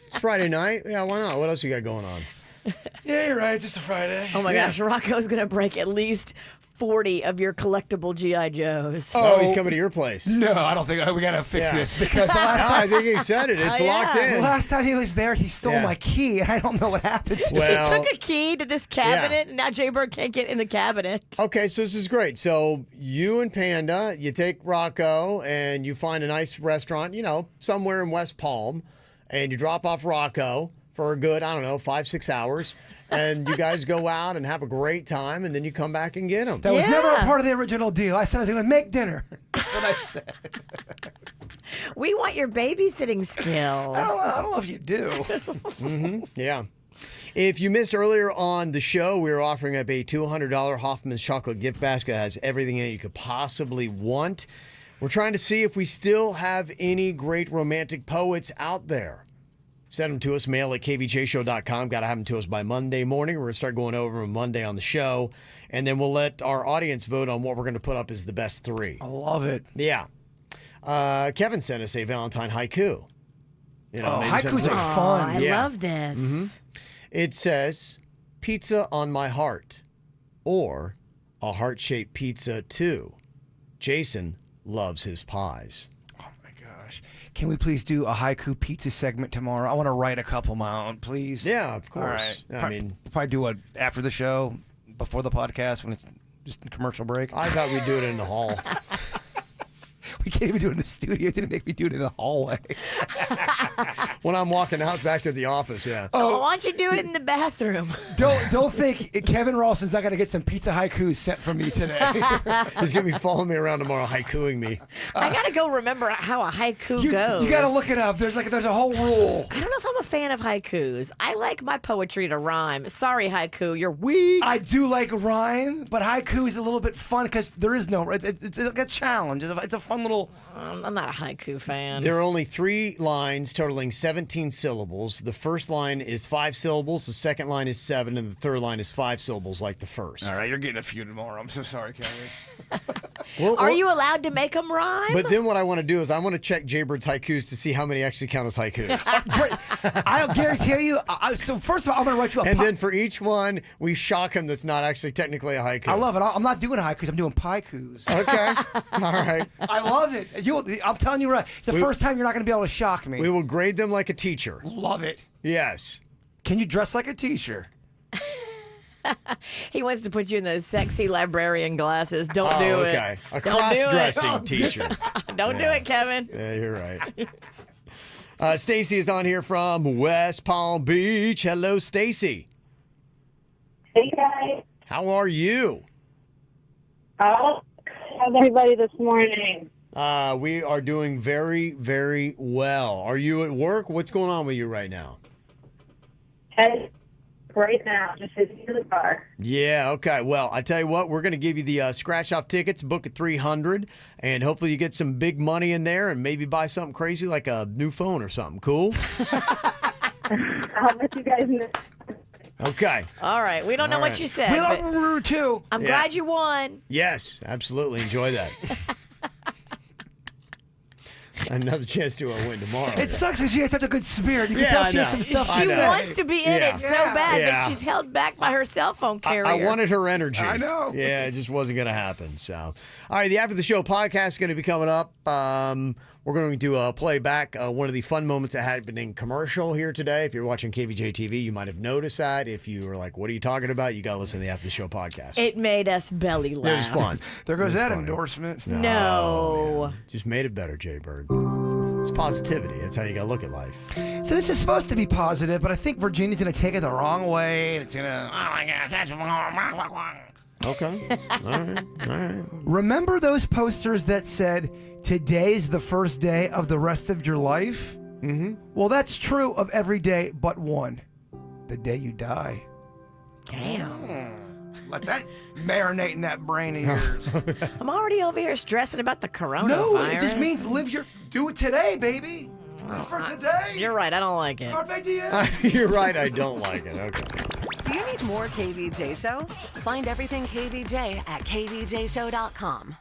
It's Friday night. Yeah, why not? What else you got going on? Yeah, you're right. Just a Friday. Oh my gosh, Rocco's gonna break at least 40 of your collectible GI Joes. Oh, he's coming to your place. No, I don't think we gotta fix this because the last time I think he said it. It's locked in. The last time he was there, he stole my key. I don't know what happened to He took a key to this cabinet, and now Jay-Bird can't get in the cabinet. Okay, so this is great. So you and Panda, you take Rocco and you find a nice restaurant, somewhere in West Palm, and you drop off Rocco for a good, 5-6 hours. And you guys go out and have a great time, and then you come back and get them. That was never a part of the original deal. I said I was going to make dinner. That's what I said. We want your babysitting skills. I don't know if you do. Mm-hmm. Yeah. If you missed earlier on the show, we were offering up a $200 Hoffman's chocolate gift basket that has everything in it you could possibly want. We're trying to see if we still have any great romantic poets out there. Send them to us, mail at kvjshow.com. Got to have them to us by Monday morning. We're going to start going over them Monday on the show. And then we'll let our audience vote on what we're going to put up as the best three. I love it. Yeah. Kevin sent us a Valentine haiku. Haikus are fun. I love this. Mm-hmm. It says, pizza on my heart, or a heart-shaped pizza too. Jason loves his pies. Can we please do a haiku pizza segment tomorrow? I want to write a couple of my own, please. Yeah, of course. All right. I probably do it after the show, before the podcast, when it's just a commercial break. I thought we'd do it in the hall. We can't even do it in the studio. It didn't make me do it in the hallway. When I'm walking out back to the office, yeah. Oh, why don't you do it in the bathroom? Don't think Kevin Ralston's not going to get some pizza haikus sent from me today. He's going to be following me around tomorrow, haikuing me. I got to go remember how a haiku goes. You got to look it up. There's a whole rule. I don't know if I'm a fan of haikus. I like my poetry to rhyme. Sorry, haiku, you're weak. I do like rhyme, but haiku is a little bit fun because there is no. It's like a challenge. It's a fun little. I'm not a haiku fan. There are only 3 lines totaling 17 syllables. The first line is 5 syllables, the second line is 7, and the third line is 5 syllables like the first. All right, you're getting a few tomorrow. I'm so sorry, Kelly. Are you allowed to make them rhyme? But then what I want to do is I want to check Jaybird's haikus to see how many actually count as haikus. I'll guarantee you. So first of all, I'm going to write you a And then for each one, we shock him that's not actually technically a haiku. I love it. I'm not doing haikus. I'm doing paikus. Okay. All right. I love it. I'm telling you right. It's the first time you're not going to be able to shock me. We will grade them like a teacher. Love it. Yes. Can you dress like a teacher? He wants to put you in those sexy librarian glasses. Don't do it. Okay. A Don't do it. cross-dressing teacher. Don't do it, Kevin. Yeah, you're right. Stacy is on here from West Palm Beach. Hello, Stacy. Hey, guys. How are you? How's everybody this morning? We are doing very, very well. Are you at work? What's going on with you right now? Hey, right now. Just hit me in the car. Yeah, okay. Well, I tell you what, we're going to give you the scratch-off tickets, book at 300, and hopefully you get some big money in there and maybe buy something crazy like a new phone or something. Cool? I'll let you guys know. Okay. All right. We don't know what you said. We but love Ruru too. I'm Yeah. glad you won. Yes, absolutely. Enjoy that. Another chance to win tomorrow. It sucks because she has such a good spirit. You can Yeah, tell I she has know. some stuff I She to know. say. wants to be in Yeah. it so bad, Yeah. but she's held back by her cell phone carrier. I wanted her energy. I know. Yeah, it just wasn't going to happen. So, all right, the After the Show podcast is going to be coming up. We're going to play back one of the fun moments that happened in commercial here today. If you're watching KVJ TV, you might have noticed that. If you were like, what are you talking about? You got to listen to the After the Show podcast. It made us belly laugh. It was fun. There goes It was that funny. endorsement. No. man. Just made it better, Jay Bird. It's positivity. That's how you got to look at life. So this is supposed to be positive, but I think Virginia's going to take it the wrong way. And it's going to, oh my gosh, that's wrong. Okay. All right. All right. Remember those posters that said, today's the first day of the rest of your life? Mm-hmm. Well, that's true of every day but one. The day you die. Damn. Let that marinate in that brain of yours. I'm already over here stressing about the coronavirus. No, it just means do it today, baby. Live for today. You're right. I don't like it. Carpe diem. You're right. I don't like it. Okay. Do you need more KVJ Show? Find everything KVJ at kvjshow.com.